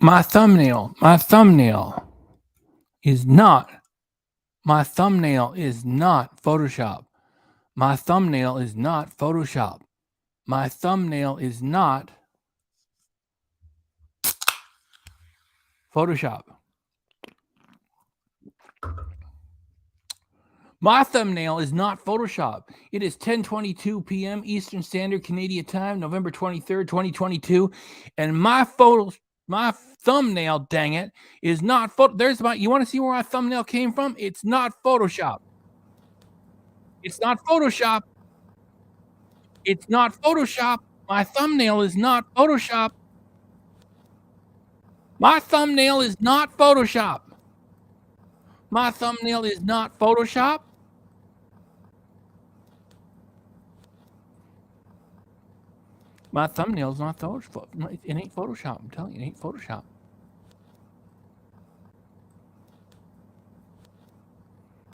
My thumbnail is not Photoshop. My thumbnail is not Photoshop. My thumbnail is not Photoshop. My thumbnail is not Photoshop. It is 10:22 p.m. Eastern Standard Canadian Time, November 23rd, 2022, and my thumbnail, dang it, is not there's my you want to see where my thumbnail came from? It's not Photoshop. It's not Photoshop. It's not Photoshop. My thumbnail is not Photoshop. My thumbnail is not Photoshop. My thumbnail is not Photoshop. My thumbnail's not Photoshop. It ain't Photoshop. I'm telling you, it ain't Photoshop.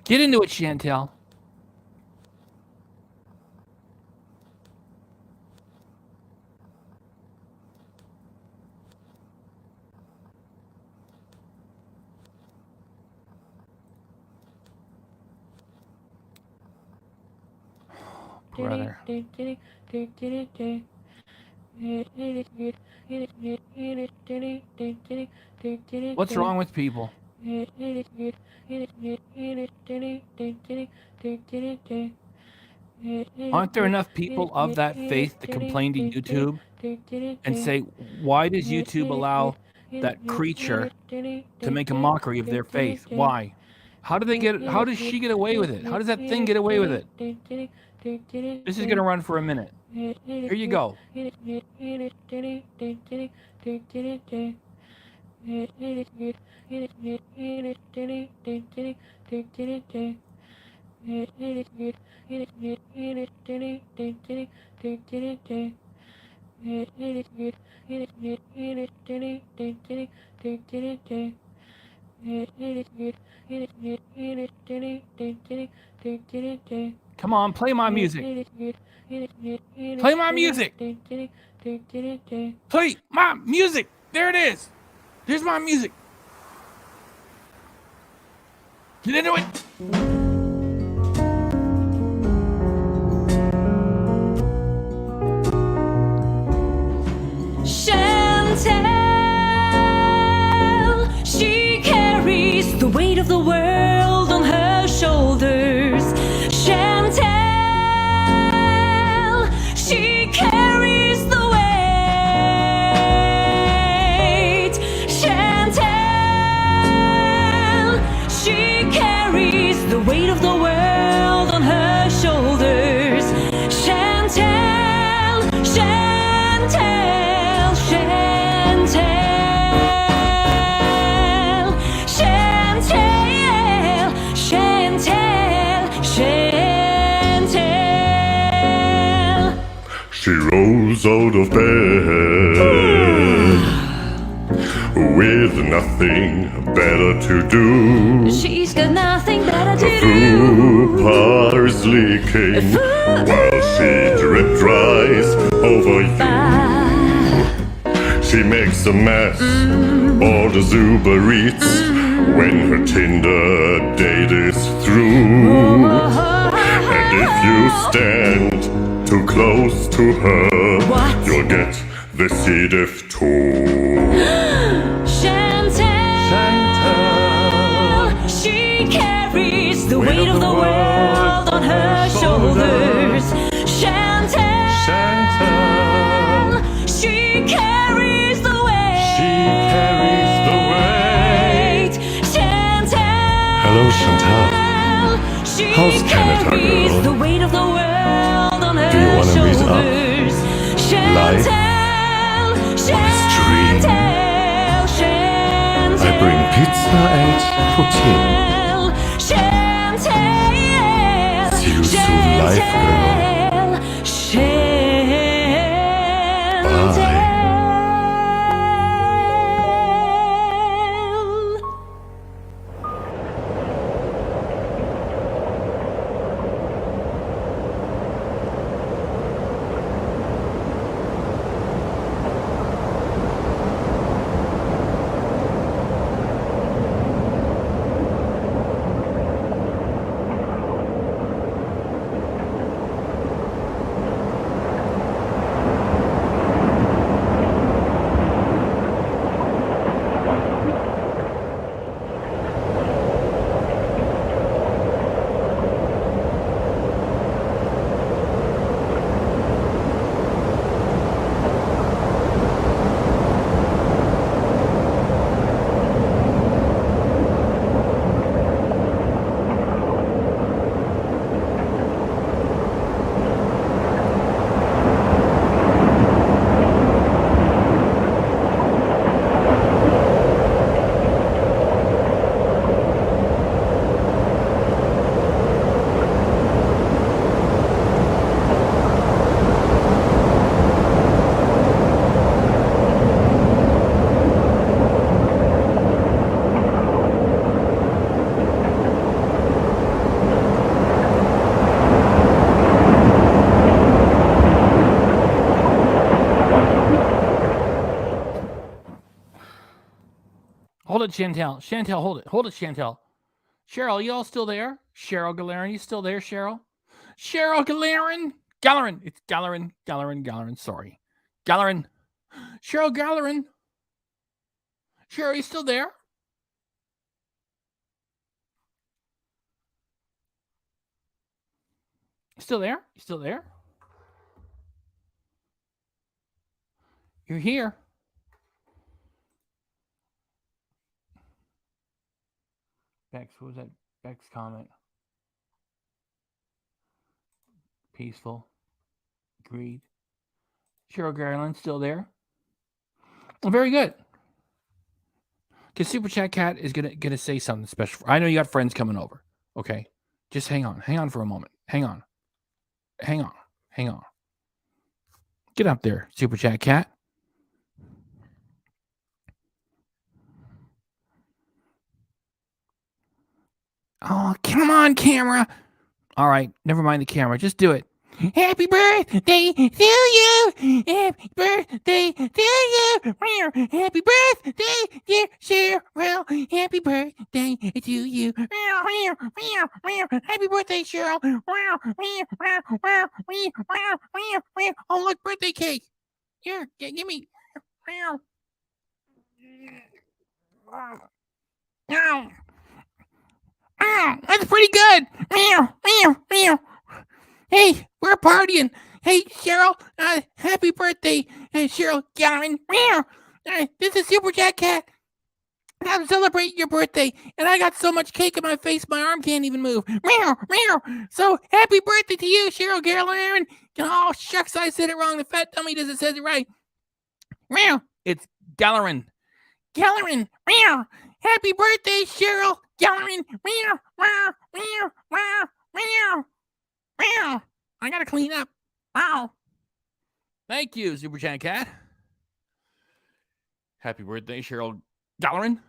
Get into it, Chantel. Brother. What's wrong with people? Aren't there enough people of that faith to complain to YouTube and say, why does YouTube allow that creature to make a mockery of their faith? Why? How does she get away with it? How does that thing get away with it? This is going to run for a minute. Here you go. Come on, play my music. Play my music. Play my music. There it is. Here's my music. Get into it. Chantel, she carries the weight of the world on her shoulders. Chantel, she carries the weight. Chantel, she carries the weight of the world on her shoulders. Chantel, Chantel, Chantel, Chantel, Chantel, Chantel. She rolls out of bed with nothing better to do. She's got nothing better to Her do. fupa is leaking while she drip dries over you. She makes a mess, orders Uber Eats when her Tinder date is through. And if you stand too close to her, What? you'll get the C. diff too. Chantel, she carries the weight of the world on her shoulders. Chantel, she carries the weight. Chantel, Hello, Chantal. she How's Canada, carries girl? the weight of the world on her Do you wanna meet up? shoulders. Live? Chantel, On a stream? Chantel, Chantel. I bring pizza and poutine. Chantel, See you soon live, girl. Chantel. Hold it, Chantel. Chantel, hold it. Hold it, Chantel. Cheryl, you all still there? Cheryl Galerin, you still there, Cheryl? Cheryl Galerin. Gallerin. It's Gallerin. Sorry. Gallerin. Cheryl Gallerin. Cheryl, you still there? Still there? You still there? You're here. Bex, what was that? Bex comment. Peaceful. Agreed. Cheryl Garland still there? Well, very good. Because Super Chat Cat is gonna say something special. I know you got friends coming over. Okay. Just hang on. Hang on for a moment. Hang on. Get up there, Super Chat Cat. Oh, come on, camera. All right, never mind the camera. Just do it. Happy birthday to you. Happy birthday to you. Happy birthday, dear Cheryl. Happy birthday to you. Happy birthday, Cheryl. Oh, look, birthday cake. Here, give me. That's pretty good. Hey, we're partying. Hey, Cheryl, happy birthday, Cheryl Gallon. This is Super Chat Cat. I'm celebrating your birthday, and I got so much cake in my face, my arm can't even move. So, happy birthday to you, Cheryl Gallon. Oh, shucks, I said it wrong. The fat dummy doesn't say it right. It's Gallerin. Happy birthday, Cheryl Gallerin. I gotta clean up. Wow. Thank you, Super Chat Cat. Happy birthday, Cheryl Gallerin.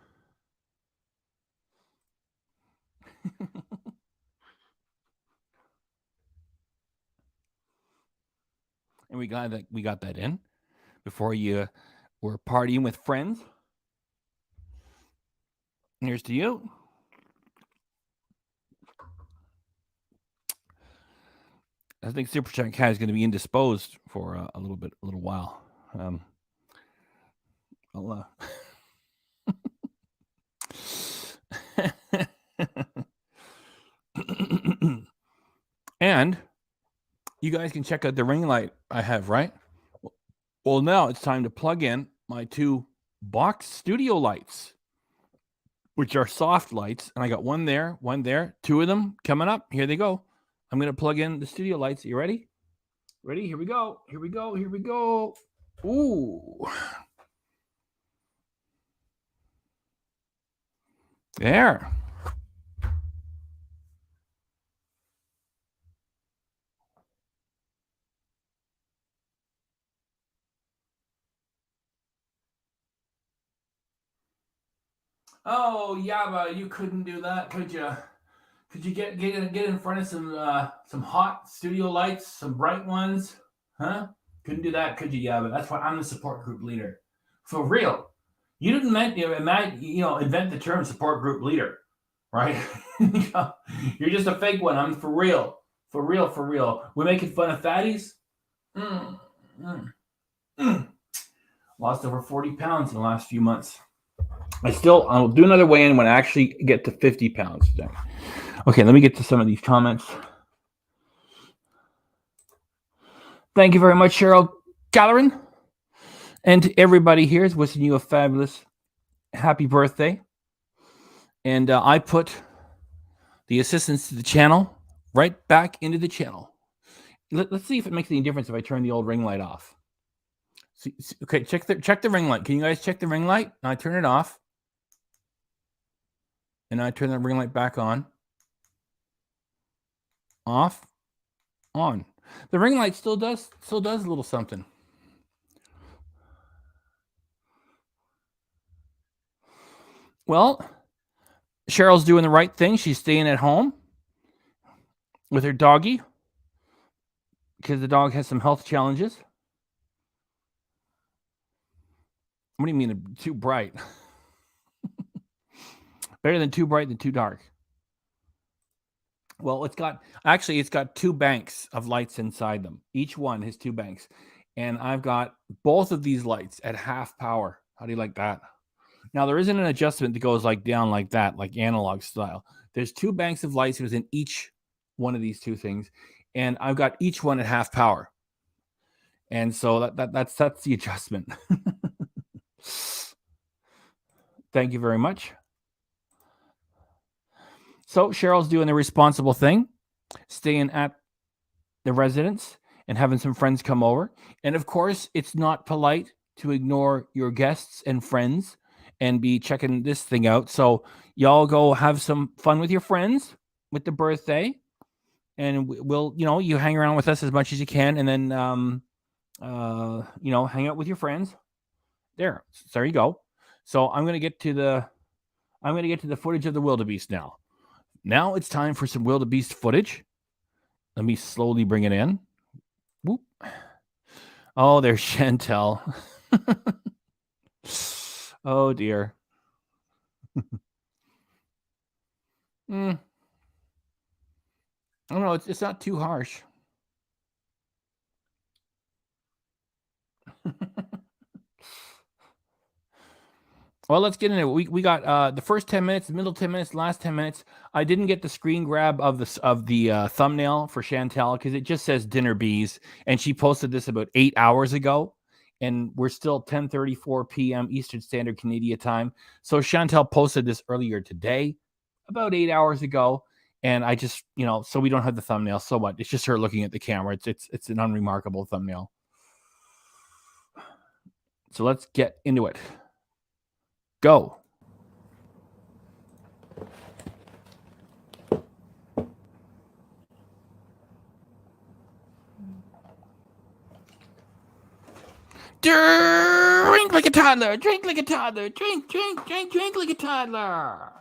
And we got that in before you were partying with friends. Here's to you. I think Super Chat Cat is going to be indisposed for a little while. And you guys can check out the ring light I have, right? Well, now it's time to plug in my 2 box studio lights, which are soft lights. And I got one there, 2 of them coming up. Here they go. I'm going to plug in the studio lights. You ready? Ready? Here we go. Ooh. There. Oh, Yaba, you couldn't do that, could you? Could you get in front of some hot studio lights, some bright ones? Huh? Couldn't do that, could you, Yaba? That's why I'm the support group leader. For real. You didn't invent the term support group leader, right? You're just a fake one. I'm for real. For real. We're making fun of fatties. Lost over 40 pounds in the last few months. I'll do another weigh-in when I actually get to 50 pounds. Okay, let me get to some of these comments. Thank you very much, Cheryl Gallerin. And to everybody here is wishing you a fabulous happy birthday. And I put the assistance to the channel right back into the channel. Let's see if it makes any difference if I turn the old ring light off. Okay, check the ring light. Can you guys check the ring light? Now I turn it off. And I turn the ring light back on. Off. On. The ring light still does a little something. Well, Cheryl's doing the right thing. She's staying at home with her doggy because the dog has some health challenges. What do you mean too bright? Better than too bright than too dark. Well, it's got 2 banks of lights inside them. Each one has 2 banks. And I've got both of these lights at half power. How do you like that? Now, there isn't an adjustment that goes like down like that, like analog style. There's 2 banks of lights within each one of these 2 things. And I've got each one at half power. And so that's the adjustment. Thank you very much. So Cheryl's doing the responsible thing, staying at the residence and having some friends come over. And of course, it's not polite to ignore your guests and friends and be checking this thing out. So y'all go have some fun with your friends with the birthday. And we'll, you hang around with us as much as you can. And then, hang out with your friends. There you go. So I'm going to get to the footage of the wildebeest now. Now it's time for some wildebeest footage. Let me slowly bring it in. Whoop. Oh, there's Chantel. Oh, dear. I don't know. It's not too harsh. Well, let's get into it. We got the first 10 minutes, the middle 10 minutes, last 10 minutes. I didn't get the screen grab of the thumbnail for Chantel because it just says dinner bees, and she posted this about 8 hours ago, and we're still 10:34 p.m. Eastern Standard Canadian time. So Chantel posted this earlier today, about 8 hours ago, and I just so we don't have the thumbnail. So what? It's just her looking at the camera. It's an unremarkable thumbnail. So let's get into it. Go. Drink like a toddler. Drink like a toddler. Drink like a toddler.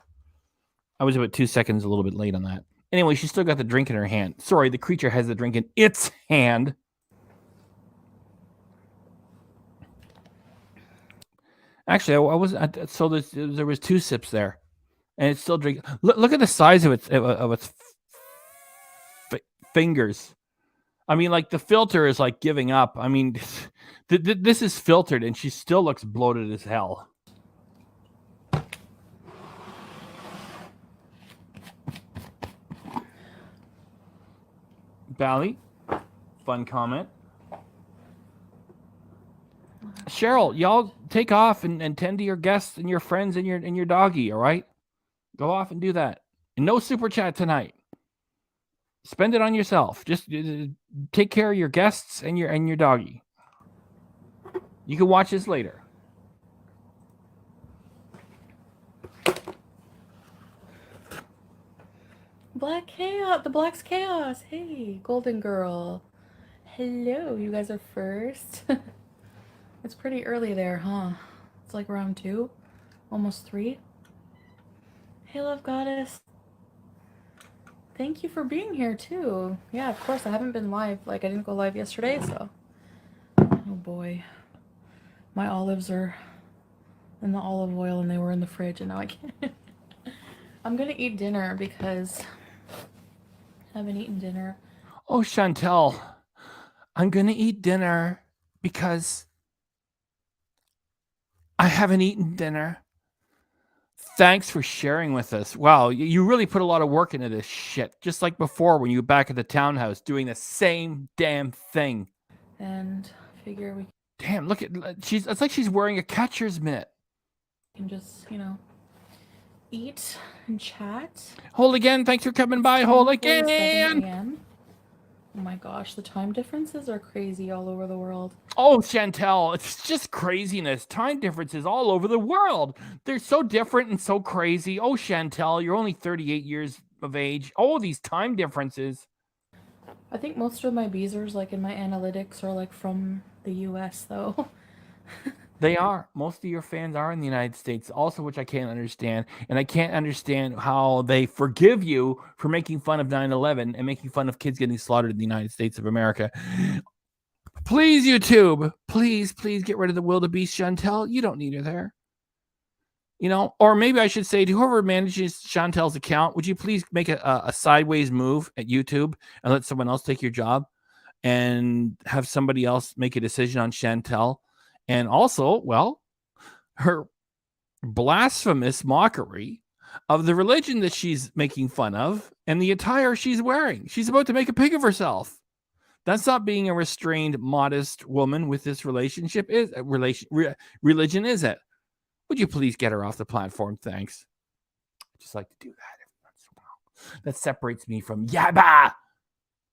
I was about 2 seconds a little bit late on that. Anyway, she still got the drink in her hand. Sorry, the creature has the drink in its hand. Actually, I was so there was 2 sips there, and it's still drinking. Look at the size of its fingers. I mean, like the filter is like giving up. I mean, this is filtered, and she still looks bloated as hell. Bally, fun comment. Cheryl, y'all take off and tend to your guests and your friends and your doggy, all right? Go off and do that. And no super chat tonight. Spend it on yourself. Just take care of your guests and your doggy. You can watch this later. Black Chaos, the Black's Chaos. Hey, Golden Girl. Hello, you guys are first. It's pretty early there, huh? It's like round 2, almost 3. Hey, Love Goddess. Thank you for being here, too. Yeah, of course, I haven't been live. Like, I didn't go live yesterday, so... Oh, boy. My olives are in the olive oil, and they were in the fridge, and now I can't. I'm gonna eat dinner, because I haven't eaten dinner. Oh, Chantel. I'm gonna eat dinner, because... I haven't eaten dinner. Thanks for sharing with us. Wow, you really put a lot of work into this shit. Just like before when you were back at the townhouse doing the same damn thing. And figure we Damn, look at it's like she's wearing a catcher's mitt. can just, eat and chat. Hold again, thanks for coming by. Hold again. 7 a.m. Oh my gosh, the time differences are crazy all over the world. Oh, Chantel, it's just craziness. Time differences all over the world. They're so different and so crazy. Oh, Chantel, you're only 38 years of age. Oh, these time differences. I think most of my beezers, like in my analytics, are like from the US, though. They are. Most of your fans are in the United States, also, which I can't understand. And I can't understand how they forgive you for making fun of 9/11 and making fun of kids getting slaughtered in the United States of America. Please, YouTube, please get rid of the wildebeest, Chantel. You don't need her there. Or maybe I should say to whoever manages Chantel's account, would you please make a sideways move at YouTube and let someone else take your job and have somebody else make a decision on Chantel? And also, well, her blasphemous mockery of the religion that she's making fun of and the attire she's wearing. She's about to make a pig of herself. That's not being a restrained, modest woman with this religion, is it? Would you please get her off the platform? Thanks. I just like to do that every once in a while. That separates me from Yabba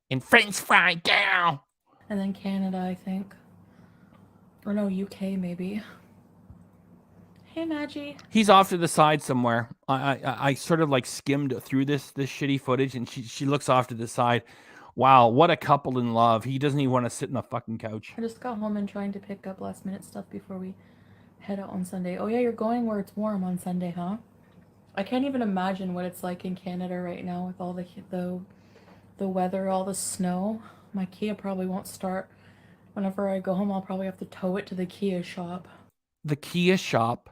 and French fry gal. And then Canada, I think. Or no, UK maybe. Hey, Maggie. He's off to the side somewhere. I sort of like skimmed through this shitty footage, and she looks off to the side. Wow, what a couple in love. He doesn't even want to sit on the fucking couch. I just got home and trying to pick up last minute stuff before we head out on Sunday. Oh yeah, you're going where it's warm on Sunday, huh? I can't even imagine what it's like in Canada right now with all the weather, all the snow. My Kia probably won't start. Whenever I go home, I'll probably have to tow it to the Kia shop. The Kia shop?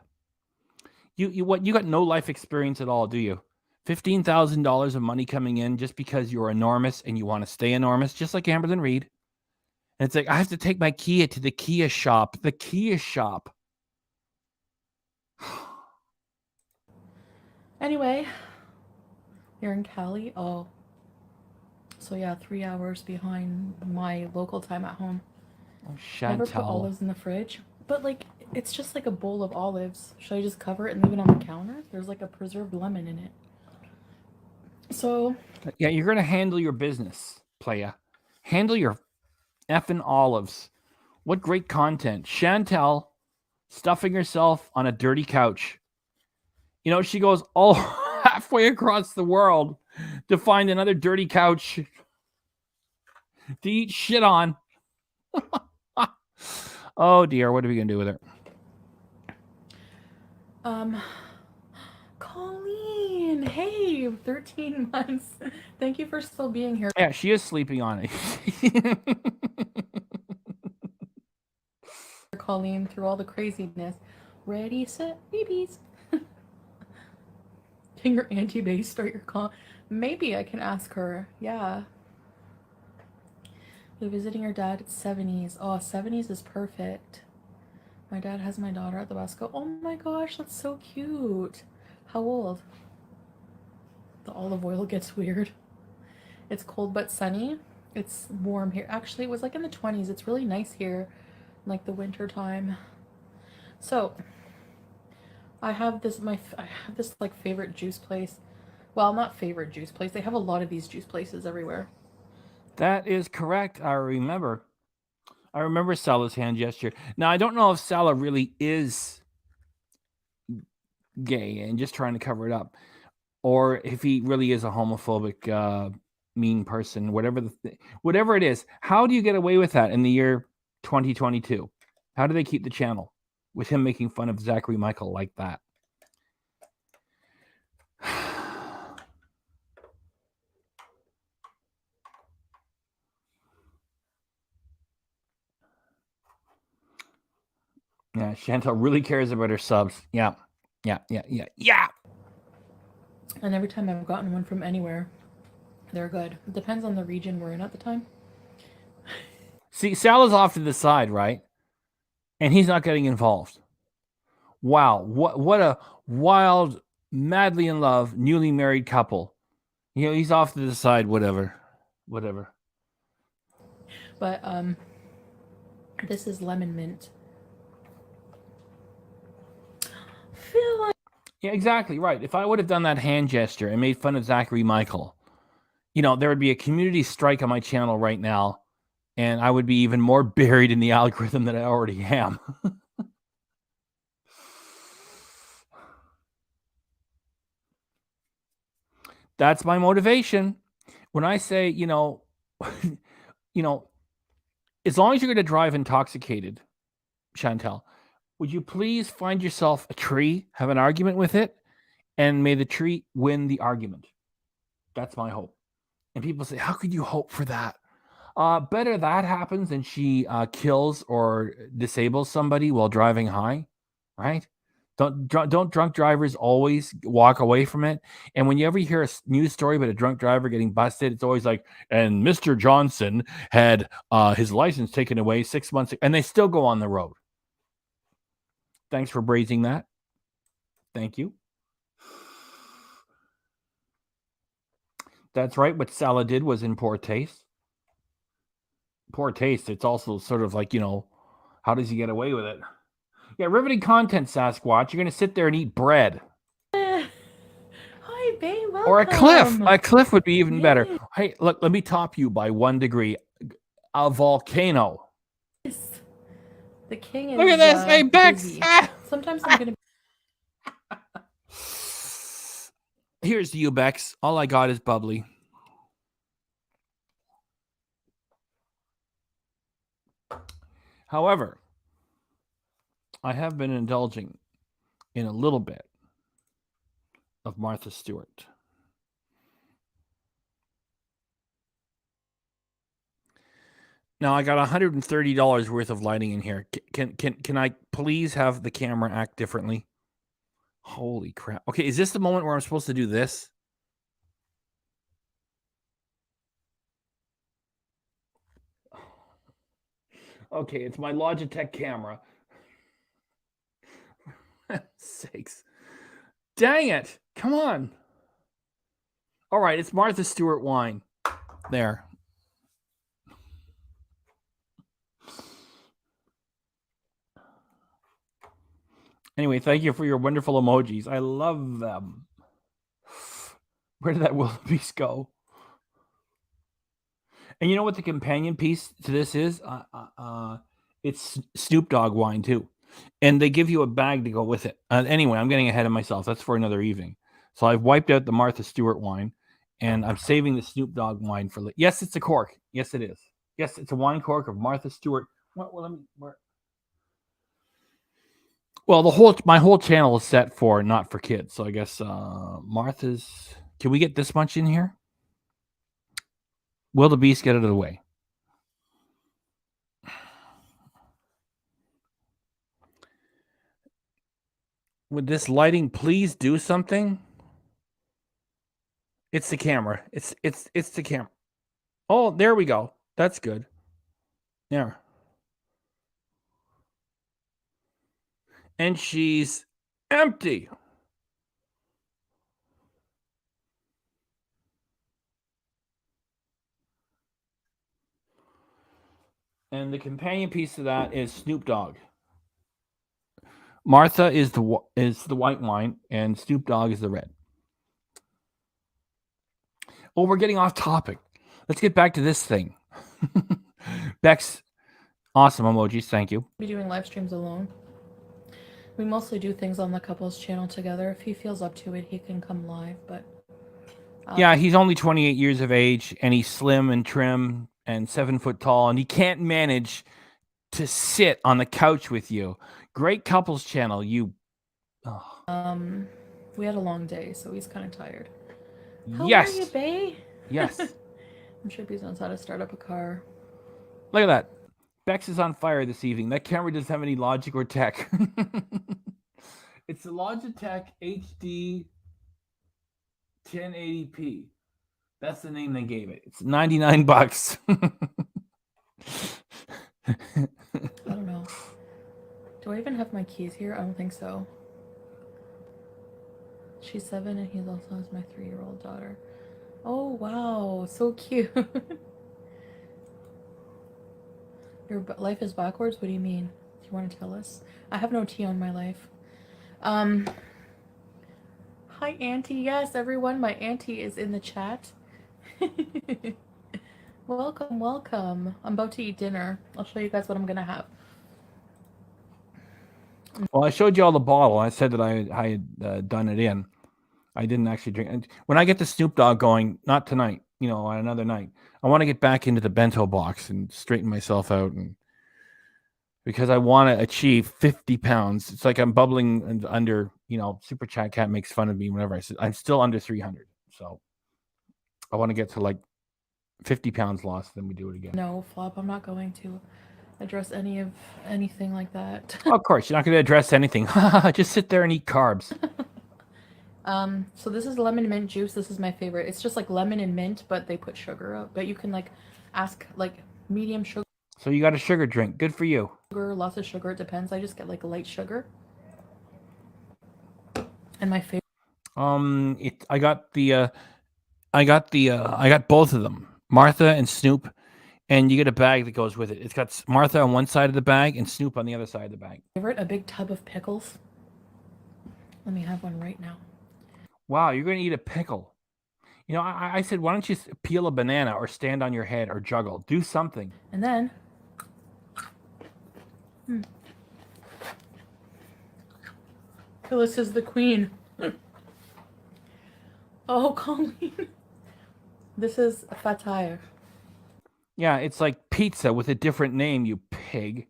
You got no life experience at all, do you? $15,000 of money coming in just because you're enormous and you want to stay enormous, just like Amberlyn Reed. And it's like, I have to take my Kia to the Kia shop. The Kia shop. Anyway, you're in Cali? Oh. So yeah, 3 hours behind my local time at home. Oh, Chantel. Never put olives in the fridge. But like, it's just like a bowl of olives. Should I just cover it and leave it on the counter? There's like a preserved lemon in it. So... yeah, you're going to handle your business, playa. Handle your effing olives. What great content. Chantel stuffing herself on a dirty couch. She goes all halfway across the world to find another dirty couch to eat shit on. Oh dear, what are we going to do with it? Colleen, hey, 13 months. Thank you for still being here. Yeah, she is sleeping on it. Colleen, through all the craziness. Ready, set, babies. Can your auntie Bay start your call? Maybe I can ask her. Yeah. You're visiting your dad at 70s. Oh, 70s is perfect. My dad has my daughter at the Basco. Oh my gosh, that's so cute. How old? The olive oil gets weird. It's cold but sunny. It's warm here. Actually, it was like in the 20s. It's really nice here, like the winter time. So, I have this like favorite juice place. Well, not favorite juice place. They have a lot of these juice places everywhere. That is correct. I remember Salah's hand gesture. Now, I don't know if Salah really is gay and just trying to cover it up, or if he really is a homophobic, mean person, whatever it is. How do you get away with that in the year 2022? How do they keep the channel with him making fun of Zachary Michael like that? Yeah, Chantel really cares about her subs. Yeah. And every time I've gotten one from anywhere, they're good. It depends on the region we're in at the time. See, Salah's off to the side, right? And he's not getting involved. Wow, what a wild, madly in love, newly married couple. He's off to the side, whatever. But this is lemon mint. Feel like... Yeah, exactly right. If I would have done that hand gesture and made fun of Zachary Michael, there would be a community strike on my channel right now, and I would be even more buried in the algorithm than I already am. That's my motivation. When I say, as long as you're going to drive intoxicated, Chantel, would you please find yourself a tree, have an argument with it, and may the tree win the argument? That's my hope. And people say, how could you hope for that? Better that happens than she kills or disables somebody while driving high, right? Don't drunk drivers always walk away from it? And when you ever hear a news story about a drunk driver getting busted, it's always like, and Mr. Johnson had his license taken away 6 months ago, and they still go on the road. Thanks for braising that. Thank you. That's right. What Salah did was in poor taste. Poor taste. It's also sort of like, how does he get away with it? Yeah, riveting content, Sasquatch. You're going to sit there and eat bread. Hi, babe. Welcome. Or a cliff. A cliff would be even better. Hey, look, let me top you by 1 degree. A volcano. The king is. Look at this. Hey, Bex. Sometimes I'm going to. Here's you, Bex. All I got is bubbly. However, I have been indulging in a little bit of Martha Stewart. Now I got $130 worth of lighting in here. Can I please have the camera act differently? Holy crap. Okay, is this the moment where I'm supposed to do this? Okay, it's my Logitech camera. Sakes. Dang it. Come on. All right, it's Martha Stewart wine. There. Anyway, thank you for your wonderful emojis. I love them. Where did that wildebeest go? And you know what the companion piece to this is? It's Snoop Dogg wine too. And they give you a bag to go with it. Anyway, I'm getting ahead of myself. That's for another evening. So I've wiped out the Martha Stewart wine, and I'm saving the Snoop Dogg wine for later. Yes, it's a cork. Yes, it is. Yes, it's a wine cork of Martha Stewart. Well, my whole channel is set for not for kids. So I guess Martha's. Can we get this much in here? Will the beast get out of the way? Would this lighting please do something? It's the camera. It's the camera. Oh, there we go. That's good. Yeah. And she's empty. And the companion piece to that is Snoop Dogg. Martha is the white wine, and Snoop Dogg is the red. Oh, we're getting off topic. Let's get back to this thing. Bex, awesome emojis. Thank you. Be doing live streams alone. We mostly do things on the couple's channel together. If he feels up to it, he can come live. But yeah, he's only 28 years of age, and he's slim and trim and 7 foot tall, and he can't manage to sit on the couch with you. Great couples channel. You. Oh. We had a long day, so he's kind of tired. How are you, bae? Yes. I'm sure he knows how to start up a car. Look at that. Bex is on fire this evening. That camera doesn't have any logic or tech. It's the Logitech HD 1080p. That's the name they gave it. It's $99. I don't know. Do I even have my keys here? I don't think so. She's 7 and he also has my 3-year-old daughter. Oh, wow. So cute. Your life is backwards? What do you mean? Do you want to tell us? I have no tea on my life. Hi, Auntie. Yes, everyone. My auntie is in the chat. Welcome, welcome. I'm about to eat dinner. I'll show you guys what I'm going to have. Well, I showed you all the bottle. I said that I had done it in. I didn't actually drink. And when I get the Snoop Dogg going, not tonight, on another night, I want to get back into the bento box and straighten myself out, and because I want to achieve 50 pounds. It's like I'm bubbling under, Super Chat Cat makes fun of me whenever I say I'm still under 300. So I want to get to like 50 pounds lost, then we do it again. No, Flop, I'm not going to. address anything like that. Of course, you're not going to address anything. Just sit there and eat carbs. So this is lemon mint juice. This is my favorite. It's just like lemon and mint, but they put sugar up. But you can like ask like medium sugar. So you got a sugar drink. Good for you. Lots of sugar. It depends. I just get like light sugar. And my favorite. I got both of them, Martha and Snoop, and you get a bag that goes with it. It's got Martha on one side of the bag and Snoop on the other side of the bag. A big tub of pickles. Let me have one right now. Wow, you're going to eat a pickle. You know, I said, why don't you peel a banana or stand on your head or juggle? Do something. And then, Phyllis is the queen. Oh, Colleen. This is fatire. Yeah, it's like pizza with a different name, you pig.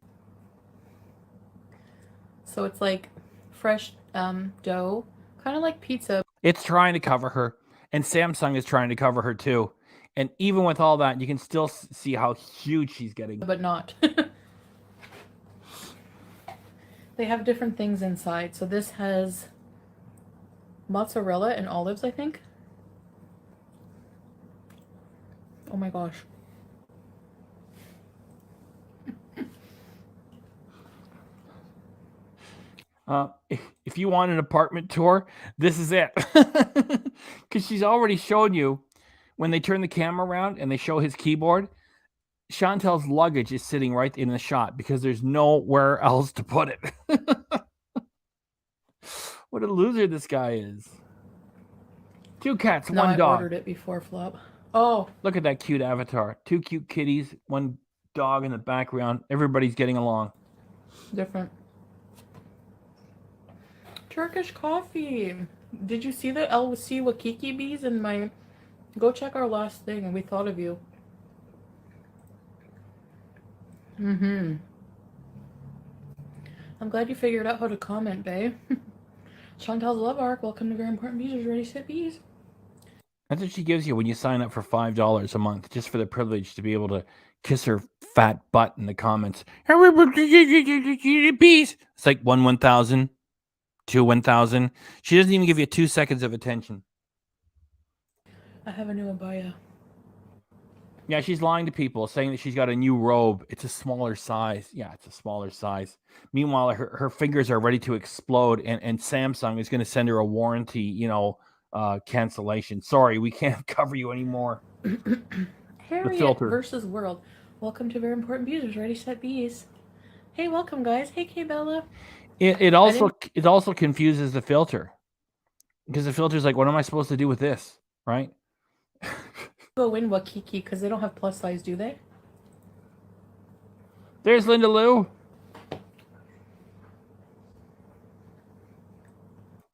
So it's like fresh dough, kind of like pizza. It's trying to cover her, and Samsung is trying to cover her too. And even with all that, you can still see how huge she's getting. But not. They have different things inside. So this has mozzarella and olives, I think. Oh my gosh. If you want an apartment tour, this is it. Because she's already shown you when they turn the camera around and they show his keyboard, Chantel's luggage is sitting right in the shot because there's nowhere else to put it. What a loser this guy is. 2 cats, No, 1 dog. I ordered it before Flop. Oh. Look at that cute avatar. 2 cute kitties, 1 dog in the background. Everybody's getting along. Different. Turkish coffee. Did you see the LC Wakiki bees in my... Go check our last thing and we thought of you. I'm glad you figured out how to comment, babe. Chantal's Love Arc. Welcome to Very Important Bees. Ready, set, bees. That's what she gives you when you sign up for $5 a month, just for the privilege to be able to kiss her fat butt in the comments. Bees. It's like 1,000, 2 1,000. She doesn't even give you 2 seconds of attention. I have a new abaya. Yeah, she's lying to people, saying that she's got a new robe. It's a smaller size. Yeah, it's a smaller size. Meanwhile, her fingers are ready to explode, and Samsung is going to send her a warranty, cancellation. Sorry, we can't cover you anymore. Harriet versus World. Welcome to Very Important Bees. Ready, set, bees. Hey, welcome, guys. Hey, K-Bella. It also confuses the filter. Because the filter's like, what am I supposed to do with this? Right? Go in Wakiki because they don't have plus size, do they? There's Linda Lou.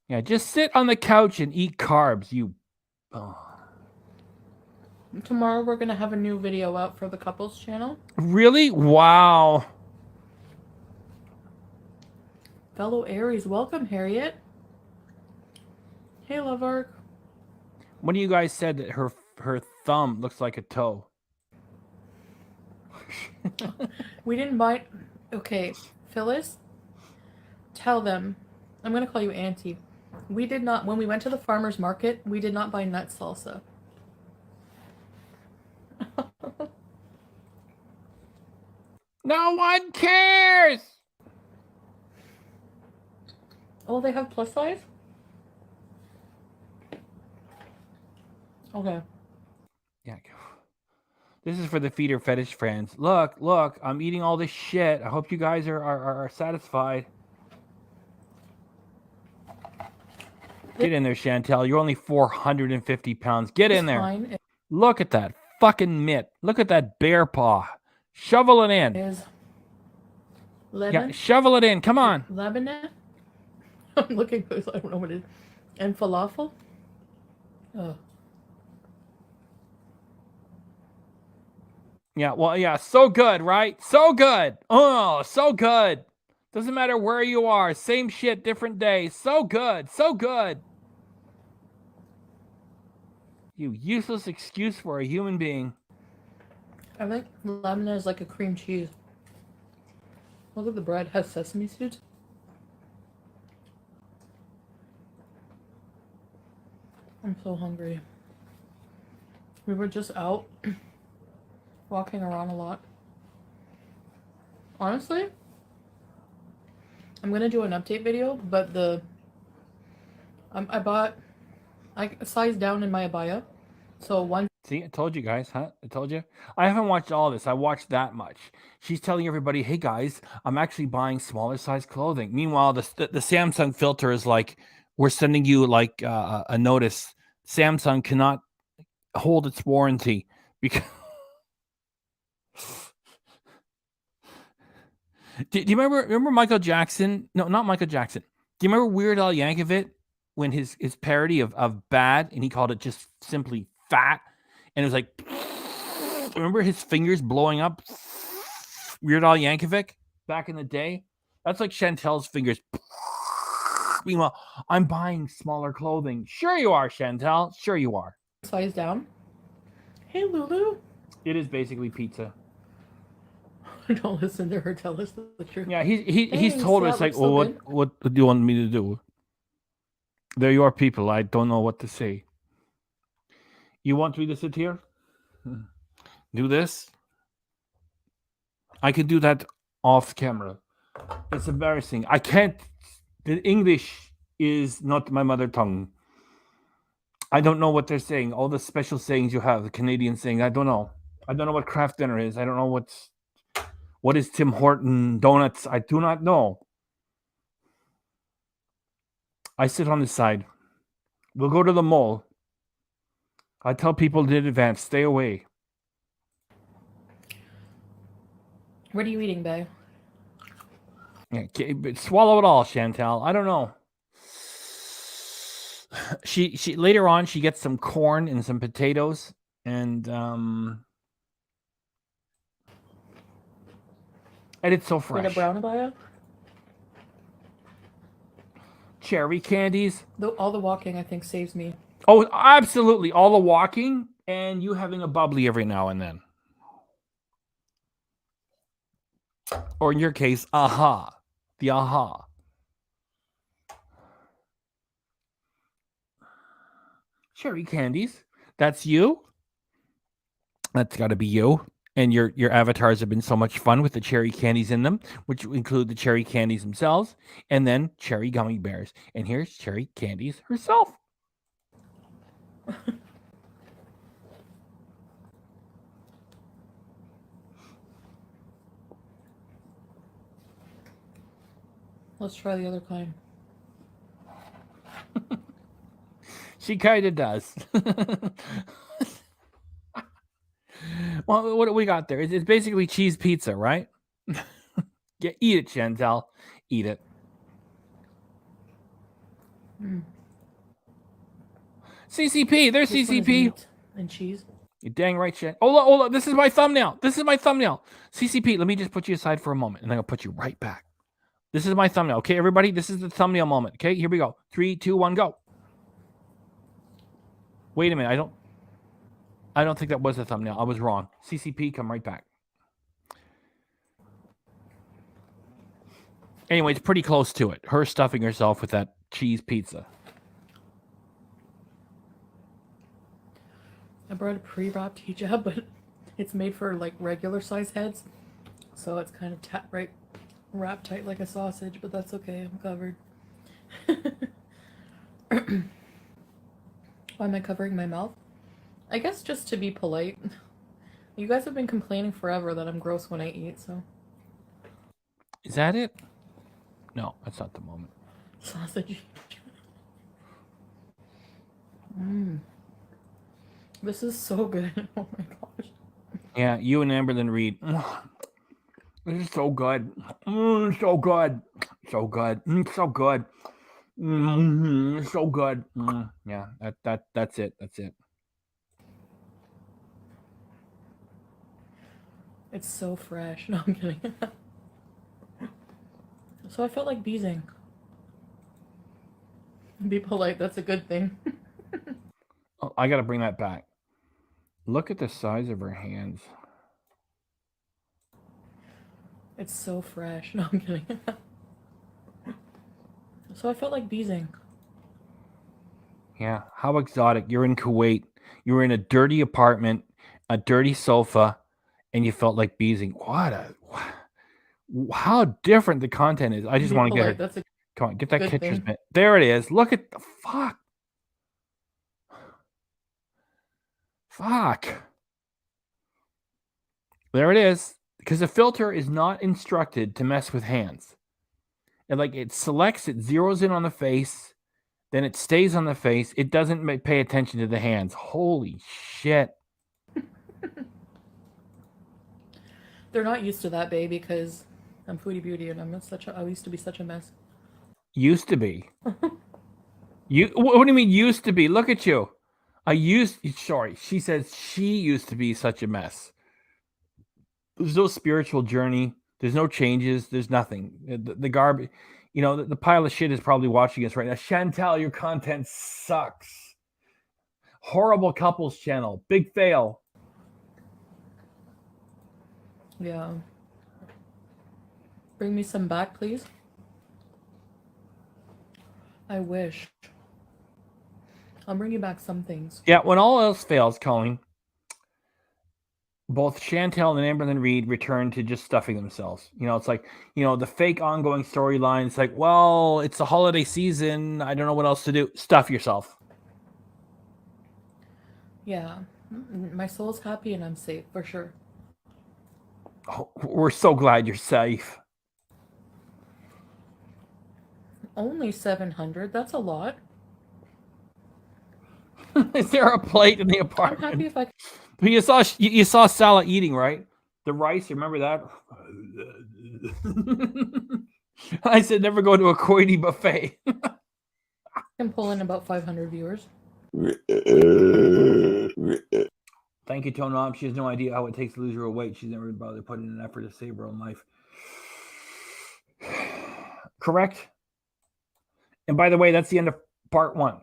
Yeah, just sit on the couch and eat carbs, you. Oh. Tomorrow we're gonna have a new video out for the couples channel. Really? Wow. Fellow Aries, welcome, Harriet. Hey, Love Arc. One of you guys said that her thumb looks like a toe. We didn't buy... Okay, Phyllis, tell them. I'm going to call you Auntie. We did not... When we went to the farmer's market, we did not buy nut salsa. No one cares! Oh, they have plus size? Okay. Yeah. This is for the feeder fetish fans. Look, I'm eating all this shit. I hope you guys are satisfied. Get in there, Chantel. You're only 450 pounds. Get in there. Fine. Look at that fucking mitt. Look at that bear paw. Shovel it in. Is lemon? Yeah, shovel it in. Come on. Lebanon? I'm looking for this. I don't know what it is. And falafel? Oh. Yeah, well, yeah, so good, right? So good. Oh, so good. Doesn't matter where you are. Same shit, different day. So good. So good. You useless excuse for a human being. I think lemon is like a cream cheese. Look at the bread. Has sesame seeds. I'm so hungry. We were just out walking around a lot. Honestly, I'm gonna do an update video, but I sized down in my abaya. So one. See, I told you guys, huh? I told you. I haven't watched all this. I watched that much. She's telling everybody, "Hey guys, I'm actually buying smaller size clothing." Meanwhile, the Samsung filter is like, "We're sending you like a notice. Samsung cannot hold its warranty because." Do you remember Michael Jackson? No, not Michael Jackson. Do you remember Weird Al Yankovic when his parody of Bad, and he called it just simply Fat, and it was like, remember his fingers blowing up? Weird Al Yankovic back in the day. That's like Chantel's fingers. Meanwhile, I'm buying smaller clothing. Sure you are, Chantel. Sure you are. Size down. Hey, Lulu. It is basically pizza. Don't listen to her. Tell us the truth. Yeah, he's Thanks, told that us like, looks so good. what do you want me to do? They're your people. I don't know what to say. You want me to sit here? Do this? I can do that off camera. It's embarrassing. I can't. The English is not my mother tongue. I don't know what they're saying. All the special sayings you have, the Canadian saying, I don't know. I don't know what craft dinner is. I don't know what is Tim Horton donuts. I do not know. I sit on the side. We'll go to the mall. I tell people in advance, stay away. What are you eating, babe? Yeah, swallow it all, Chantal. I don't know. She later on she gets some corn and some potatoes and it's so fresh. With a brown abaya? Cherry candies. All the walking, I think, saves me. Oh, absolutely. All the walking and you having a bubbly every now and then. Or in your case, aha. The aha. Cherry candies. That's you? That's got to be you. And your avatars have been so much fun with the cherry candies in them, which include the cherry candies themselves, and then cherry gummy bears. And here's Cherry Candies herself. Let's try the other kind. She kind of does. Well, what do we got there? It's basically cheese pizza, right? Yeah, eat it, Chantel. Eat it. CCP, there's This one is CCP. meat and cheese. You're dang right, Shan. Hold on. This is my thumbnail. CCP, let me just put you aside for a moment, and then I'll put you right back. This is my thumbnail. Okay, everybody? This is the thumbnail moment. Okay, here we go. 3, 2, 1, go. Wait a minute. I don't think that was a thumbnail. I was wrong. CCP, come right back. Anyway, it's pretty close to it. Her stuffing herself with that cheese pizza. I brought a pre-wrapped hijab, but it's made for like regular size heads, so it's kind of wrapped tight like a sausage. But that's okay. I'm covered. Why am I covering my mouth? I guess just to be polite. You guys have been complaining forever that I'm gross when I eat, so. Is that it? No, that's not the moment. Sausage. This is so good. Oh my gosh. Yeah, you and Amberlyn Reed. This is so good. So good. So good. So good. So good. Yeah, that's it. That's it. It's so fresh. No, I'm kidding. So I felt like beezing. Be polite. That's a good thing. Oh, I got to bring that back. Look at the size of her hands. It's so fresh. No, I'm kidding. So I felt like beezing. Yeah, how exotic. You're in Kuwait. You were in a dirty apartment, a dirty sofa, and you felt like beezing. How different the content is. I just Be want to get her. polite. That's a Come on, get that good kitchen. thing. There it is. Look at the fuck. Fuck. There it is. Because the filter is not instructed to mess with hands. And like it selects, it zeroes in on the face, then it stays on the face. It doesn't pay attention to the hands. Holy shit. They're not used to that, babe, because I'm Foodie Beauty and I used to be such a mess. Used to be. What do you mean used to be? Look at you. Sorry. She says she used to be such a mess. There's no spiritual journey. There's no changes. There's nothing. The garbage, the pile of shit is probably watching us right now. Chantel, your content sucks. Horrible couples channel. Big fail. Yeah. Bring me some back, please. I wish. I'll bring you back some things. Yeah, when all else fails, Colleen, both Chantel and Amberlyn Reed return to just stuffing themselves. It's like, the fake ongoing storyline. It's like, well, it's the holiday season. I don't know what else to do. Stuff yourself. Yeah. My soul's happy and I'm safe, for sure. Oh, we're so glad you're safe. Only 700. That's a lot. Is there a plate in the I'm apartment? happy if I You saw Salah eating, right? The rice, remember that? I said never go to a Kuwaiti buffet. can pull in about 500 viewers. Thank you, Tonop. She has no idea how it takes to lose her weight. She's never bothered putting in an effort to save her own life. Correct. And by the way, that's the end of part 1.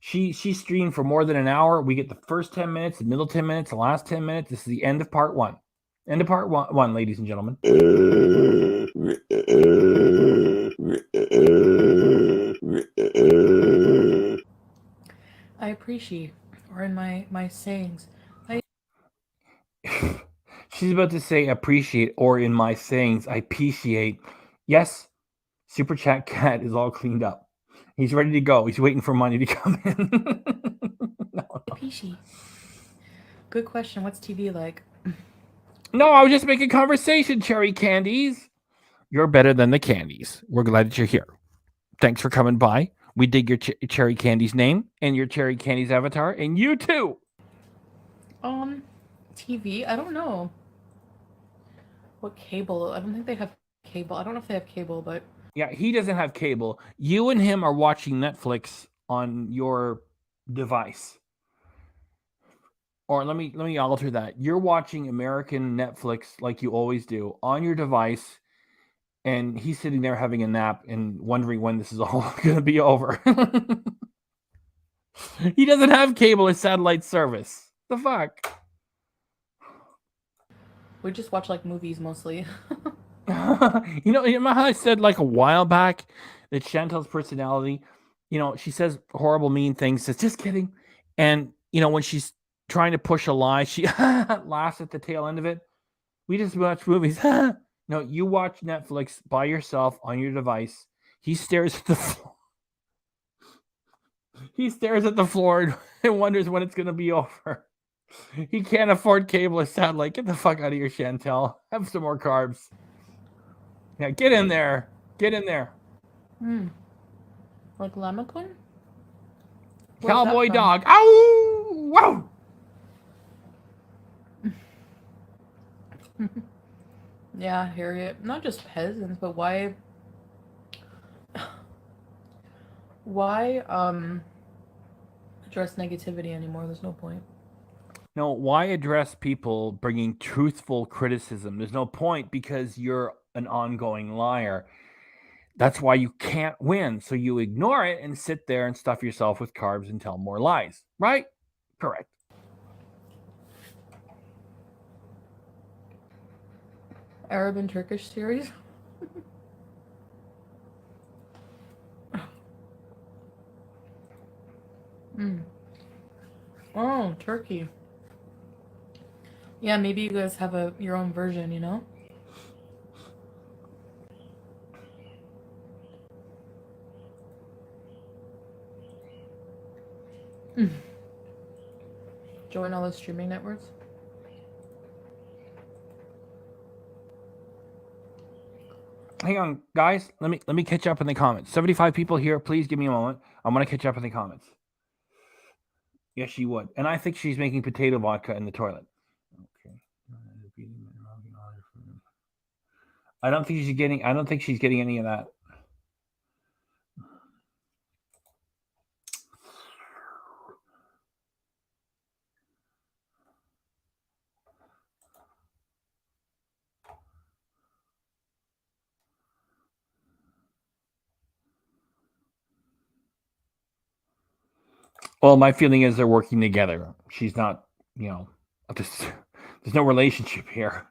She streamed for more than an hour. We get the first 10 minutes, the middle 10 minutes, the last 10 minutes. This is the end of part 1. End of part one, ladies and gentlemen. I appreciate, or in my sayings, She's about to say appreciate, or in my sayings, I appreciate. Yes, Super Chat Cat is all cleaned up. He's ready to go. He's waiting for money to come in. No. appreciate. Good question. What's TV like? No, I was just making conversation, Cherry Candies. You're better than the candies. We're glad that you're here. Thanks for coming by. We dig your Cherry Candies name and your Cherry Candies avatar, and you too. TV? I don't know. What cable? I don't think they have cable. I don't know if they have cable, but Yeah, he doesn't have cable. You and him are watching Netflix on your device. Or let me alter that. You're watching American Netflix like you always do on your device, and he's sitting there having a nap and wondering when this is all going to be over. He doesn't have cable or satellite service. The fuck? we just watch like movies mostly. You know how I said like a while back that Chantel's personality, she says horrible, mean things. Says, just kidding. And, when she's trying to push a lie, she laughs at the tail end of it. We just watch movies. No, you watch Netflix by yourself on your device. He stares at the floor. He stares at the floor and wonders when it's going to be over. He can't afford cable or satellite. Get the fuck out of here, Chantel. Have some more carbs. Yeah, get in there. Get in there. Like Lamacun? Cowboy dog. Ow! Wow! Yeah, Harriet. Not just peasants, but why address negativity anymore? There's no point. No, why address people bringing truthful criticism? There's no point because you're an ongoing liar. That's why you can't win. So you ignore it and sit there and stuff yourself with carbs and tell more lies. Right? Correct. Arab and Turkish series. Oh, Turkey. Yeah, maybe you guys have your own version, you know? Join all the streaming networks. Hang on, guys. Let me catch up in the comments. 75 people here. Please give me a moment. I'm gonna catch up in the comments. Yes, she would. And I think she's making potato vodka in the toilet. Okay. I don't think she's getting any of that. Well, my feeling is they're working together. She's not, there's no relationship here.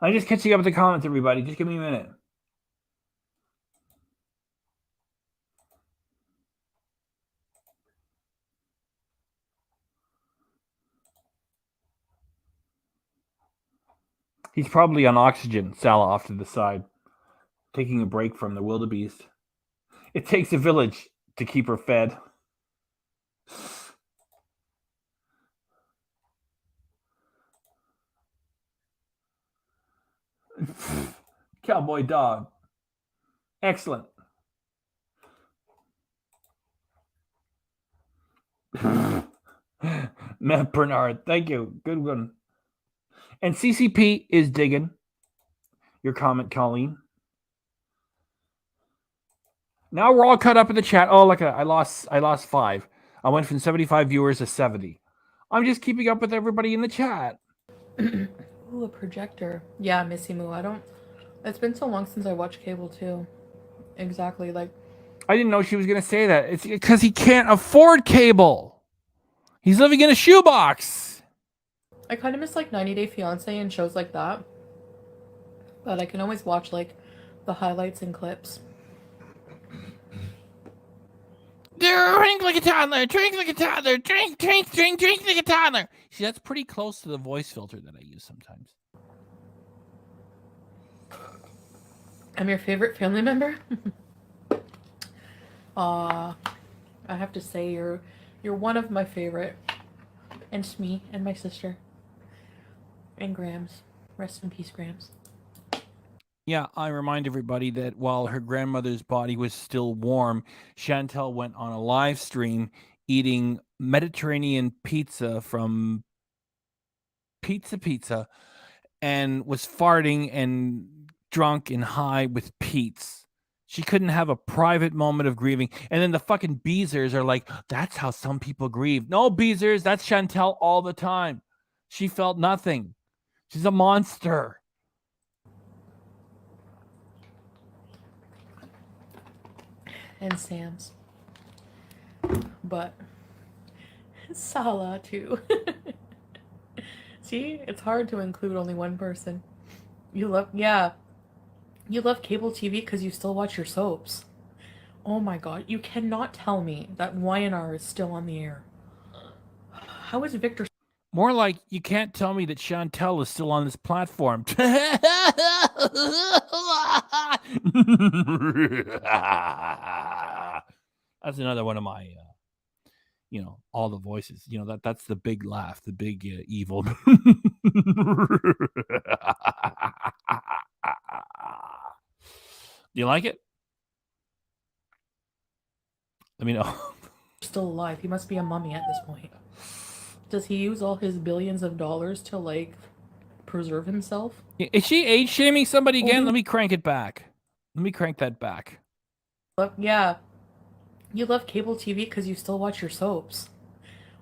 I'm just catching up with the comments, everybody. Just give me a minute. He's probably on oxygen, Salah off to the side, taking a break from the wildebeest. It takes a village to keep her fed. Cowboy dog. Excellent. Matt Bernard, thank you. Good one. And CCP is digging your comment, Colleen. Now we're all caught up in the chat. Oh, look, I lost 5. I went from 75 viewers to 70. I'm just keeping up with everybody in the chat. Ooh, a projector. Yeah, Missy Moo. It's been so long since I watched cable too. Exactly, like. I didn't know she was going to say that. It's because he can't afford cable. He's living in a shoebox. I kind of miss like 90 Day Fiancé and shows like that. But I can always watch like the highlights and clips. Drink like a toddler. Drink like a toddler. Drink like a toddler. See, that's pretty close to the voice filter that I use sometimes. I'm your favorite family member? I have to say you're one of my favorite. And it's me and my sister. And Grams. Rest in peace, Grams. Yeah, I remind everybody that while her grandmother's body was still warm, Chantel went on a live stream eating Mediterranean pizza from Pizza and was farting and drunk and high with Pete's. She couldn't have a private moment of grieving. And then the fucking Beezers are like, that's how some people grieve. No, Beezers, that's Chantel all the time. She felt nothing. She's a monster. And Sam's. But Salah too. See, it's hard to include only one person. You love cable TV because you still watch your soaps. Oh my god, you cannot tell me that YNR is still on the air. How is Victor? More like, you can't tell me that Chantel is still on this platform. That's another one of my, all the voices. That's the big laugh, the big evil. Do you like it? Let me know. Still alive. He must be a mummy at this point. Does he use all his billions of dollars to, like, preserve himself? Is she age shaming somebody again? Let me crank it back. Let me crank that back. Yeah. You love cable TV because you still watch your soaps.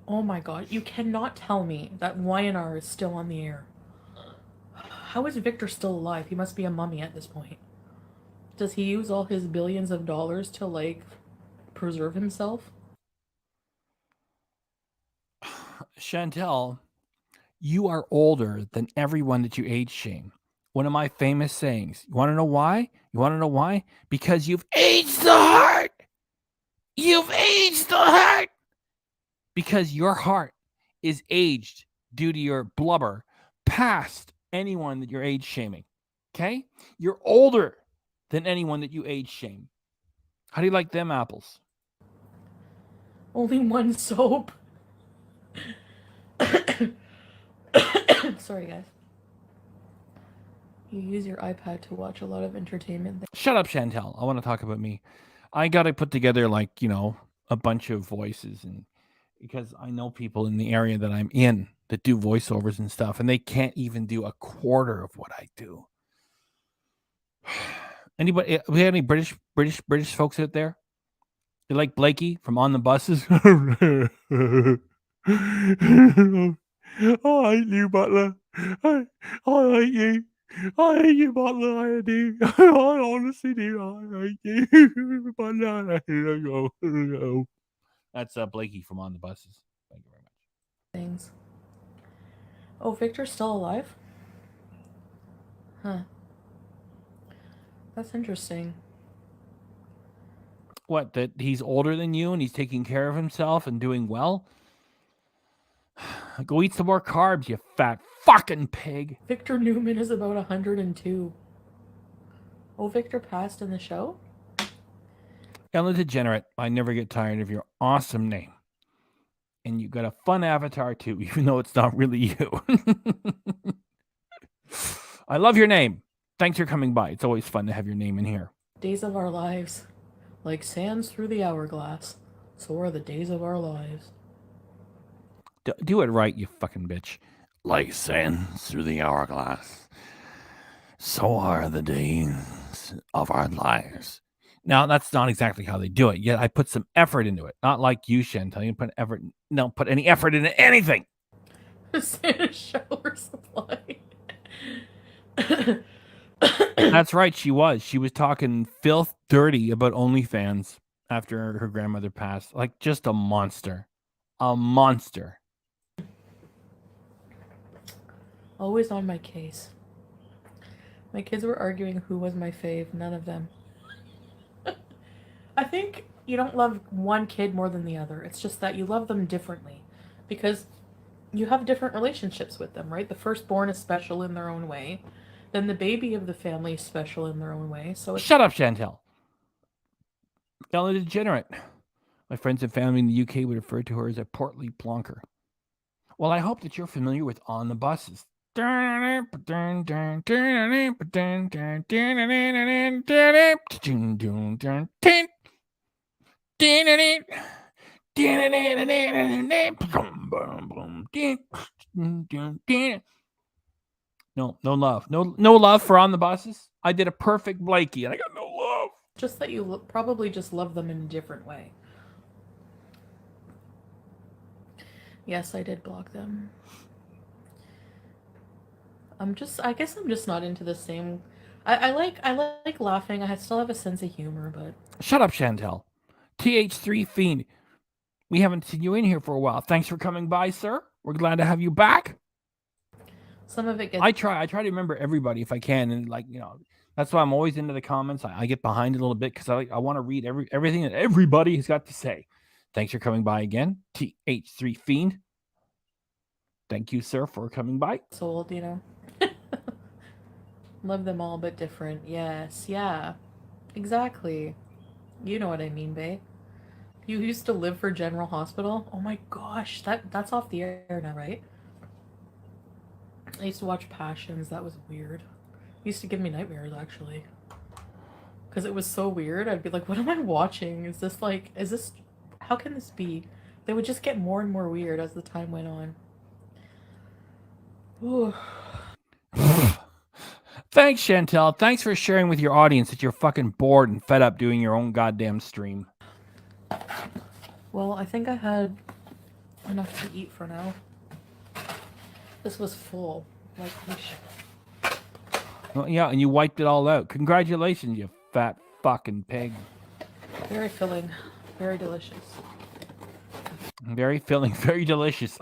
Oh my god, you cannot tell me that YNR is still on the air. How is Victor still alive? He must be a mummy at this point. Does he use all his billions of dollars to, like, preserve himself? Chantel, you are older than everyone that you age shame. One of my famous sayings. You want to know why? You want to know why? Because you've aged the heart. You've aged the heart. Because your heart is aged due to your blubber past anyone that you're age shaming. Okay? You're older than anyone that you age shame. How do you like them apples? Only one soap. Sorry, guys. You use your iPad to watch a lot of entertainment. Shut up, Chantel. I want to talk about me. I got to put together, like, a bunch of voices, and because I know people in the area that I'm in that do voiceovers and stuff, and they can't even do a quarter of what I do. Anybody? We have any British folks out there? You like Blakey from On the Buses? I hate you, Butler. I hate you. I hate you, Butler. I do. I honestly do. I hate you, Butler. That's Blakey from On the Buses. Thank you very much. Things. Oh, Victor's still alive? Huh. That's interesting. What, that he's older than you and he's taking care of himself and doing well? Go eat some more carbs, you fat fucking pig. Victor Newman is about 102. Oh, Victor passed in the show? Ellen DeGenerate, I never get tired of your awesome name. And you got a fun avatar too, even though it's not really you. I love your name. Thanks for coming by. It's always fun to have your name in here. Days of our lives. Like sands through the hourglass. So are the days of our lives. Do it right, you fucking bitch. Like sands through the hourglass. So are the days of our lives. Now, that's not exactly how they do it. Yet I put some effort into it. Not like you, Chantel. You put effort. Don't put any effort into anything. Santa shower supply. That's right. She was. She was talking filth dirty about OnlyFans after her grandmother passed. Like, just a monster. A monster. Always on my case. My kids were arguing who was my fave. None of them. I think you don't love one kid more than the other. It's just that you love them differently. Because you have different relationships with them, right? The firstborn is special in their own way. Then the baby of the family is special in their own way. So Shut up, Chantel. Ellen DeGenerate. My friends and family in the UK would refer to her as a portly plonker. Well, I hope that you're familiar with On the Buses. No love. No love for On the Buses. I did a perfect Blakey and I got no love. just that you probably just love them in a different way. Yes, I did block them. I guess I'm just not into the same. I like laughing. I still have a sense of humor, but Shut up, Chantel. TH3 Fiend. We haven't seen you in here for a while. Thanks for coming by, sir. We're glad to have you back. some of it gets. I try to remember everybody if I can, and that's why I'm always into the comments. I get behind it a little bit because I want to read everything that everybody has got to say. Thanks for coming by again, TH3 Fiend. Thank you, sir, for coming by. Sold, you know. Love them all, but different. Yes, yeah, exactly. You know what I mean, babe. You used to live for General Hospital. Oh my gosh, that's off the air now, right? I used to watch Passions. That was weird. It used to give me nightmares, actually. Because it was so weird. I'd be like, what am I watching? Is this... How can this be? They would just get more and more weird as the time went on. Ooh. Thanks, Chantel. Thanks for sharing with your audience that you're fucking bored and fed up doing your own goddamn stream. Well, I think I had enough to eat for now. This was full. Like, holy shit. Well, yeah, and you wiped it all out. Congratulations, you fat fucking pig. Very filling. Very delicious. Very filling, very delicious.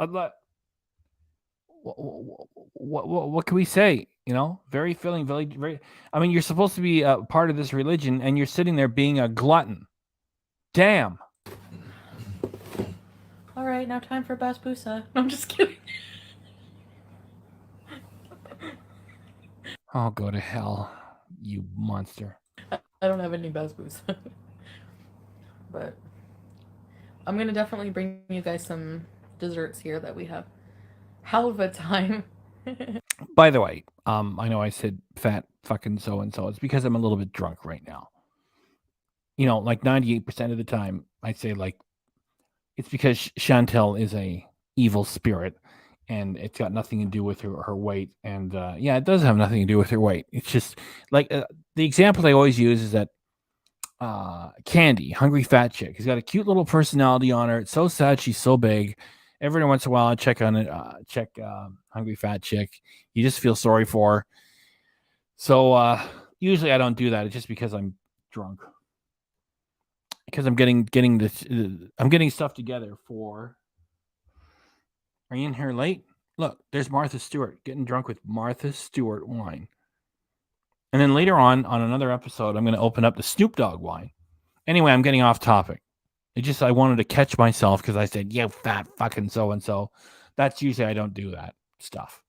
What can we say? You know, very filling, very. I mean, you're supposed to be a part of this religion, and you're sitting there being a glutton. Damn. All right, now time for basbousa. No, I'm just kidding. Oh, go to hell, you monster. I don't have any basbousa. But I'm gonna definitely bring you guys some desserts here that we have. Hell of a time. By the way, I know I said fat fucking so and so. It's because I'm a little bit drunk right now. You know, like 98% of the time, I say like it's because Chantel is a evil spirit, and it's got nothing to do with her weight. And yeah, it does have nothing to do with her weight. It's just like the example I always use is that Candy, hungry fat chick. She's got a cute little personality on her. It's so sad she's so big. Every once in a while, I check on it. Hungry fat chick. You just feel sorry for her. So usually I don't do that. It's just because I'm drunk. Because I'm getting this. I'm getting stuff together for. Are you in here late? Look, there's Martha Stewart getting drunk with Martha Stewart wine. And then later on another episode, I'm going to open up the Snoop Dogg wine. Anyway, I'm getting off topic. I wanted to catch myself because I said, "You fat fucking so and so." That's usually I don't do that stuff.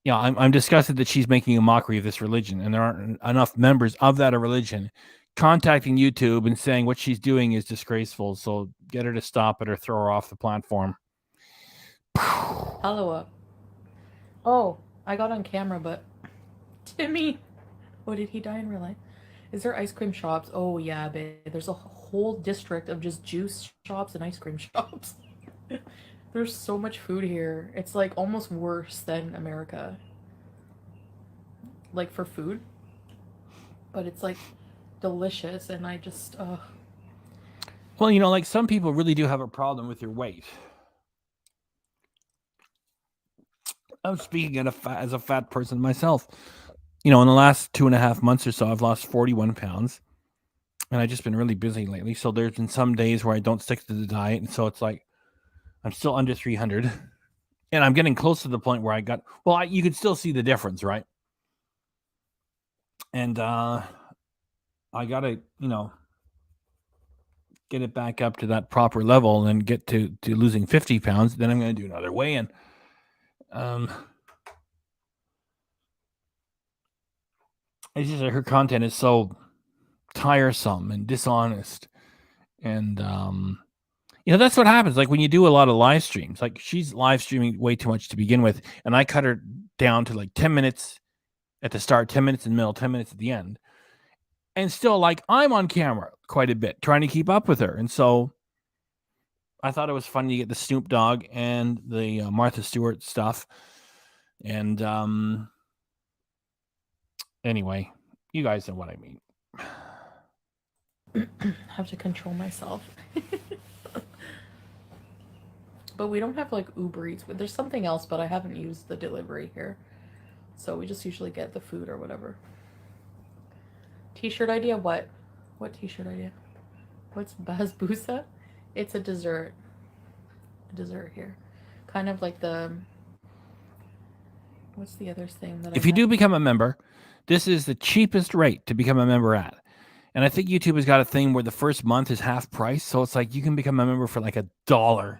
Yeah, I'm disgusted that she's making a mockery of this religion, and there aren't enough members of that religion contacting YouTube and saying what she's doing is disgraceful. So get her to stop it or throw her off the platform. Hello. Oh, I got on camera, but Timmy. Oh, did he die in real life? Is there ice cream shops? Oh yeah, babe. There's a whole district of just juice shops and ice cream shops. There's so much food here. It's like almost worse than America. Like for food. But it's like delicious, and I just Well, you know, like some people really do have a problem with their weight. I'm speaking as a fat person myself. You know, in the last 2.5 months or so, I've lost 41 pounds. And I've just been really busy lately. So there's been some days where I don't stick to the diet. And so it's like, I'm still under 300. And I'm getting close to the point where you could still see the difference, right? And I got to, you know, get it back up to that proper level and get to losing 50 pounds. Then I'm going to do another weigh-in. It's just that her content is so tiresome and dishonest. And, you know, that's what happens. Like when you do a lot of live streams, like she's live streaming way too much to begin with. And I cut her down to like 10 minutes at the start, 10 minutes in the middle, 10 minutes at the end. And still, like, I'm on camera quite a bit trying to keep up with her. And so I thought it was funny to get the Snoop Dogg and the Martha Stewart stuff. And anyway, you guys know what I mean. have to control myself. But we don't have like Uber Eats. There's something else, but I haven't used the delivery here. So we just usually get the food or whatever. T-shirt idea? What t-shirt idea? What's basbousa? It's a dessert. A dessert here. Kind of like the... What's the other thing that if you do become a member, this is the cheapest rate to become a member at. And I think YouTube has got a thing where the first month is half price. So it's like you can become a member for like $1.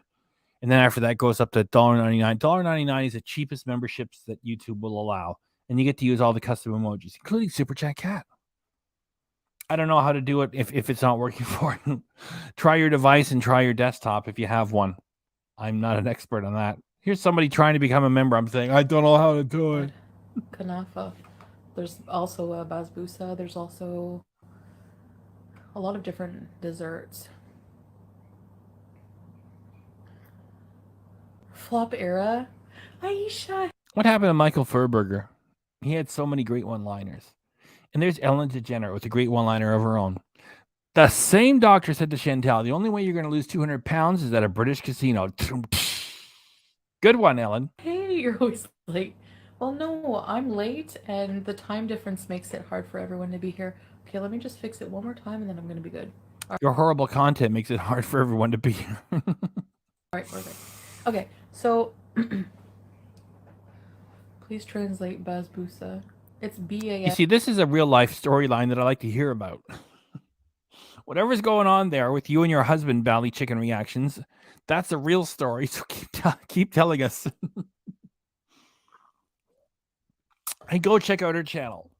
And then after that goes up to $1.99. $1.99 is the cheapest memberships that YouTube will allow. And you get to use all the custom emojis, including Super Chat Cat. I don't know how to do it if it's not working for you. Try your device and try your desktop if you have one. I'm not an expert on that. Here's somebody trying to become a member. I'm saying, I don't know how to do it. Kanafa. There's also a basbousa. There's also a lot of different desserts. Flop era. Aisha. What happened to Michael Furberger? He had so many great one-liners. And there's Ellen DeGeneres with a great one-liner of her own. The same doctor said to Chantal, the only way you're going to lose 200 pounds is at a British casino. Good one, Ellen. Hey, you're always late. Well, no, I'm late, and the time difference makes it hard for everyone to be here. Okay, let me just fix it one more time, and then I'm gonna be good. Your horrible content makes it hard for everyone to be here. All right, perfect. Okay, so please translate Basbousa. It's B-A-S. You see, this is a real life storyline that I like to hear about. Whatever's going on there with you and your husband, Valley Chicken Reactions, that's a real story. So keep telling us. And go check out her channel.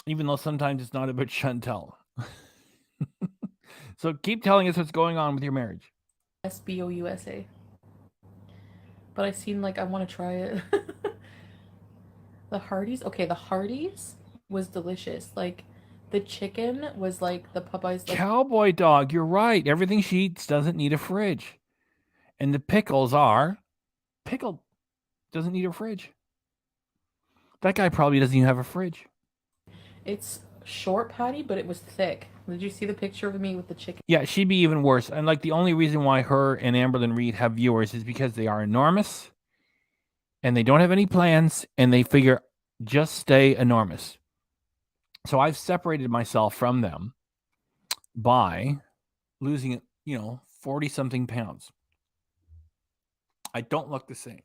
Even though sometimes it's not about Chantal. So keep telling us what's going on with your marriage. SBOUSA. But I seem like I want to try it. The Hardee's? Okay, the Hardee's was delicious. Like, the chicken was like the Popeyes. Like, Cowboy dog, you're right. Everything she eats doesn't need a fridge. And the pickles are pickled. Doesn't need a fridge. That guy probably doesn't even have a fridge. it's short patty, but it was thick. Did you see the picture of me with the chicken? Yeah, she'd be even worse. And like the only reason why her and Amberlyn Reed have viewers is because they are enormous and they don't have any plans and they figure just stay enormous. So I've separated myself from them by losing, 40 something pounds. I don't look the same.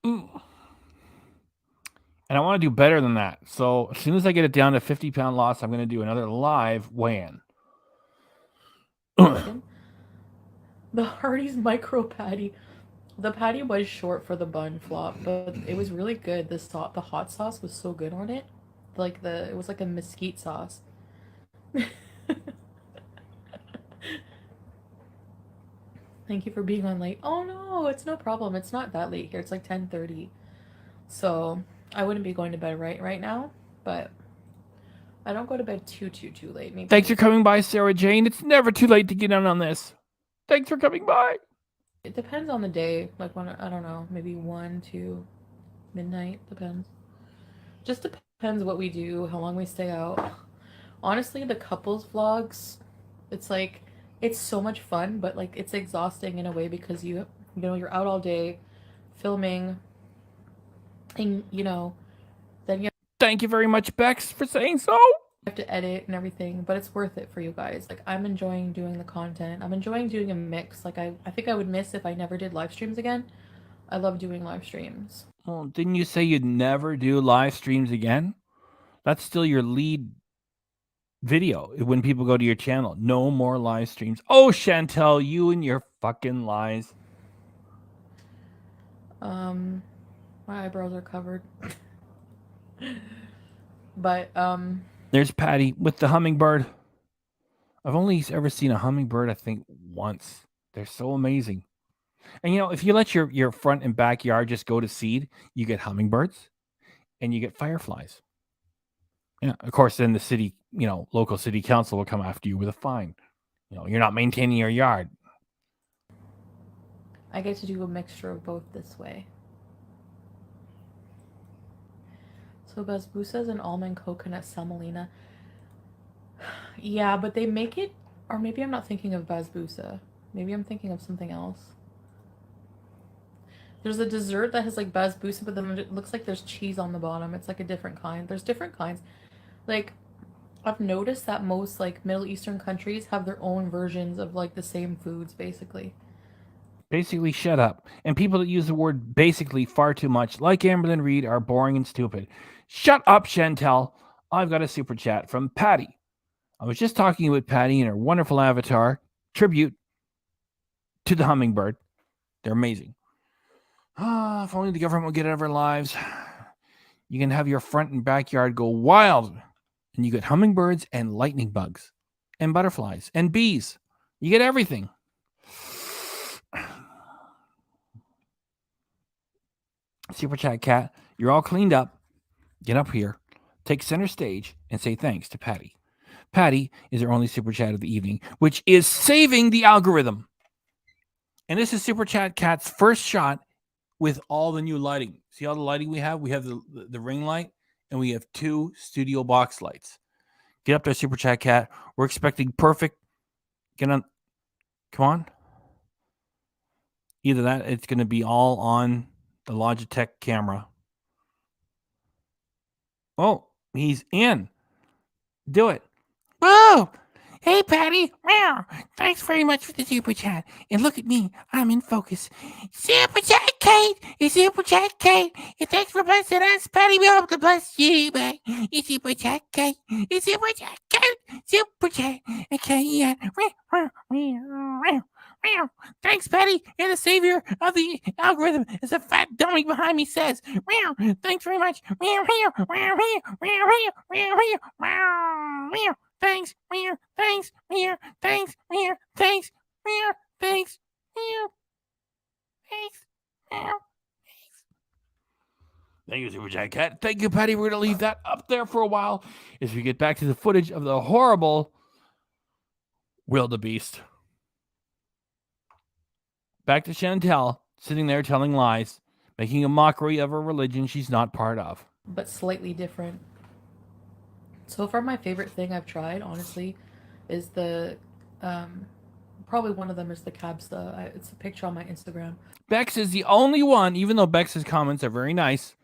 And I want to do better than that. So as soon as I get it down to 50-pound loss, I'm going to do another live weigh-in. The Hardee's micro patty. The patty was short for the bun flop, but it was really good. The hot sauce was so good on it. It was like a mesquite sauce. Thank you for being on late. Oh no, it's no problem. It's not that late here. It's like 10:30. So I wouldn't be going to bed right now, but I don't go to bed too late. Maybe. Thanks for coming by, Sarah Jane. It's never too late to get in on this. Thanks for coming by. It depends on the day. Like when I don't know, maybe 1 to midnight. Depends. Just depends what we do, how long we stay out. Honestly, the couples vlogs, it's like it's so much fun, but like it's exhausting in a way because you're out all day filming, and then you Thank you very much, Bex, for saying so. have to edit and everything, but it's worth it for you guys. Like, I'm enjoying doing the content. I'm enjoying doing a mix. Like, I think I would miss if I never did live streams again. I love doing live streams. Well, didn't you say you'd never do live streams again? That's still your lead video when people go to your channel. No more live streams. Oh, Chantel, you and your fucking lies. My eyebrows are covered. But, There's Patty with the hummingbird. I've only ever seen a hummingbird, I think, once. They're so amazing. And, if you let your front and backyard just go to seed, you get hummingbirds and you get fireflies. Yeah, of course, then the city, local city council will come after you with a fine. You're not maintaining your yard. I get to do a mixture of both this way. So basbousa is an almond coconut semolina. Yeah, but they make it, or maybe I'm not thinking of basbousa. Maybe I'm thinking of something else. There's a dessert that has like basbousa, but then it looks like there's cheese on the bottom. It's like a different kind. There's different kinds. Like, I've noticed that most like Middle Eastern countries have their own versions of like the same foods, basically. Basically, shut up. And people that use the word basically far too much, like Amberlyn Reed, are boring and stupid. Shut up, Chantel. I've got a super chat from Patty. I was just talking with Patty and her wonderful avatar, tribute to the hummingbird. They're amazing. If only the government would get out of our lives. You can have your front and backyard go wild. And you get hummingbirds and lightning bugs and butterflies and bees. You get everything. Super chat cat, you're all cleaned up. Get up here, take center stage, and say thanks to Patty. Patty is our only super chat of the evening, which is saving the algorithm. And this is Super Chat Cat's first shot with all the new lighting. See all the lighting we have? We have the ring light, and we have 2 studio box lights. Get up there, Super Chat Cat. We're expecting perfect. Get on. Come on. Either that, it's going to be all on the Logitech camera. Oh, he's in. Do it. Whoa! Hey, Patty. Meow. Thanks very much for the Super Chat. And look at me. I'm in focus. Super Chat Kate. It's Super Chat Kate. And thanks for blessing us, Patty. We hope to bless you, man. It's Super Chat Kate. It's Super Chat Kate. Super Chat. Okay. Thanks, Patty. And the savior of the algorithm, as a fat dummy behind me says. Thanks very much. Thanks, thanks, thanks, thanks, thanks, thanks. Thank you, Super Chat Cat. Thank you, Patty. We're going to leave that up there for a while as we get back to the footage of the horrible wildebeest. Back to Chantel, sitting there telling lies, making a mockery of a religion she's not part of. But slightly different. So far, my favorite thing I've tried, honestly, is the, probably one of them is the Carbs. It's a picture on my Instagram. Bex is the only one, even though Bex's comments are very nice,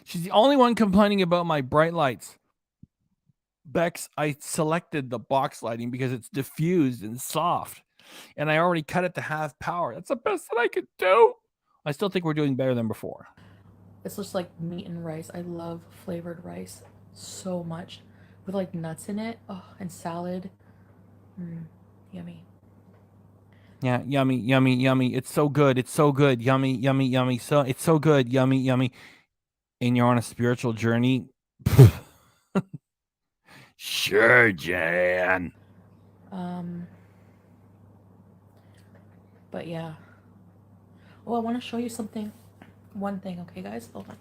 she's the only one complaining about my bright lights. Bex, I selected the box lighting because it's diffused and soft, and I already cut it to half power. That's the best that I could do. I still think we're doing better than before. It's just like meat and rice. I love flavored rice so much. With like nuts in it. Oh, and salad. Yummy. Yeah, yummy, yummy, yummy. It's so good. It's so good. Yummy, yummy, yummy. So it's so good. Yummy, yummy. And you're on a spiritual journey. Sure, Jan. But yeah. Oh, I want to show you something. One thing, okay, guys? Hold on.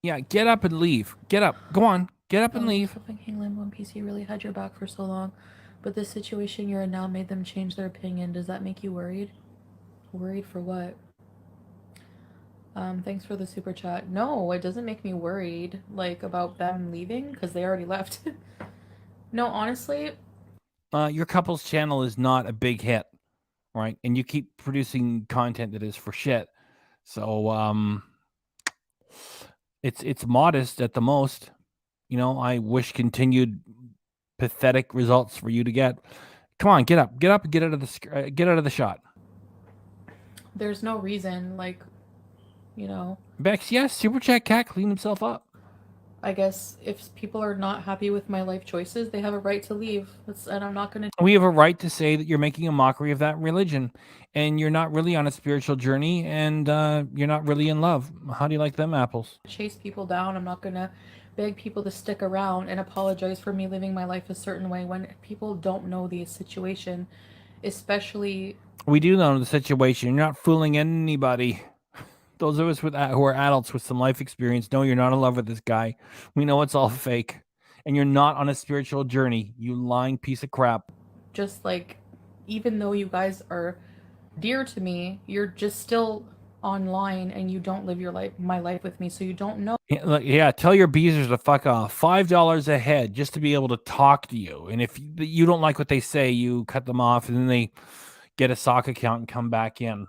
Yeah, get up and leave. Get up. Go on. Get up and leave. King Limbo and PC really had your back for so long, but this situation you're in now made them change their opinion. Does that make you worried? Worried for what? Thanks for the super chat. No, it doesn't make me worried, like, about them leaving, because they already left. No, honestly. Your couple's channel is not a big hit, right? And you keep producing content that is for shit. So, it's modest at the most. You know, I wish continued pathetic results for you to get. Come on, get up, and get out of the shot. There's no reason, like, you know. Bex, yes, Super Chat Cat cleaned himself up. I guess if people are not happy with my life choices, they have a right to leave. And I'm not going to. We have a right to say that you're making a mockery of that religion, and you're not really on a spiritual journey, and you're not really in love. How do you like them apples? Chase people down. I'm not going to beg people to stick around and apologize for me living my life a certain way when people don't know the situation, especially. We do know the situation. You're not fooling anybody. Those of us who are adults with some life experience know you're not in love with this guy. We know it's all fake. And you're not on a spiritual journey, you lying piece of crap. Just like, even though you guys are dear to me, you're just still online and you don't live my life with me, so you don't know. Yeah, tell your beezers to fuck off. $5 a head just to be able to talk to you. And if you don't like what they say, you cut them off, and then they get a sock account and come back in.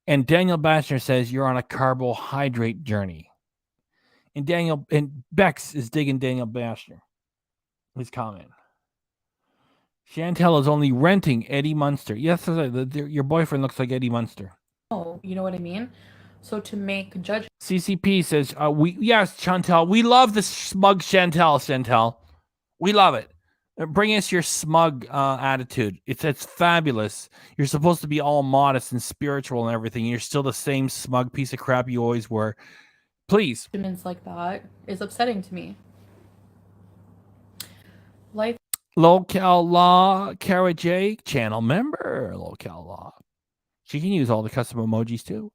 And Daniel Bashner says you're on a carbohydrate journey. And Bex is digging Daniel Bashner. His comment. Chantel is only renting Eddie Munster. Yes, your boyfriend looks like Eddie Munster. Oh, you know what I mean? So to make judgment. CCP says, yes, Chantel, we love the smug Chantel. We love it. Bring us your smug attitude. It's fabulous. You're supposed to be all modest and spiritual and everything. You're still the same smug piece of crap you always were. Please. Judgments like that is upsetting to me. Life. Local Law, Kara J, channel member, Local Law. She can use all the custom emojis too.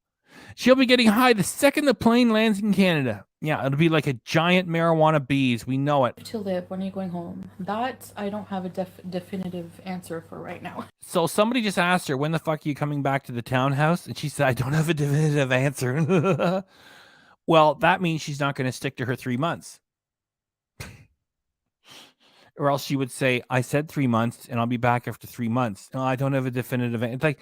She'll be getting high the second the plane lands in Canada. Yeah, it'll be like a giant marijuana bees. We know it. To live. When are you going home? That I don't have a definitive answer for right now. So somebody just asked her, when the fuck are you coming back to the townhouse? And she said, I don't have a definitive answer. Well, that means she's not going to stick to her 3 months. Or else she would say, I said 3 months and I'll be back after 3 months. No, I don't have a definitive answer. Like,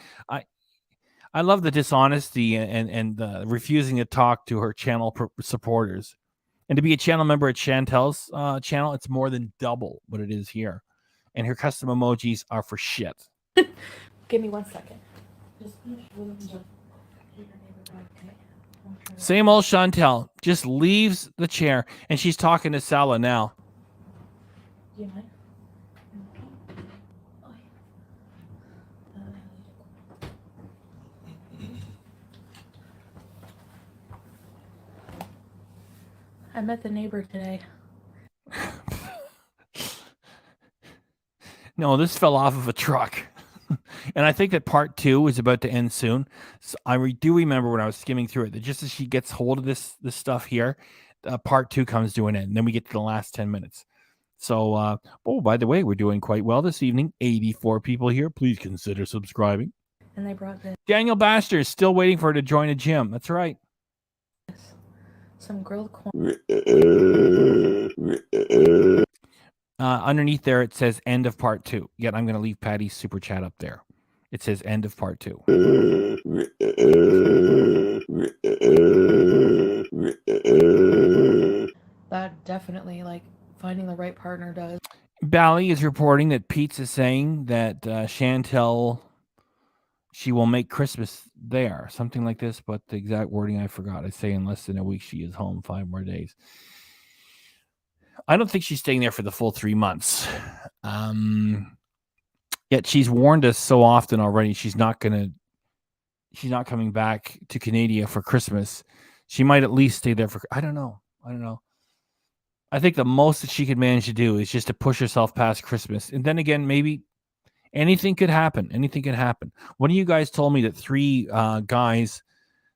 I love the dishonesty and refusing to talk to her channel supporters. And to be a channel member at Chantel's channel, it's more than double what it is here. And her custom emojis are for shit. Give me 1 second. Same old Chantel just leaves the chair, and she's talking to Salah now. Do you mind? I met the neighbor today. No, this fell off of a truck. And I think that part 2 is about to end soon. So I do remember when I was skimming through it that just as she gets hold of this stuff here, part 2 comes to an end. And then we get to the last 10 minutes. So, oh, by the way, we're doing quite well this evening. 84 people here. Please consider subscribing. And they brought this. Daniel Baxter is still waiting for her to join a gym. That's right. Some grilled corn. Underneath there, it says end of part 2. Yet I'm going to leave Patty's super chat up there. It says end of part 2. That definitely, like, finding the right partner does. Bally is reporting that Pete's is saying that Chantel, she will make Christmas there. Something like this, but the exact wording I forgot. I say in less than a week she is home, 5 more days. I don't think she's staying there for the full 3 months. Yet she's warned us so often already she's not coming back to Canada for Christmas. She might at least stay there for, I don't know. I think the most that she could manage to do is just to push herself past Christmas. And then again, maybe anything could happen. Anything could happen. One of you guys told me that 3 guys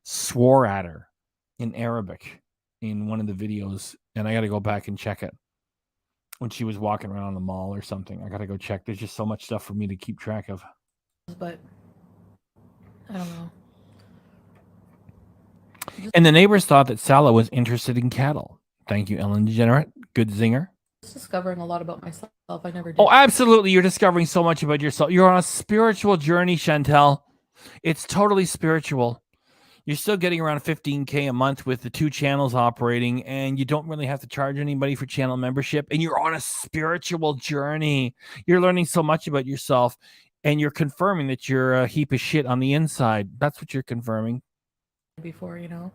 swore at her in Arabic in one of the videos. And I got to go back and check it. When she was walking around the mall or something. I got to go check. There's just so much stuff for me to keep track of. But I don't know. And the neighbors thought that Salah was interested in cattle. Thank you, Ellen Degenerate. Good zinger. I'm discovering a lot about myself. I never did. Oh, absolutely. You're discovering so much about yourself. You're on a spiritual journey, Chantel. It's totally spiritual. You're still getting around 15K a month with the 2 channels operating, and you don't really have to charge anybody for channel membership, and you're on a spiritual journey. You're learning so much about yourself, and you're confirming that you're a heap of shit on the inside. That's what you're confirming. Before, you know.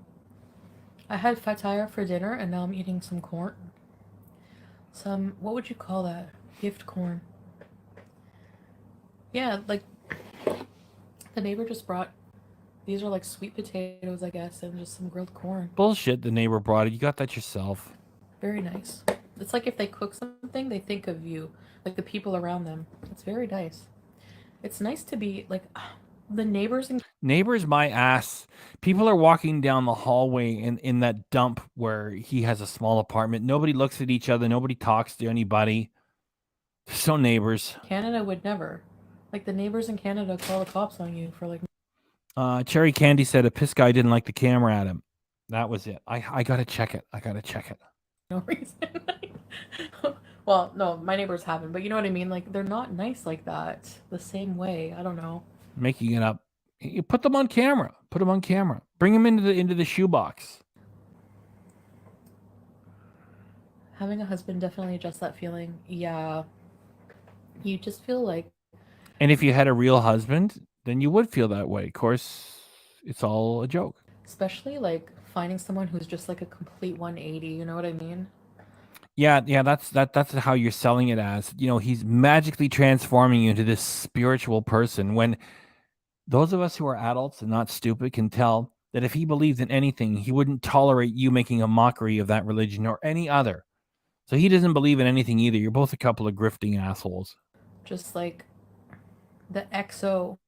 I had fataya for dinner, and now I'm eating some corn. Some, what would you call that? Gift corn. Yeah, like, the neighbor just brought, these are like sweet potatoes, I guess, and just some grilled corn. Bullshit, the neighbor brought it. You got that yourself. Very nice. It's like if they cook something, they think of you, like the people around them. It's very nice. It's nice to be, like, the neighbors and Neighbors, my ass. People are walking down the hallway in that dump where he has a small apartment. Nobody looks at each other. Nobody talks to anybody. There's no neighbors. Canada would never. Like, the neighbors in Canada call the cops on you for, like... Cherry Candy said a piss guy didn't like the camera at him. That was it. I got to check it. No reason. Well, no, my neighbors haven't, but you know what I mean? Like, they're not nice like that. The same way. I don't know. Making it up. You put them on camera. Bring them into the shoebox. Having a husband definitely adjusts that feeling. Yeah. You just feel like... And if you had a real husband, then you would feel that way. Of course, it's all a joke. Especially, like, finding someone who's just, like, a complete 180. You know what I mean? Yeah, that's how you're selling it as. You know, he's magically transforming you into this spiritual person, when those of us who are adults and not stupid can tell that if he believed in anything, he wouldn't tolerate you making a mockery of that religion or any other. So he doesn't believe in anything either. You're both a couple of grifting assholes. Just like the XO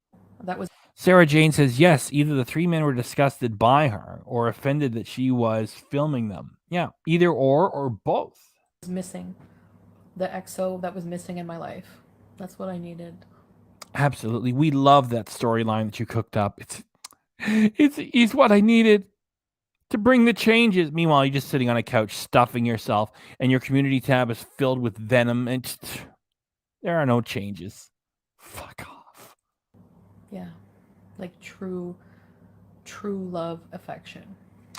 that was... Sarah Jane says, yes, either the three men were disgusted by her or offended that she was filming them. Yeah, either or both. Was missing. The XO that was missing in my life. That's what I needed. Absolutely. We love that storyline that you cooked up. It's what I needed to bring the changes. Meanwhile, you're just sitting on a couch stuffing yourself, and your community tab is filled with venom, and there are no changes. Fuck off. Yeah. Like true love, affection.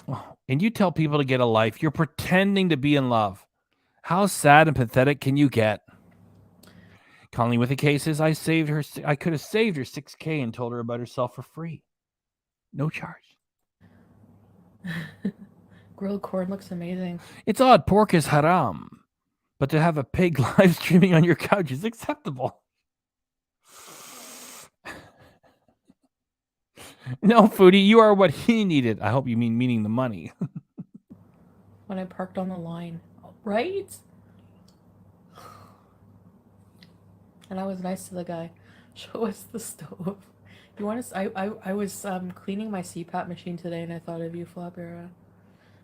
Oh, and you tell people to get a life. You're pretending to be in love. How sad and pathetic can you get? Conley with the cases, I could have saved her $6,000 and told her about herself for free. No charge. Grilled corn looks amazing. It's odd. Pork is haram. But to have a pig live streaming on your couch is acceptable. No, Foodie, you are what he needed. I hope you meaning the money. When I parked on the line. Right? And I was nice to the guy. Show us the stove. You want to? I was cleaning my CPAP machine today, and I thought of you, Flabera.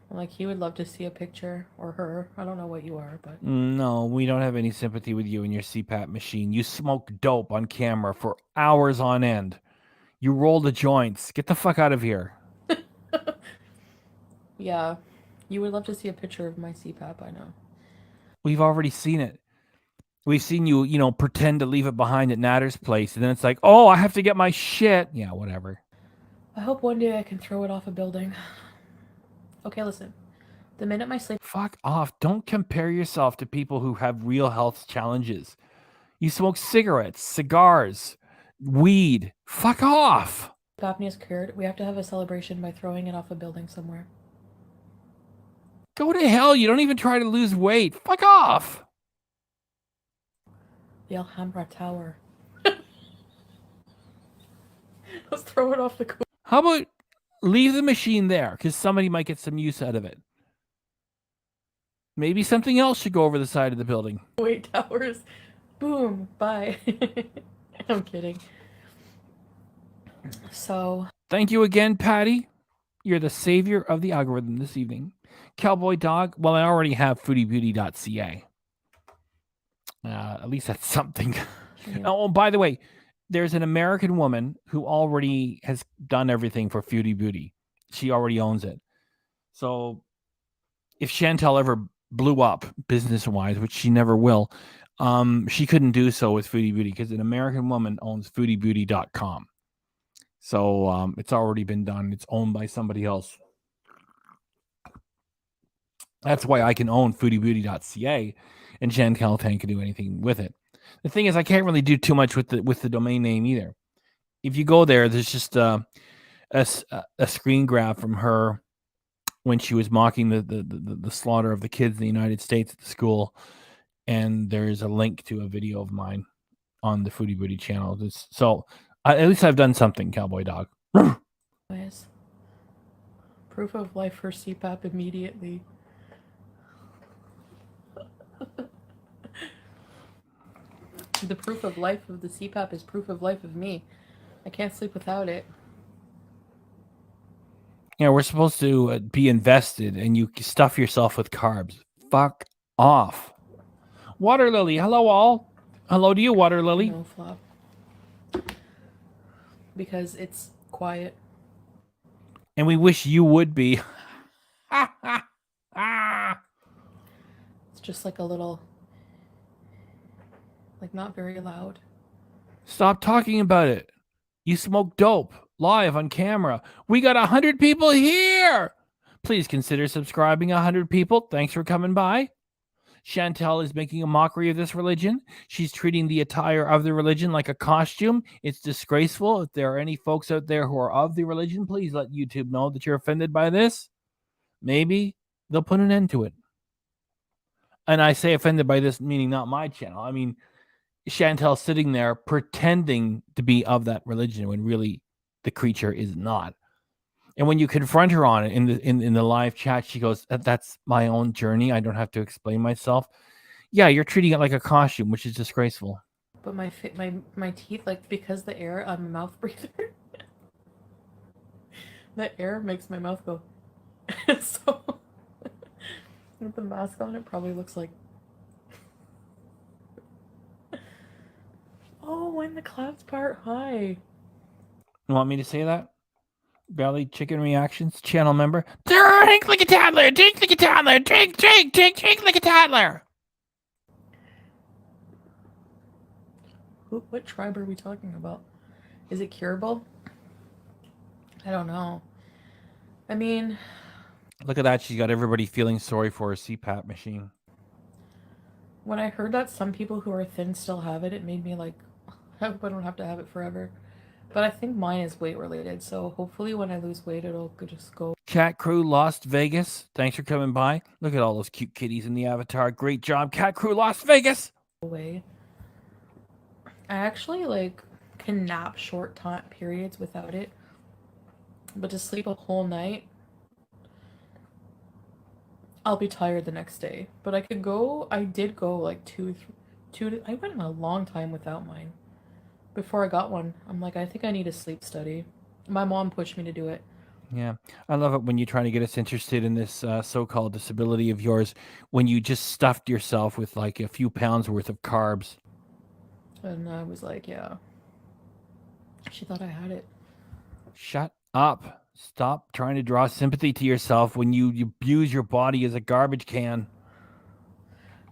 I'm like, he would love to see a picture, or her. I don't know what you are, but No, we don't have any sympathy with you and your CPAP machine. You smoke dope on camera for hours on end. You roll the joints. Get the fuck out of here. yeah, you would love to see a picture of my CPAP. I know. We've already seen it. We've seen you, pretend to leave it behind at Natter's place, and then it's like, oh, I have to get my shit. Yeah, whatever. I hope one day I can throw it off a building. Okay, listen. The minute my sleep... Fuck off. Don't compare yourself to people who have real health challenges. You smoke cigarettes, cigars, weed. Fuck off. apnea is cured, we have to have a celebration by throwing it off a building somewhere. Go to hell. You don't even try to lose weight. Fuck off. The Alhambra Tower. Let's throw it off the cliff. How about leave the machine there, because somebody might get some use out of it. Maybe something else should go over the side of the building. Wait, towers. Boom. Bye. I'm kidding. So. Thank you again, Patty. You're the savior of the algorithm this evening. Cowboy Dog. Well, I already have foodiebeauty.ca. At least that's something. Yeah. Oh, by the way, there's an American woman who already has done everything for Foodie Beauty. She already owns it. So if Chantel ever blew up business-wise, which she never will, she couldn't do so with Foodie Beauty because an American woman owns foodiebeauty.com. So it's already been done. It's owned by somebody else. That's why I can own foodiebeauty.ca and Chantel can't do anything with it. The thing is, I can't really do too much with the domain name either. If you go there, there's just a screen grab from her when she was mocking the slaughter of the kids in the United States at the school, and there's a link to a video of mine on the Foodie Beauty channel. So at least I've done something, Cowboy Dog. Anyways, proof of life for CPAP immediately. The proof of life of the CPAP is proof of life of me. I can't sleep without it. Yeah, we're supposed to be invested, and you stuff yourself with carbs. Fuck off. Water Lily, hello all. Hello to you, Water Lily. No flop. Because it's quiet. And we wish you would be. It's just like a little... like not very loud. Stop talking about it. You smoke dope live on camera. We got 100 people here. Please consider subscribing 100 people. Thanks for coming by. Chantel is making a mockery of this religion. She's treating the attire of the religion like a costume. It's disgraceful. If there are any folks out there who are of the religion, please let YouTube know that you're offended by this. Maybe they'll put an end to it. And I say offended by this, meaning not my channel. I mean, Chantel sitting there pretending to be of that religion when really the creature is not. And when you confront her on it in the live chat, she goes, "That's my own journey. I don't have to explain myself." Yeah, you're treating it like a costume, which is disgraceful. But my teeth, like, because the air, I'm a mouth breather. The air makes my mouth go. So with the mask on, it probably looks like. Oh, when the clouds part, hi. You want me to say that? Belly Chicken Reactions channel member. Drink like a toddler. Drink like a toddler. Drink like a toddler. What tribe are we talking about? Is it curable? I don't know. I mean, look at that. She's got everybody feeling sorry for her CPAP machine. When I heard that some people who are thin still have it, it made me like, I hope I don't have to have it forever. But I think mine is weight related, so hopefully when I lose weight, it'll just go. Cat Crew Las Vegas. Thanks for coming by. Look at all those cute kitties in the avatar. Great job, Cat Crew Las Vegas. Away. I actually like can nap short time periods without it, but to sleep a whole night, I'll be tired the next day. But I could go. I did go like I went a long time without mine. Before I got one, I'm like, I think I need a sleep study. My mom pushed me to do it. Yeah, I love it when you try to get us interested in this so-called disability of yours when you just stuffed yourself with like a few pounds worth of carbs. And I was like, yeah. She thought I had it. Shut up. Stop trying to draw sympathy to yourself when you abuse your body as a garbage can.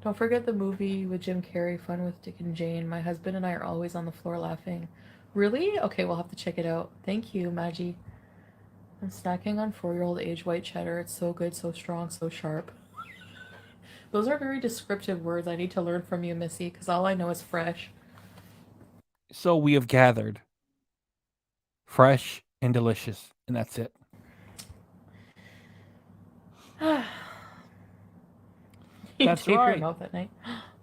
Don't forget the movie with Jim Carrey, Fun with Dick and Jane. My husband and I are always on the floor laughing. Really? Okay, we'll have to check it out. Thank you, Maggie. I'm snacking on 4-year-old aged white cheddar. It's so good, so strong, so sharp. Those are very descriptive words I need to learn from you, Missy, because all I know is fresh. So we have gathered. Fresh and delicious. And that's it. That's right. Your mouth at night.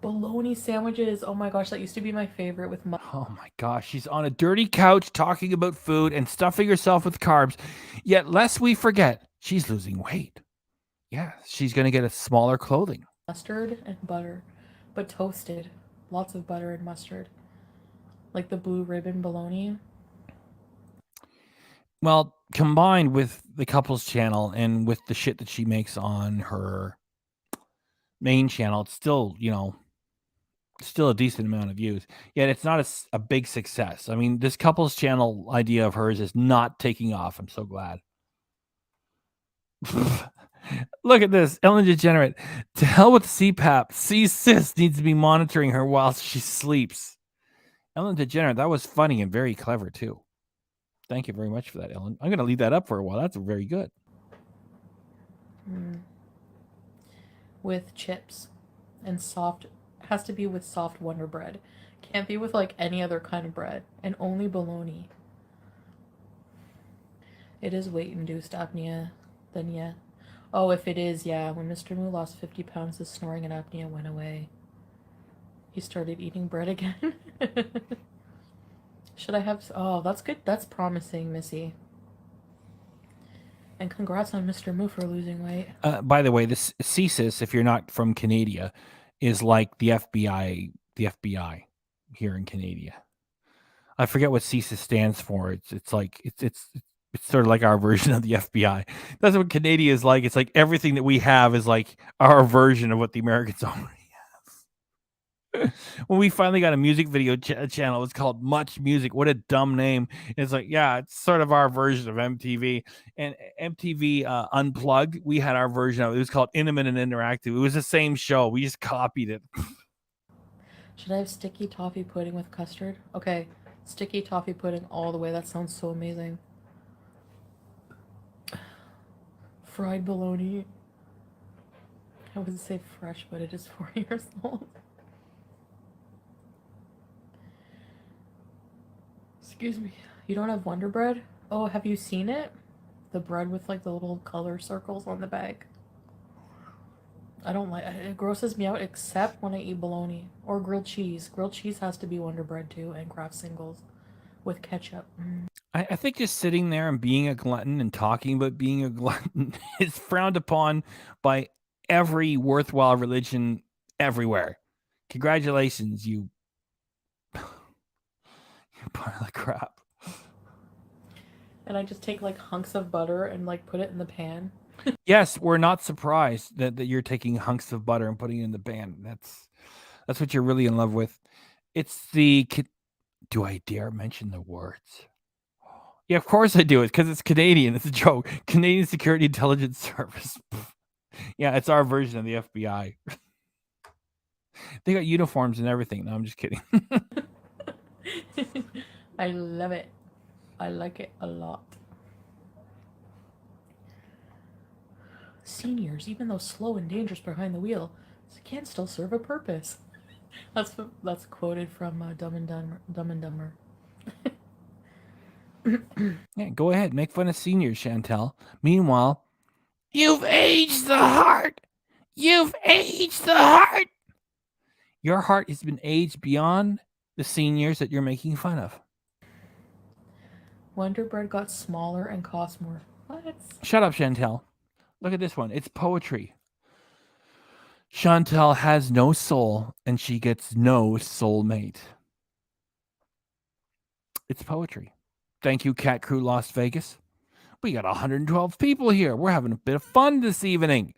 Bologna sandwiches. Oh my gosh, that used to be my favorite with Oh my gosh, she's on a dirty couch talking about food and stuffing herself with carbs. Yet, lest we forget, she's losing weight. Yeah, she's going to get a smaller clothing. Mustard and butter, but toasted. Lots of butter and mustard. Like the blue ribbon bologna. Well, combined with the couples channel and with the shit that she makes on her main channel, it's still, still a decent amount of views. Yet it's not a big success. I mean, this couples channel idea of hers is not taking off. I'm so glad. Look at this. Ellen DeGenerate. To hell with CPAP. C-Sis needs to be monitoring her while she sleeps. Ellen DeGenerate, that was funny and very clever too. Thank you very much for that, Ellen. I'm going to leave that up for a while. That's very good. With chips and soft, has to be with soft Wonder Bread. Can't be with like any other kind of bread, and only bologna. It is weight-induced apnea, then yeah. Oh, if it is, yeah. When Mr. Moo lost 50 pounds, the snoring and apnea went away. He started eating bread again. Should I have... Oh, that's good. That's promising, Missy. And congrats on Mr. Moo for losing weight. By the way, this CSIS, if you're not from Canada, is like the FBI here in Canada. I forget what CSIS stands for. It's sort of like our version of the FBI. That's what Canada is like. It's like everything that we have is like our version of what the Americans already have. When we finally got a music video channel, it's called Much Music. What a dumb name. It's like, yeah, it's sort of our version of MTV. And MTV Unplugged, we had our version of it. It was called Intimate and Interactive. It was the same show. We just copied it. Should I have sticky toffee pudding with custard? Okay, sticky toffee pudding all the way. That sounds so amazing. Fried bologna. I wouldn't say fresh, but it is 4 years old. Excuse me. You don't have Wonder Bread? Oh, have you seen it? The bread with like the little color circles on the bag. I don't like it. It grosses me out except when I eat bologna or grilled cheese. Grilled cheese has to be Wonder Bread too, and Kraft Singles with ketchup. I think just sitting there and being a glutton and talking about being a glutton is frowned upon by every worthwhile religion everywhere. Congratulations, you pile of crap. And I just take like hunks of butter and like put it in the pan. Yes, we're not surprised that you're taking hunks of butter and putting it in the pan. That's what you're really in love with. It's the do I dare mention the words? Yeah, of course I do. It because it's Canadian. It's a joke. Canadian Security Intelligence Service. Yeah, it's our version of the FBI. They got uniforms and everything. No, I'm just kidding. I love it. I like it a lot. Seniors, even though slow and dangerous behind the wheel, can still serve a purpose. That's quoted from Dumb and Dumber. Yeah, go ahead. Make fun of seniors, Chantel. Meanwhile, you've aged the heart. You've aged the heart. Your heart has been aged beyond the seniors that you're making fun of. Wonder Bread got smaller and cost more. What? Shut up, Chantel. Look at this one. It's poetry. Chantel has no soul, and she gets no soulmate. It's poetry. Thank you, Cat Crew Las Vegas. We got 112 people here. We're having a bit of fun this evening.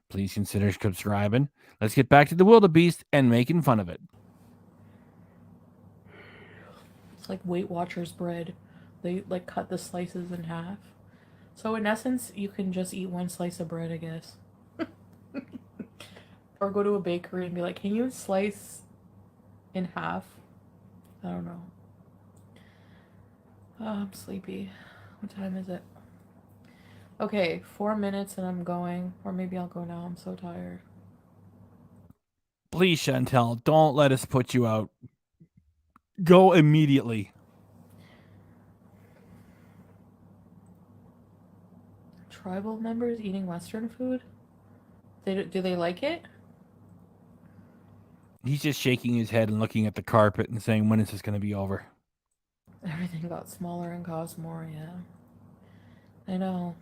Please consider subscribing. Let's get back to the wildebeest and making fun of it. It's like Weight Watchers bread. They like cut the slices in half. So in essence, you can just eat one slice of bread, I guess. Or go to a bakery and be like, can you slice in half? I don't know. Oh, I'm sleepy. What time is it? Okay, 4 minutes and I'm going. Or maybe I'll go now. I'm so tired. Please, Chantel, don't let us put you out. Go immediately. Tribal members eating Western food? Do they like it? He's just shaking his head and looking at the carpet and saying, when is this going to be over? Everything got smaller and cost more, yeah. I know.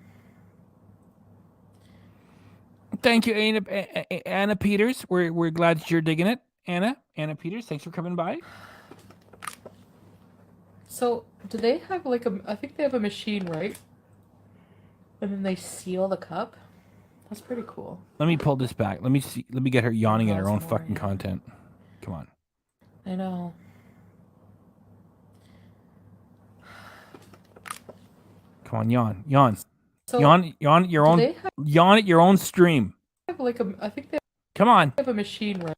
Thank you, Anna Peters. We're glad that you're digging it. Anna Peters, thanks for coming by. So, do they have like I think they have a machine, right? And then they seal the cup? That's pretty cool. Let me pull this back. Let me get her yawning at her own More, fucking yeah. content. Come on. I know. Come on, yawn. So, yawn at your own yawn at your own stream. Have like I think they Come on. have a machine, right?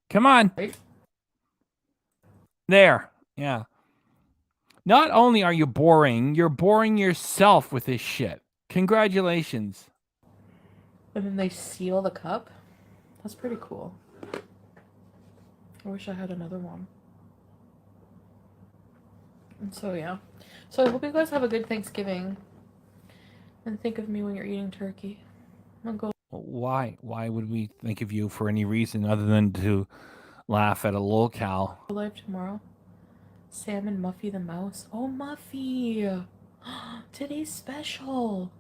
Come on. Right? There. Yeah. Not only are you boring, you're boring yourself with this shit. Congratulations. And then they seal the cup? That's pretty cool. I wish I had another one. And so, yeah. So I hope you guys have a good Thanksgiving. And think of me when you're eating turkey. I'm gonna go. Why? Why would we think of you for any reason other than to laugh at a lolcow? Live tomorrow. Sam and Muffy the mouse. Oh, Muffy! Today's special.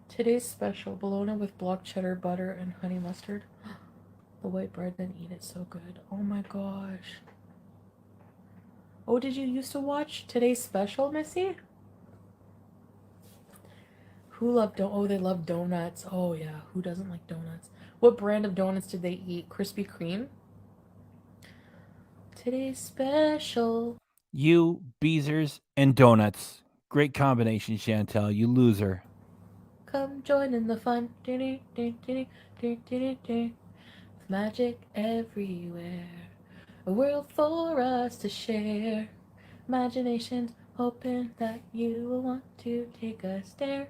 Today's special. Bologna with block cheddar, butter, and honey mustard. The white bread, then eat it. So good. Oh my gosh. Oh, did you used to watch Today's Special, Missy? Who loved oh, they love donuts. Oh yeah, who doesn't like donuts? What brand of donuts did they eat? Krispy Kreme? Today's Special. You, Beezers, and donuts. Great combination, Chantel. You loser. Come join in the fun. Magic everywhere. A world for us to share. Imagination's hoping that you will want to take us there.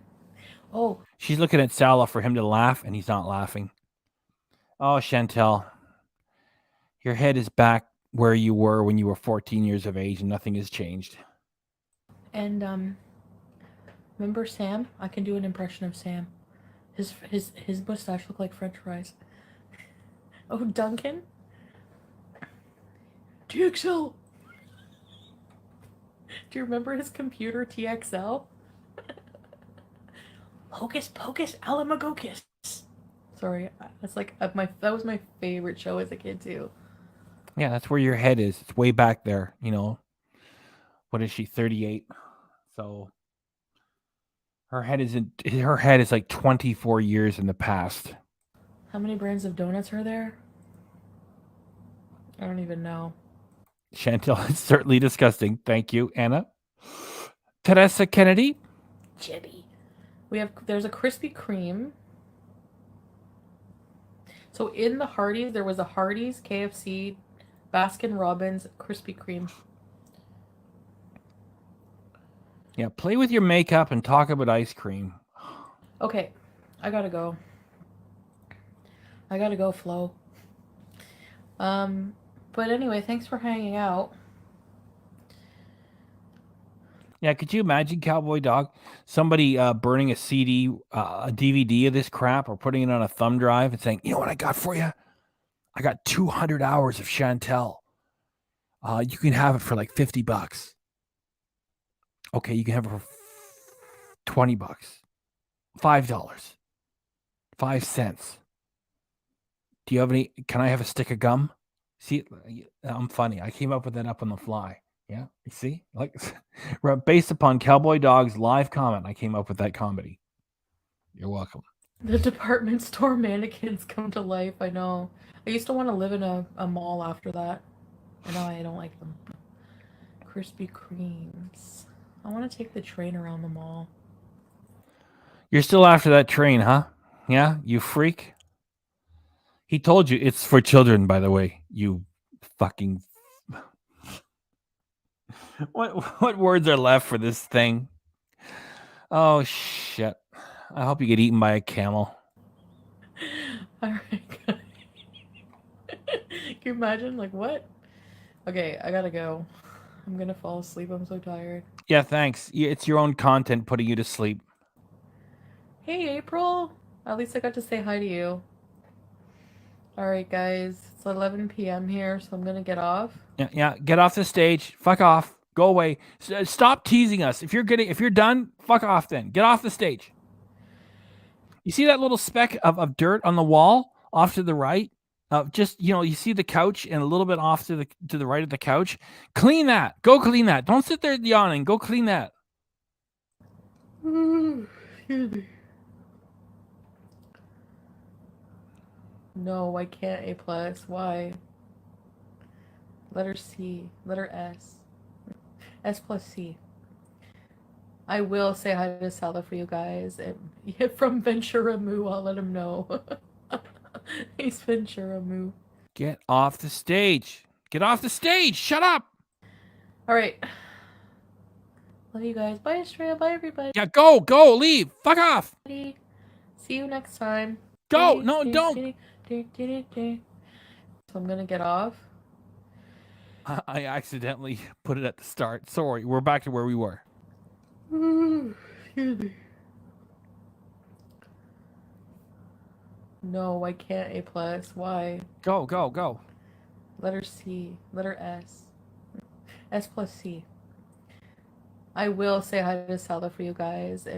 Oh. She's looking at Salah for him to laugh, and he's not laughing. Oh, Chantel. Your head is back where you were when you were 14 years of age, and nothing has changed. And, remember Sam? I can do an impression of Sam. His mustache looked like French fries. Oh, Duncan? TXL! Do you remember his computer, TXL? Hocus Pocus Alamagocus. Sorry, that's like that was my favorite show as a kid too. Yeah, that's where your head is. It's way back there, you know. What is she, 38? So her head is like 24 years in the past. How many brands of donuts are there? I don't even know. Chantel, it's certainly disgusting. Thank you, Anna. Teresa Kennedy. Jibby. There's a Krispy Kreme. So in the Hardee's, there was a Hardee's, KFC, Baskin Robbins, Krispy Kreme. Yeah, play with your makeup and talk about ice cream. Okay, I gotta go. Flo. But anyway, thanks for hanging out. Yeah, could you imagine, Cowboy Dog, somebody burning a CD, a DVD of this crap, or putting it on a thumb drive and saying, "You know what I got for you? I got 200 hours of Chantel. You can have it for like $50. Okay, you can have it for $20, $5, 5 cents. Do you have any? Can I have a stick of gum? See, I'm funny. I came up with that up on the fly. Yeah, you see, like based upon Cowboy Dog's live comment, I came up with that comedy. You're welcome. The department store mannequins come to life. I know. I used to want to live in a mall after that. I know I don't like them. Krispy Kremes. I want to take the train around the mall. You're still after that train, huh? Yeah, you freak. He told you it's for children, by the way. You fucking. What words are left for this thing? Oh shit! I hope you get eaten by a camel. All right. Can you imagine? Like what? Okay, I gotta go. I'm gonna fall asleep. I'm so tired. Yeah, thanks. It's your own content putting you to sleep. Hey, April. At least I got to say hi to you. All right, guys. It's 11 p.m. here, so I'm gonna get off. Yeah. Get off the stage. Fuck off. Go away. Stop teasing us. If you're done, fuck off. Then get off the stage. You see that little speck of dirt on the wall off to the right? Just you see the couch and a little bit off to the right of the couch. Clean that. Go clean that. Don't sit there yawning. Go clean that. Excuse me. No, I can't A+. Why? Letter C. Letter S. S plus C. I will say hi to Salah for you guys. From Ventura Moo, I'll let him know. He's Ventura Moo. Get off the stage. Get off the stage. Shut up. All right. Love you guys. Bye, Estrella. Bye, everybody. Yeah, go. Leave. Fuck off. See you next time. Go. No, don't. So I'm gonna get off. I accidentally put it at the start. Sorry. We're back to where we were. Excuse me. No, I can't A+. Why? Go. Letter C. Letter S. S plus C. I will say hi to Salah for you guys.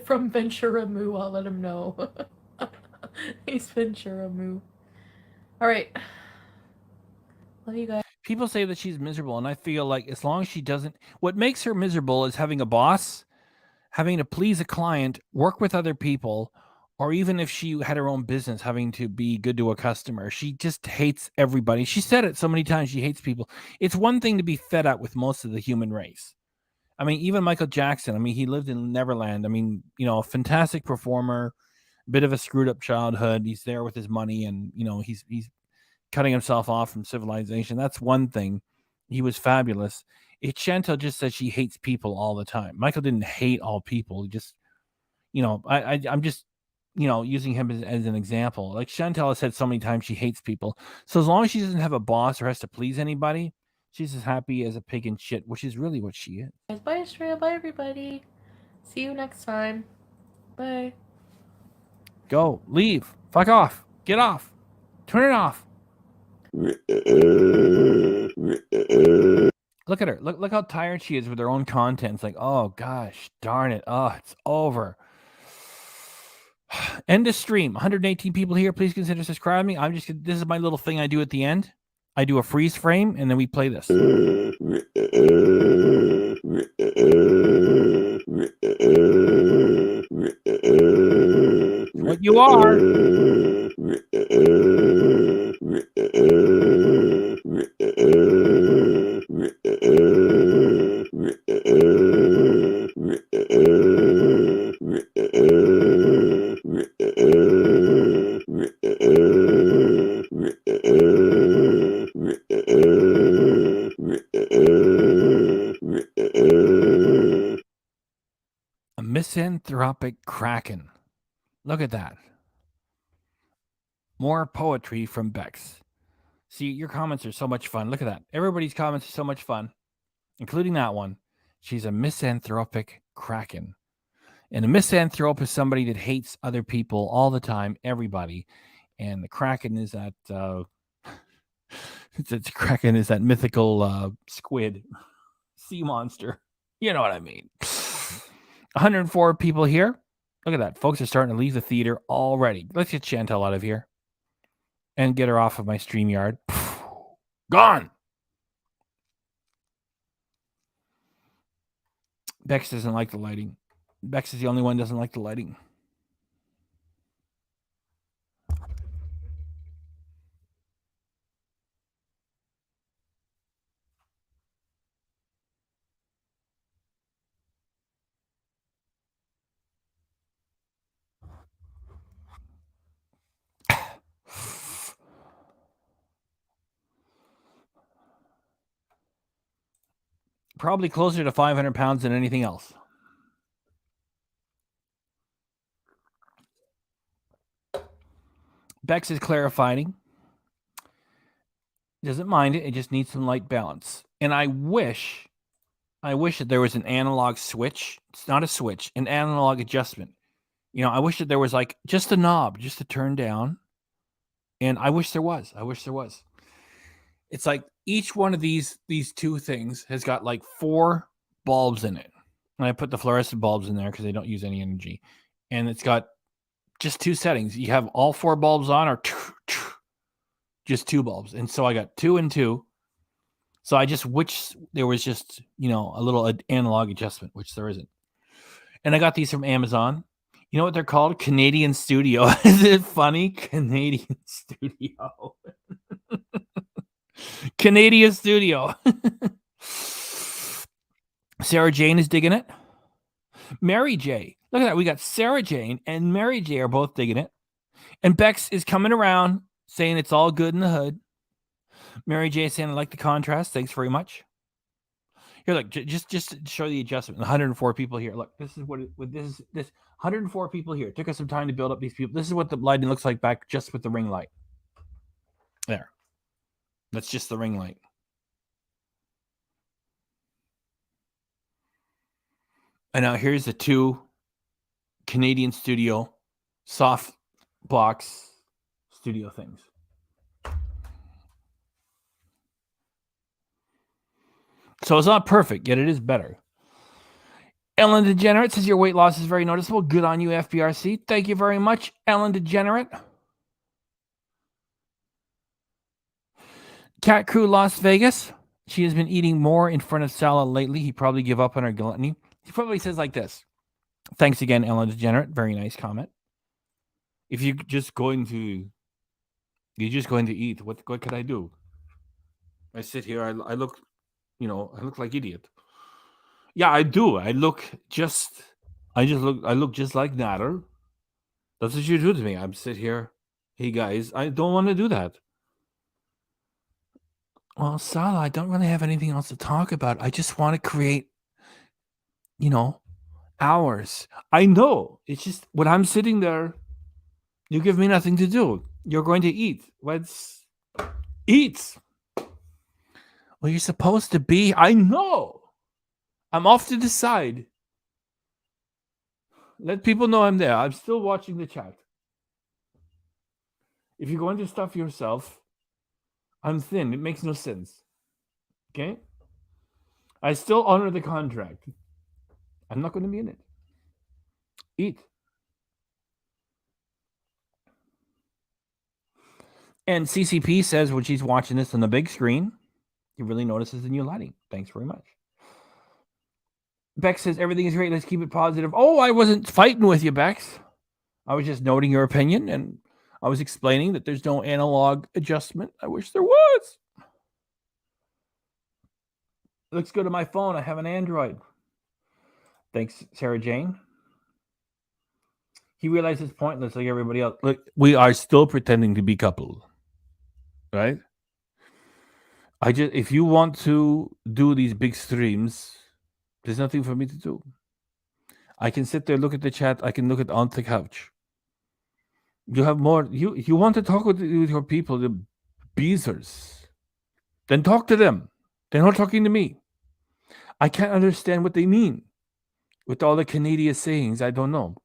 From Ventura Moo, I'll let him know. He's Ventura Moo. All right. Love you guys. People say that she's miserable, and I feel like as long as she doesn't, what makes her miserable is having a boss, having to please a client, work with other people, or even if she had her own business, having to be good to a customer. She just hates everybody. She said it so many times. She hates people. It's one thing to be fed up with most of the human race. I mean, even Michael Jackson, he lived in Neverland. A fantastic performer, bit of a screwed up childhood. He's there with his money and, he's cutting himself off from civilization. That's one thing. He was fabulous. Chantel just said she hates people all the time. Michael didn't hate all people. He just, I'm just, using him as an example. Like Chantel has said so many times she hates people. So as long as she doesn't have a boss or has to please anybody, she's as happy as a pig in shit, which is really what she is. Bye, Estrella. Bye, everybody. See you next time. Bye. Go. Leave. Fuck off. Get off. Turn it off. Look at her. Look how tired she is with her own content. It's like, oh gosh, darn it. Oh, it's over. End of stream. 118 people here. Please consider subscribing. This is my little thing I do at the end. I do a freeze frame, and then we play this. What you are. A misanthropic kraken. Look at that. More poetry from Bex. See, your comments are so much fun. Look at that. Everybody's comments are so much fun, including that one. She's a misanthropic kraken. And a misanthrope is somebody that hates other people all the time, everybody. And the kraken is that it's kraken is that mythical squid sea monster. You know what I mean. 104 people here. Look at that. Folks are starting to leave the theater already. Let's get Chantel out of here and get her off of my StreamYard. Gone. Bex doesn't like the lighting. Bex is the only one who doesn't like the lighting. Probably closer to 500 pounds than anything else. Bex is clarifying. Doesn't mind it. It just needs some light balance. And I wish that there was an analog switch. It's not a switch, an analog adjustment. You know, I wish that there was like just a knob, just to turn down. And I wish there was. It's like each one of these two things has got like 4 bulbs in it. And I put the fluorescent bulbs in there because they don't use any energy. And it's got just 2 settings. You have all 4 bulbs on or just 2 bulbs. And so I got 2 and 2. So I just wish there was just, you know, a little analog adjustment, which there isn't. And I got these from Amazon. You know what they're called? Canadian Studio. Is it funny? Canadian Studio. Canadian Studio. Sarah Jane is digging it. Mary J. Look at that. We got Sarah Jane and Mary J are both digging it. And Bex is coming around saying it's all good in the hood. Mary J saying I like the contrast. Thanks very much. Here, look, just to show the adjustment. 104 people here. Look, this is what this 104 people here. It took us some time to build up these people. This is what the lighting looks like back just with the ring light. There. That's just the ring light. And now here's the 2 Canadian Studio soft box studio things. So it's not perfect, yet it is better. Ellen Degenerate says your weight loss is very noticeable. Good on you, FBRC. Thank you very much, Ellen Degenerate. Cat Crew Las Vegas. She has been eating more in front of Salah lately. He probably give up on her gluttony. He probably says like this. Thanks again, Ellen Degenerate. Very nice comment. If you're just going to eat, what could I do? I sit here, I look, you know, I look like idiot. Yeah, I do. I look just like Nader. That's what you do to me. I'm sit here. Hey guys, I don't want to do that. Well, Salah, I don't really have anything else to talk about. I just want to create, you know, hours. I know. It's just when I'm sitting there, you give me nothing to do. You're going to eat. Let's eat. Well, you're supposed to be. I know. I'm off to the side. Let people know I'm there. I'm still watching the chat. If you're going to stuff yourself, I'm thin. It makes no sense. Okay? I still honor the contract. I'm not going to be in it. Eat. And CCP says when she's watching this on the big screen, he really notices the new lighting. Thanks very much. Bex says everything is great. Let's keep it positive. Oh, I wasn't fighting with you, Bex. I was just noting your opinion, and I was explaining that there's no analog adjustment. I wish there was. Looks good on my phone. I have an Android. Thanks, Sarah Jane. He realized it's pointless like everybody else. Look, we are still pretending to be coupled. Right? If you want to do these big streams, there's nothing for me to do. I can sit there, look at the chat. I can look at on the couch. You have more. You want to talk with your people, the beezers. Then talk to them. They're not talking to me. I can't understand what they mean with all the Canadian sayings. I don't know.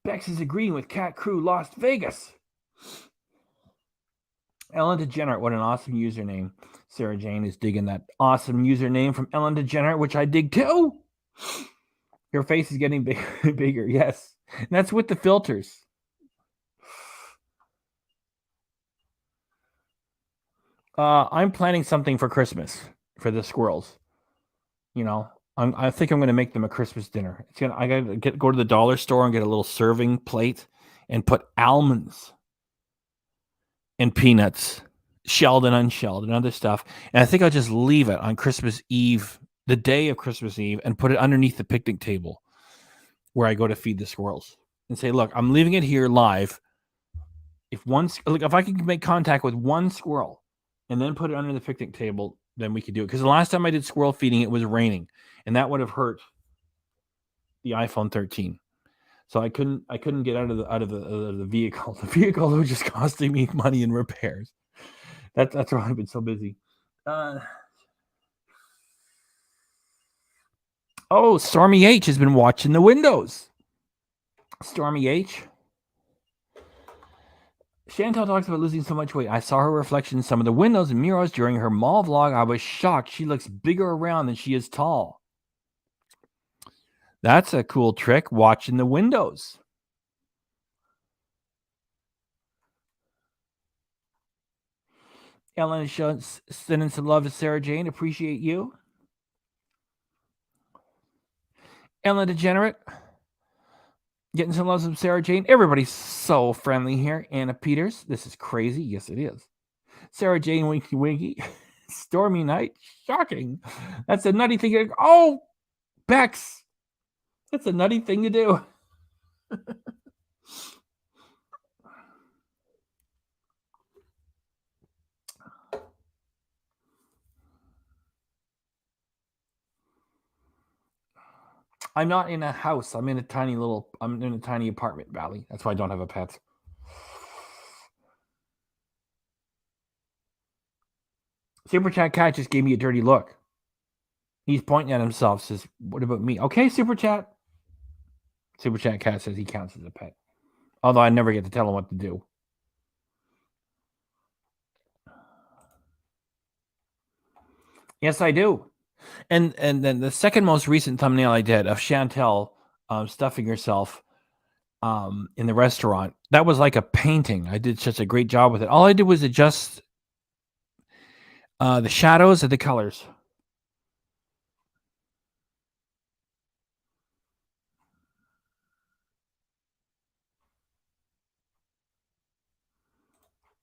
Bex is agreeing with Cat Crew Las Vegas. Ellen DeGenerate, what an awesome username. Sarah Jane is digging that awesome username from Ellen DeGenerate, which I dig too. Your face is getting bigger. Yes. And that's with the filters. I'm planning something for Christmas for the squirrels. You know, I think I'm going to make them a Christmas dinner. I got to go to the dollar store and get a little serving plate and put almonds and peanuts, shelled and unshelled, and other stuff. And I think I'll just leave it on Christmas Eve, the day of Christmas Eve, and put it underneath the picnic table where I go to feed the squirrels and say, look, I'm leaving it here live. If I can make contact with one squirrel and then put it under the picnic table, then we could do it. Because the last time I did squirrel feeding, it was raining, and that would have hurt the iPhone 13. So I couldn't get out of the vehicle. The vehicle was just costing me money in repairs. That's why I've been so busy. Stormy H has been watching the windows. Stormy H. Chantal talks about losing so much weight. I saw her reflection in some of the windows and mirrors during her mall vlog. I was shocked. She looks bigger around than she is tall. That's a cool trick, watching the windows. Ellen is sending some love to Sarah Jane. Appreciate you. Ellen Degenerate. Getting some love from Sarah Jane. Everybody's so friendly here. Anna Peters. This is crazy. Yes, it is. Sarah Jane Winky Winky. Stormy Night. Shocking. That's a nutty thing. Oh, Bex. That's a nutty thing to do. I'm not in a house. I'm in a tiny apartment valley. That's why I don't have a pet. Super Chat Cat just gave me a dirty look. He's pointing at himself, says, what about me? Okay, Super Chat. Super Chat Cat says he counts as a pet. Although I never get to tell him what to do. Yes, I do. And then the second most recent thumbnail I did of Chantel stuffing herself in the restaurant, that was like a painting. I did such a great job with it. All I did was adjust the shadows and the colors.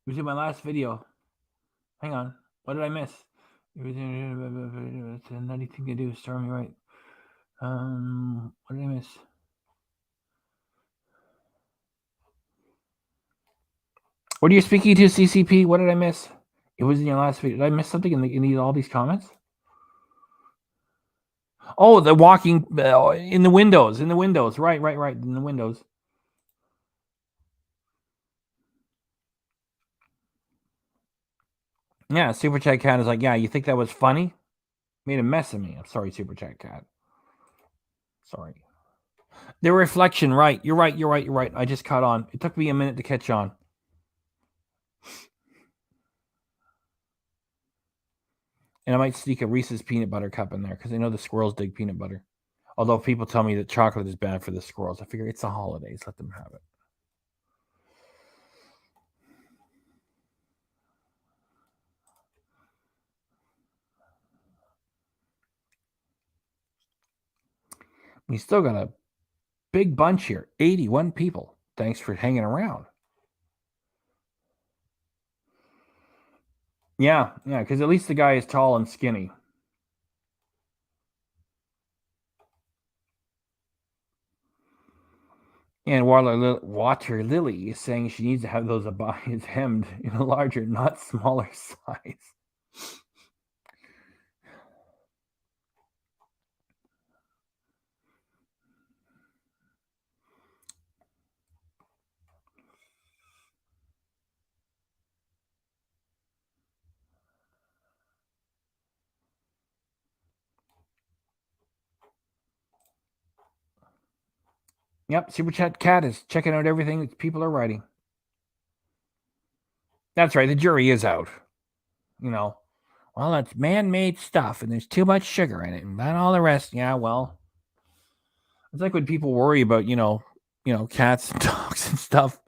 It was in my last video. Hang on. What did I miss? It's a nutty thing to do. Stormy, right? What did I miss? What are you speaking to, CCP? What did I miss? It was in your last video. Did I miss something in all these comments? Oh, the walking in the windows. In the windows. Right. In the windows. Yeah, Super Chat Cat is like, yeah, you think that was funny? Made a mess of me. I'm sorry, Super Chat Cat. Sorry. The reflection, right. You're right. I just caught on. It took me a minute to catch on. And I might sneak a Reese's peanut butter cup in there because I know the squirrels dig peanut butter. Although people tell me that chocolate is bad for the squirrels. I figure it's the holidays. Let them have it. We still got a big bunch here. 81 people. Thanks for hanging around. Yeah, because at least the guy is tall and skinny. And Water Lily is saying she needs to have those abayas hemmed in a larger, not smaller size. Yep, Super Chat Cat is checking out everything that people are writing. That's right, the jury is out. Well, it's man-made stuff, and there's too much sugar in it, and not all the rest. Yeah, well, it's like when people worry about, cats and dogs and stuff.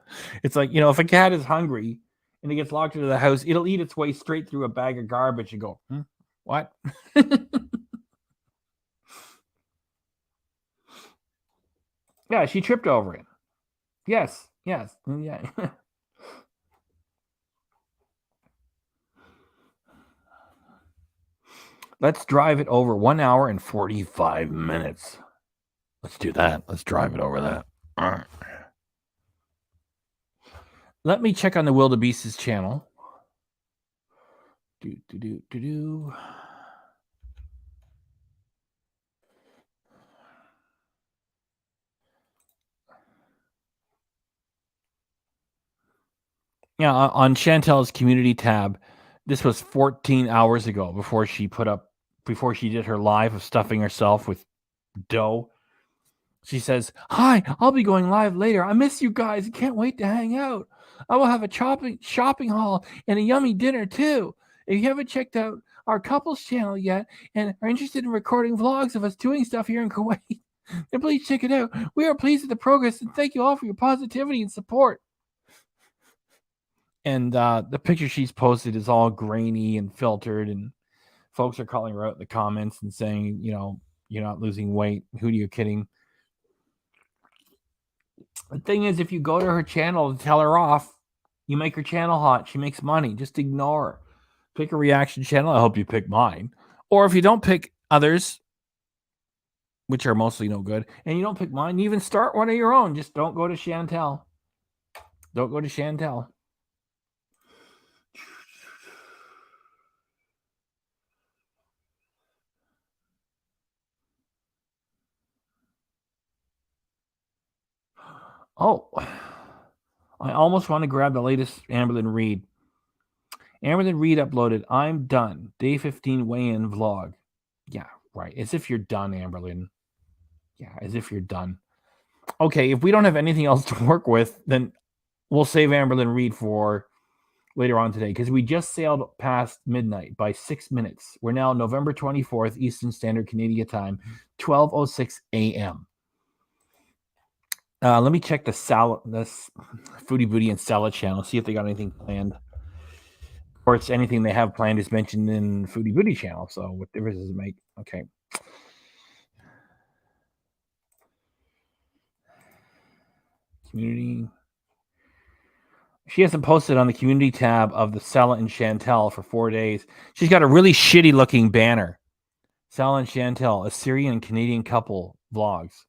It's like, if a cat is hungry and it gets locked into the house, it'll eat its way straight through a bag of garbage and go, what? Yeah, she tripped over it. Yes, yeah. Let's drive it over 1 hour and 45 minutes. Let's do that. Let's drive it over that. All right. Let me check on the Wildebeest's channel. Yeah, on Chantel's community tab, this was 14 hours ago before she did her live of stuffing herself with dough. She says, "Hi, I'll be going live later. I miss you guys. I can't wait to hang out. I will have a shopping haul and a yummy dinner too. If you haven't checked out our couples channel yet and are interested in recording vlogs of us doing stuff here in Kuwait, then please check it out. We are pleased with the progress and thank you all for your positivity and support." And the picture she's posted is all grainy and filtered, and folks are calling her out in the comments and saying, you're not losing weight. Who are you kidding? The thing is, if you go to her channel and tell her off, you make her channel hot. She makes money. Just ignore her. Pick a reaction channel. I hope you pick mine. Or if you don't pick others, which are mostly no good, and you don't pick mine, you even start one of your own. Just don't go to Chantel. Don't go to Chantel. Oh, I almost want to grab the latest Amberlyn Reed. Amberlyn Reed uploaded, "I'm done. Day 15 weigh-in vlog." Yeah, right. As if you're done, Amberlyn. Yeah, as if you're done. Okay, if we don't have anything else to work with, then we'll save Amberlyn Reed for later on today, because we just sailed past midnight by 6 minutes. We're now November 24th, Eastern Standard Canadian Time, 12:06 a.m. Let me check the Foodie Booty and Salah channel, see if they got anything planned. Or it's anything they have planned is mentioned in Foodie Booty channel. So what difference does it make? Okay. Community. She hasn't posted on the community tab of the Salah and Chantel for 4 days. She's got a really shitty looking banner. Salah and Chantel, a Syrian and Canadian couple vlogs.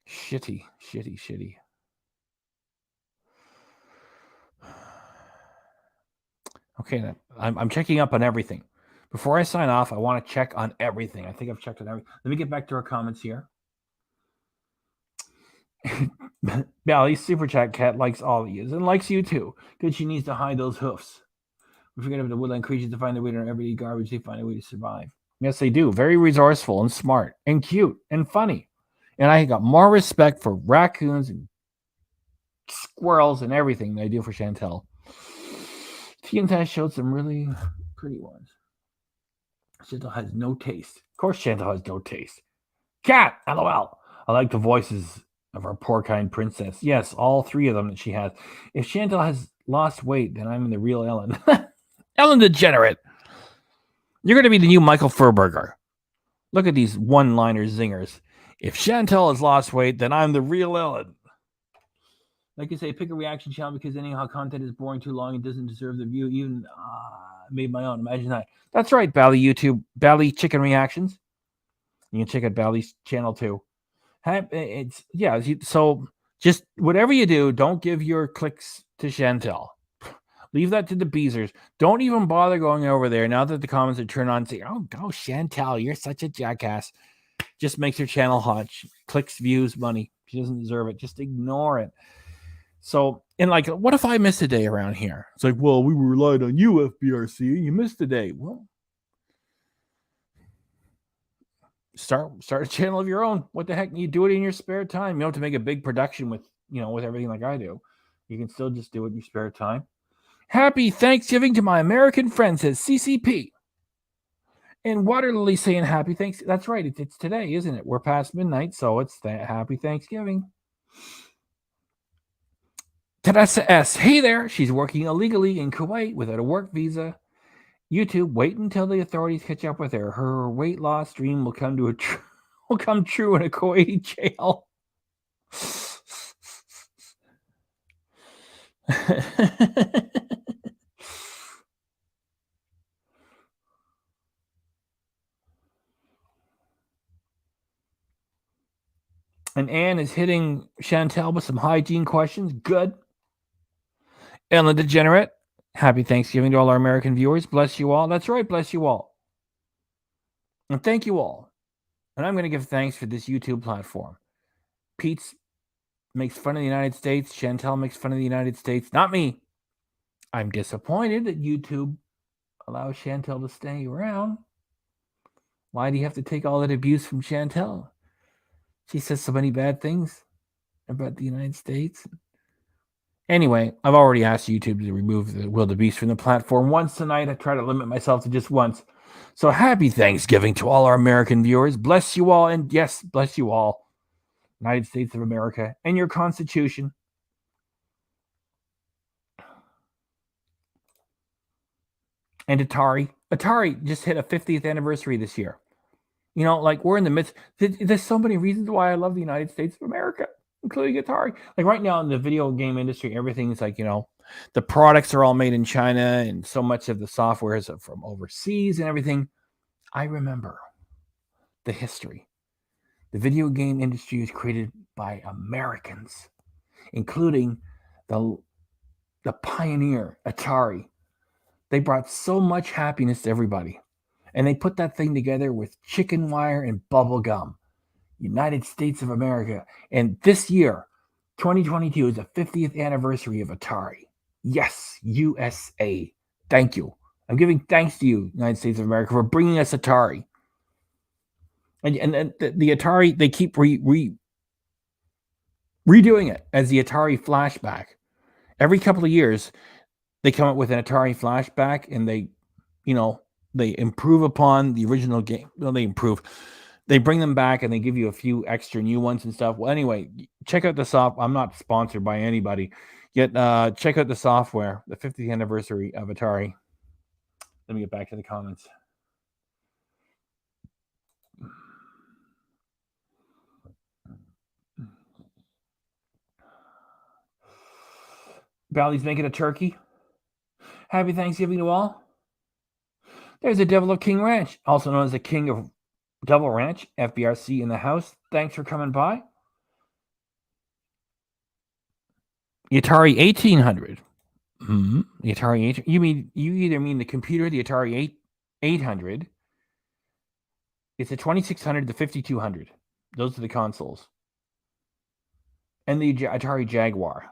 Shitty. Okay, then I'm checking up on everything. Before I sign off, I want to check on everything. I think I've checked on everything. Let me get back to our comments here. Bally Super Chat Cat likes all of you and likes you too. Good, she needs to hide those hoofs. We forget about the woodland creatures to find their way to everyday garbage. They find a way to survive. Yes, they do. Very resourceful and smart and cute and funny. And I got more respect for raccoons and squirrels and everything than I do for Chantel. Tea and Tash showed some really pretty ones. Chantel has no taste. course, Chantal has no taste. Cat, LOL. I like the voices of our poor kind princess. Yes, all three of them that she has. If Chantal has lost weight, then I'm the real Ellen. Ellen DeGenerate. You're going to be the new Michael Furberger. Look at these one-liner zingers. If Chantal has lost weight, then I'm the real Ellen. Like I say, pick a reaction channel because anyhow, content is boring, too long, and doesn't deserve the view. Even made my own. Imagine that. That's right, Bally YouTube. Bally Chicken Reactions. You can check out Bally's channel too. So just whatever you do, don't give your clicks to Chantal. Leave that to the Beezers. Don't even bother going over there now that the comments are turned on. Say, oh, go Chantal, you're such a jackass. Just makes her channel hot. Clicks, views, money. She doesn't deserve it. Just ignore it. So, and like, what if I missed a day around here? It's like, well, we relied on you, FBRC, and you missed a day. Well, start a channel of your own. What the heck? You do it in your spare time. You don't have to make a big production with everything like I do. You can still just do it in your spare time. Happy Thanksgiving to my American friends, says CCP. And Waterlily saying happy Thanksgiving. That's right. It's today, isn't it? We're past midnight, so it's happy Thanksgiving. Teresa S. Hey there. She's working illegally in Kuwait without a work visa. YouTube, wait until the authorities catch up with her. Her weight loss dream will come true in a Kuwaiti jail. And Anne is hitting Chantal with some hygiene questions. Good. Ellen DeGenerate, happy Thanksgiving to all our American viewers. Bless you all. That's right, bless you all. And thank you all. And I'm going to give thanks for this YouTube platform. Pete's makes fun of the United States. Chantal makes fun of the United States. Not me. I'm disappointed that YouTube allows Chantal to stay around. Why do you have to take all that abuse from Chantal? She says so many bad things about the United States. Anyway, I've already asked YouTube to remove the wildebeest from the platform once tonight. I try to limit myself to just once. So happy Thanksgiving to all our American viewers. Bless you all. And yes, bless you all. United States of America and your Constitution. And Atari. Atari just hit a 50th anniversary this year. We're in the midst. There's so many reasons why I love the United States of America, including Atari. Like right now in the video game industry, everything's like, the products are all made in China and so much of the software is from overseas and everything. I remember the history. The video game industry was created by Americans, including the pioneer Atari. They brought so much happiness to everybody. And they put that thing together with chicken wire and bubble gum. United States of America. And this year, 2022, is the 50th anniversary of Atari. Yes, USA. Thank you. I'm giving thanks to you, United States of America, for bringing us Atari. And the Atari, they keep redoing it as the Atari flashback. Every couple of years, they come up with an Atari flashback, and they improve upon the original game. Well, they bring them back and they give you a few extra new ones and stuff. Well, anyway, check out the software. I'm not sponsored by anybody yet. Check out the software, the 50th anniversary of Atari. Let me get back to the comments. Bally's making a turkey. Happy Thanksgiving to all. There's the Devil of King Ranch, also known as the King of Devil Ranch, FBRC in the house. Thanks for coming by. The Atari 1800. The Atari 8. You either mean the computer, the Atari 800. It's the 2600, the 5200. Those are the consoles. And the Atari Jaguar.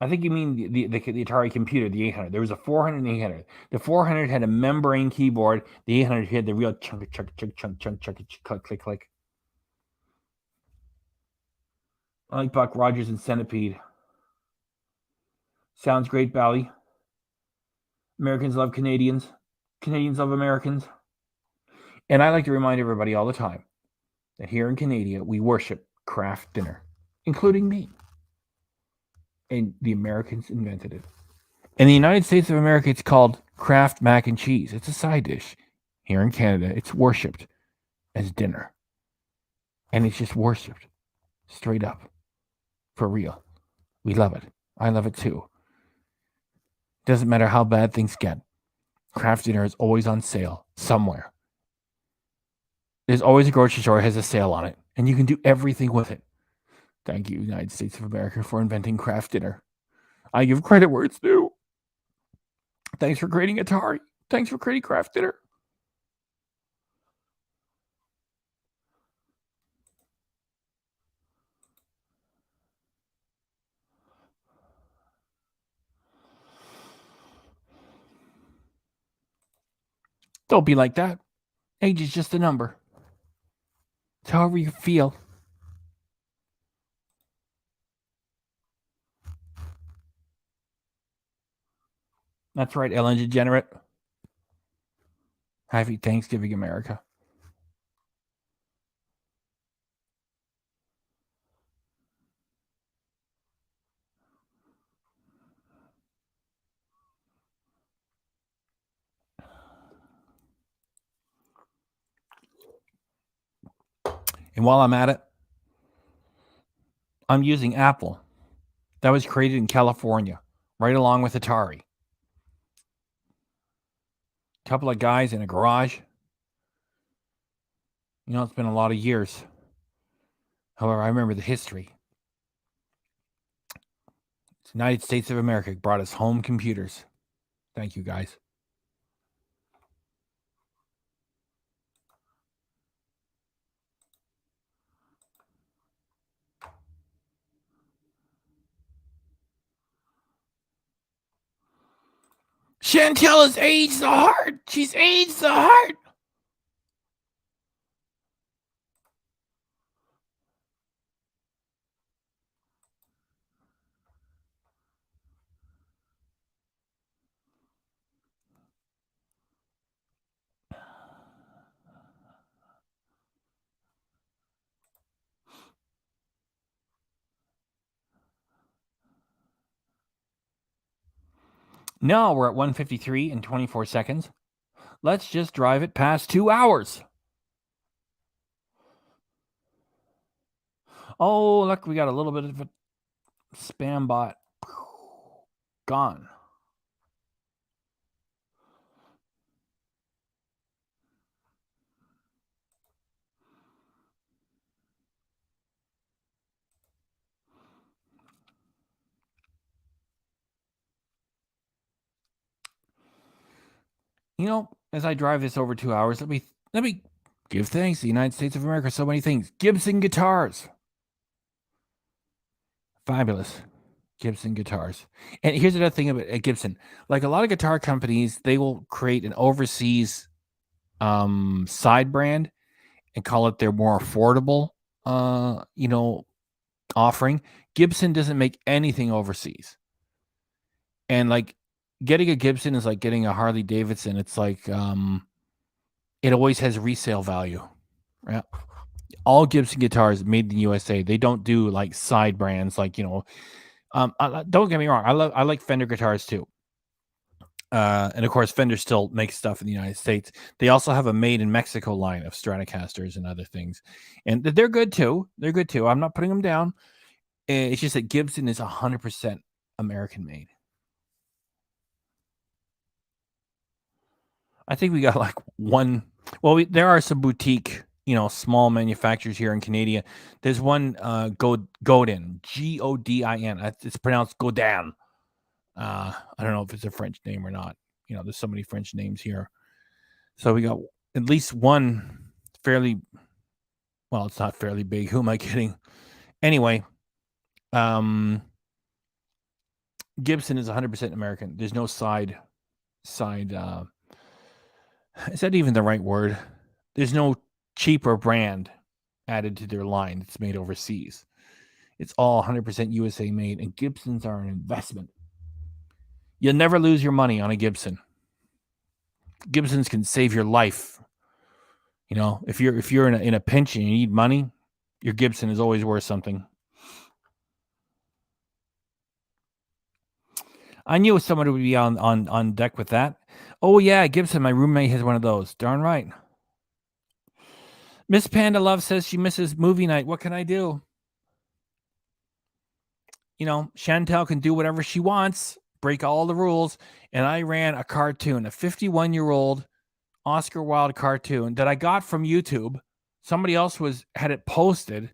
I think you mean the Atari computer, the 800. There was a 400 and 800. The 400 had a membrane keyboard. The 800 had the real chunk, click, click. I like Buck Rogers and Centipede. Sounds great, Bally. Americans love Canadians. Canadians love Americans. And I like to remind everybody all the time that here in Canada, we worship craft dinner, including me. And the Americans invented it. In the United States of America, it's called Kraft mac and cheese. It's a side dish. Here in Canada, it's worshipped as dinner. And it's just worshipped straight up. For real. We love it. I love it too. Doesn't matter how bad things get. Kraft dinner is always on sale somewhere. There's always a grocery store that has a sale on it. And you can do everything with it. Thank you, United States of America, for inventing Kraft dinner. I give credit where it's due. Thanks for creating Atari. Thanks for creating Kraft dinner. Don't be like that. Age is just a number. It's however you feel. That's right, Ellen DeGenerate. Happy Thanksgiving, America. And while I'm at it, I'm using Apple. That was created in California, right along with Atari. A couple of guys in a garage. You know, it's been a lot of years. However, I remember the history. The United States of America brought us home computers. Thank you, guys. Chantel has aged the heart. She's aged the heart. No, we're at 1:53 and 24 seconds. Let's just drive it past 2 hours. Oh, look, we got a little bit of a spam bot. Gone. You know, as I drive this over 2 hours, let me give thanks to the United States of America. So many things. Gibson guitars. Fabulous. Gibson guitars. And here's another thing about Gibson. Like a lot of guitar companies, they will create an overseas side brand and call it their more affordable offering. Gibson doesn't make anything overseas. And like getting a Gibson is like getting a Harley Davidson. It's like it always has resale value. Right? All Gibson guitars made in the USA. They don't do like side brands like, don't get me wrong. I like Fender guitars too. And of course, Fender still makes stuff in the United States. They also have a made in Mexico line of Stratocasters and other things. And they're good too. They're good too. I'm not putting them down. It's just that Gibson is 100% American made. I think we got like one. Well, there are some boutique, small manufacturers here in Canada. There's one Godin, Godin. It's pronounced Godin. I don't know if it's a French name or not. There's so many French names here. So we got at least one fairly. Well, it's not fairly big. Who am I kidding? Anyway, Gibson is 100% American. There's no side. Is that even the right word? There's no cheaper brand added to their line. It's made overseas. It's all 100% USA made, and Gibsons are an investment. You'll never lose your money on a Gibson. Gibsons can save your life. You know, if you're in a pinch and you need money, your Gibson is always worth something. I knew somebody would be on deck with that. Oh yeah, Gibson. My roommate has one of those. Darn right. Miss Panda Love says she misses movie night. What can I do? You know, Chantel can do whatever she wants, break all the rules. And I ran a cartoon, a 51-year-old Oscar Wilde cartoon that I got from YouTube. Somebody else had it posted,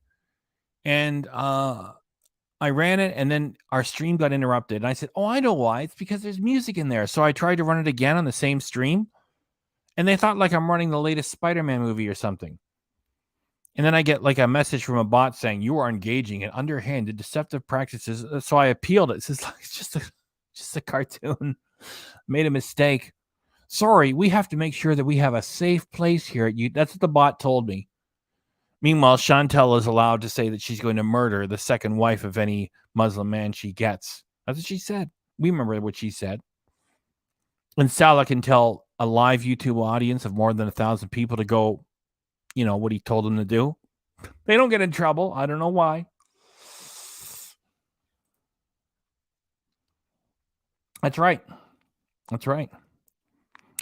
and I ran it, and then our stream got interrupted. And I said, "Oh, I know why. It's because there's music in there." So I tried to run it again on the same stream, and they thought like I'm running the latest Spider-Man movie or something. And then I get like a message from a bot saying you are engaging in underhanded, deceptive practices. So I appealed it. It says it's just a cartoon. Made a mistake. Sorry, we have to make sure that we have a safe place here at you. That's what the bot told me. Meanwhile, Chantel is allowed to say that she's going to murder the second wife of any Muslim man she gets. That's what she said. We remember what she said. And Salah can tell a live YouTube audience of more than 1,000 people to go, you know, what he told them to do. They don't get in trouble. I don't know why. That's right. That's right.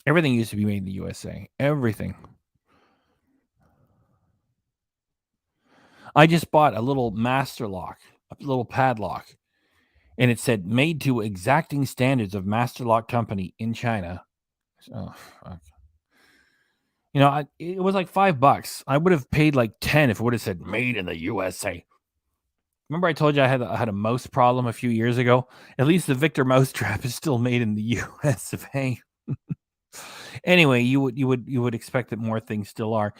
Everything used to be made in the USA. Everything. I just bought a little master lock, a little padlock, and it said made to exacting standards of Master Lock Company in China. Oh, fuck. You know, it was like $5. I would have paid like 10 if it would have said made in the USA. Remember I told you I had a mouse problem a few years ago? At least the Victor mousetrap is still made in the US of A. Anyway, you would expect that more things still are.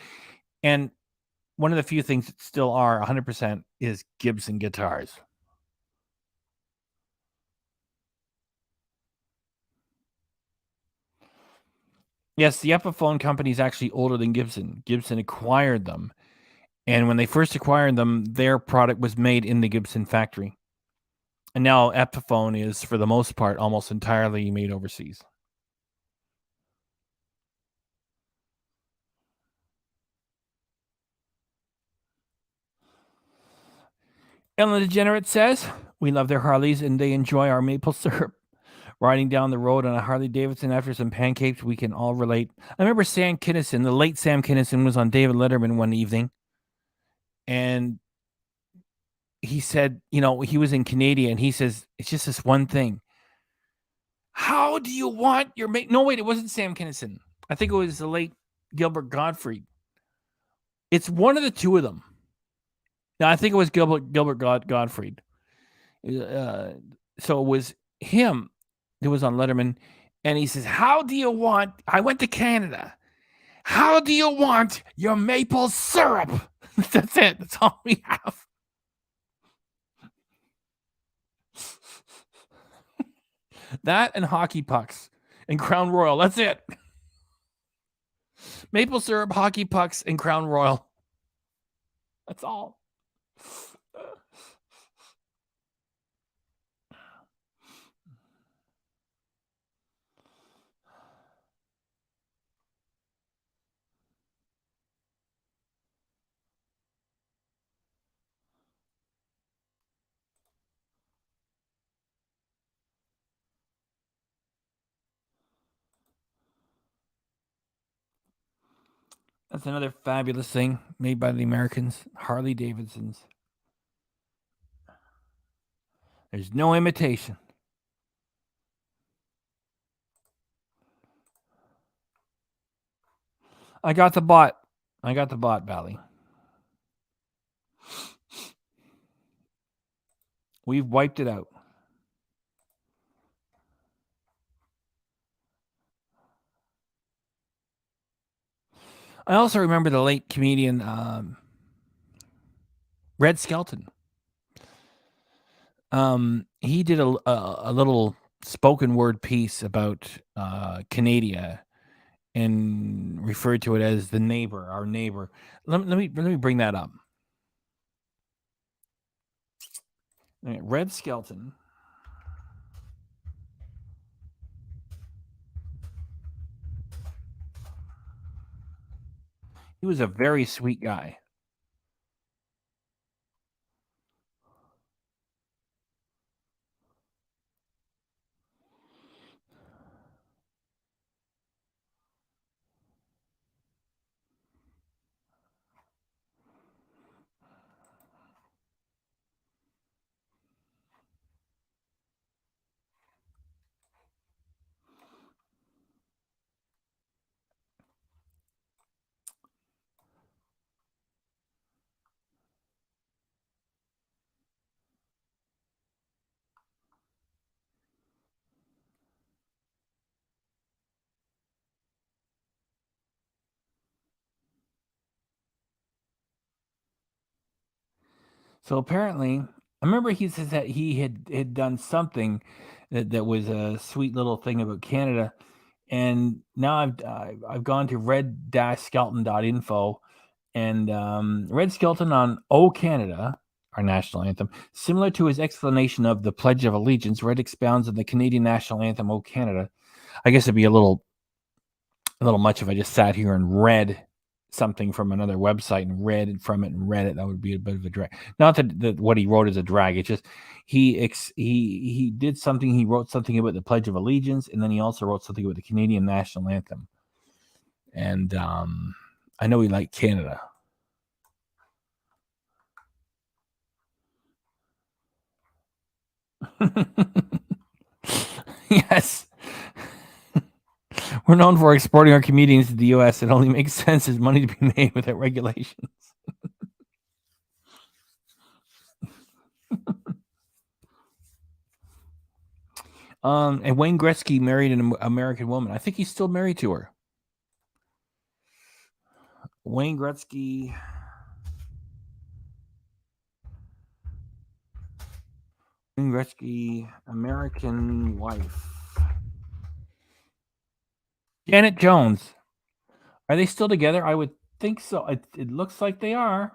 And one of the few things that still are 100% is Gibson guitars. Yes, the Epiphone company is actually older than Gibson. Gibson acquired them. And when they first acquired them, their product was made in the Gibson factory. And now Epiphone is, for the most part, almost entirely made overseas. Ellen Degenerate says, we love their Harleys and they enjoy our maple syrup. Riding down the road on a Harley Davidson after some pancakes, we can all relate. I remember Sam Kinison, the late Sam Kinison, was on David Letterman one evening. And he said, you know, he was in Canada and he says, it's just this one thing. How do you want your mate? No, wait, it wasn't Sam Kinison. I think it was the late Gilbert Gottfried. It's one of the two of them. Now, I think it was Gilbert Gottfried. So it was him who was on Letterman. And he says, how do you want, I went to Canada. How do you want your maple syrup? That's it. That's all we have. That and hockey pucks and Crown Royal. That's it. Maple syrup, hockey pucks, and Crown Royal. That's all. That's another fabulous thing made by the Americans, Harley Davidsons. There's no imitation. I got the bot. Valley. We've wiped it out. I also remember the late comedian Red Skelton. He did a little spoken word piece about Canada and referred to it as the neighbor, our neighbor. Let me bring that up. Red Skelton. He was a very sweet guy. So apparently, I remember he says that he had done something that was a sweet little thing about Canada, and now I've gone to red-skeleton.info, and Red Skeleton on "O Canada," our national anthem, similar to his explanation of the Pledge of Allegiance. Red expounds on the Canadian national anthem "O Canada." I guess it'd be a little much if I just sat here and read something from another website and read from it and read it. That would be a bit of a drag. Not that what he wrote is a drag. It's just he did something. He wrote something about the Pledge of Allegiance, and then he also wrote something about the Canadian national anthem. And I know he liked Canada. Yes. We're known for exporting our comedians to the U.S. It only makes sense as money to be made without regulations. And Wayne Gretzky married an American woman. I think he's still married to her. Wayne Gretzky. Wayne Gretzky, American wife. Janet Jones. Are they still together? I would think so. It looks like they are.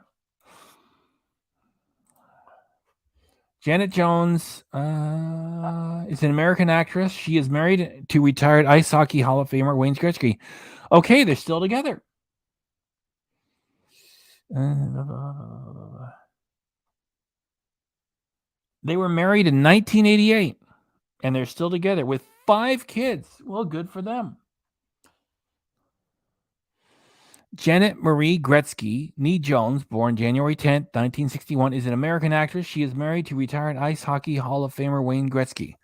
Janet Jones is an American actress. She is married to retired ice hockey Hall of Famer Wayne Gretzky. Okay, they're still together. They were married in 1988, and they're still together with 5 kids. Well, good for them. Janet Marie Gretzky, nee Jones, born January 10th, 1961, is an American actress. She is married to retired ice hockey Hall of Famer Wayne Gretzky.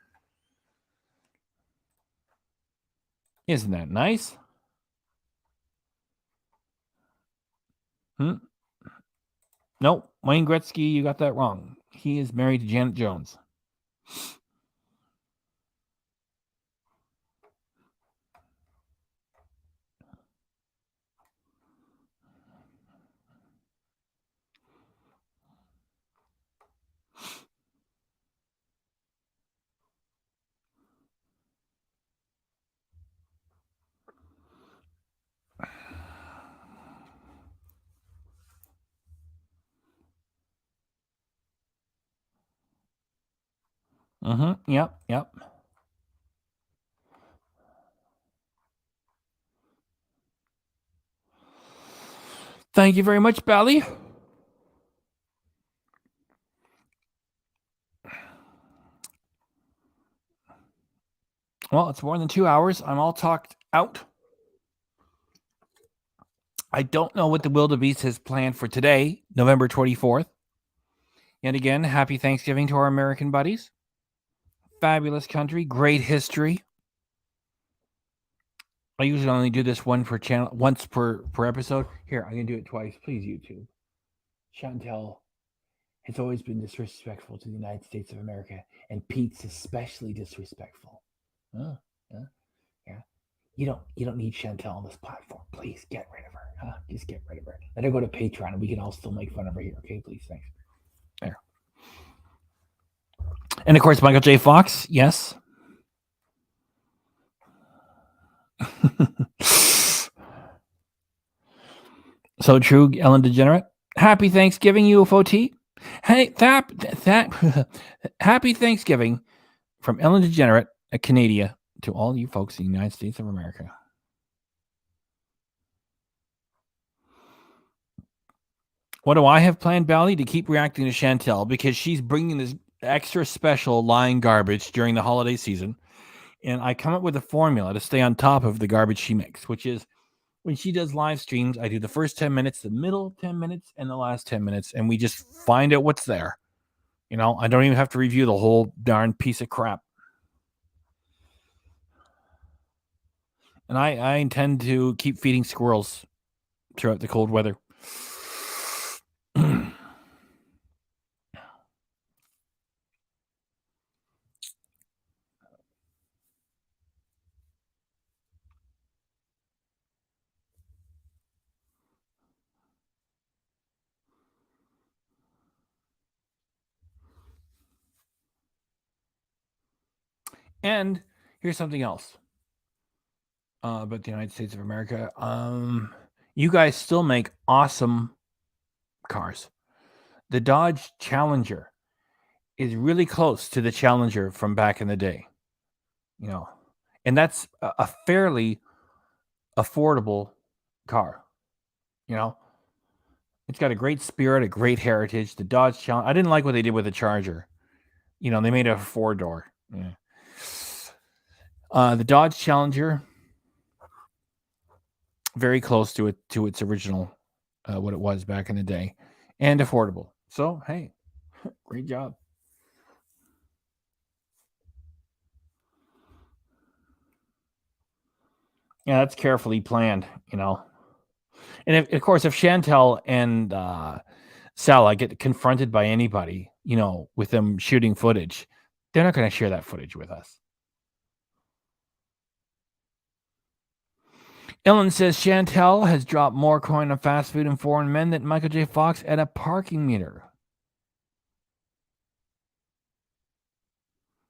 Isn't that nice? Nope, Wayne Gretzky, you got that wrong. He is married to Janet Jones. Yep. Thank you very much, Bally. Well, it's more than 2 hours. I'm all talked out. I don't know what the wildebeest has planned for today, November 24th. Yet again, happy Thanksgiving to our American buddies. Fabulous country, great history. I usually only do this once per episode. Here, I'm going to do it twice. Please, YouTube. Chantel has always been disrespectful to the United States of America, and Pete's especially disrespectful. Yeah. You don't need Chantel on this platform. Please get rid of her. Just get rid of her. Let her go to Patreon, and we can all still make fun of her here. Okay, please, thanks. There. And of course, Michael J. Fox. Yes. So true, Ellen DeGenerate. Happy Thanksgiving, UFOT. Hey, happy Thanksgiving from Ellen DeGenerate at Canada to all you folks in the United States of America. What do I have planned, Bally? To keep reacting to Chantel because she's bringing this extra special lying garbage during the holiday season. And I come up with a formula to stay on top of the garbage she makes, which is when she does live streams, I do the first 10 minutes, the middle 10 minutes, and the last 10 minutes, and we just find out what's there. You know, I don't even have to review the whole darn piece of crap. And I intend to keep feeding squirrels throughout the cold weather. And here's something else about the United States of America. You guys still make awesome cars. The Dodge Challenger is really close to the Challenger from back in the day, you know, and that's a fairly affordable car. You know, it's got a great spirit, a great heritage. The Dodge Challenger. I didn't like what they did with the Charger. You know, they made a 4-door. Yeah. The Dodge Challenger, very close to its original, what it was back in the day, and affordable. So hey, great job. Yeah, that's carefully planned, you know. And of course, if Chantel and Salah get confronted by anybody, you know, with them shooting footage, they're not going to share that footage with us. Ellen says Chantel has dropped more coin on fast food and foreign men than Michael J. Fox at a parking meter.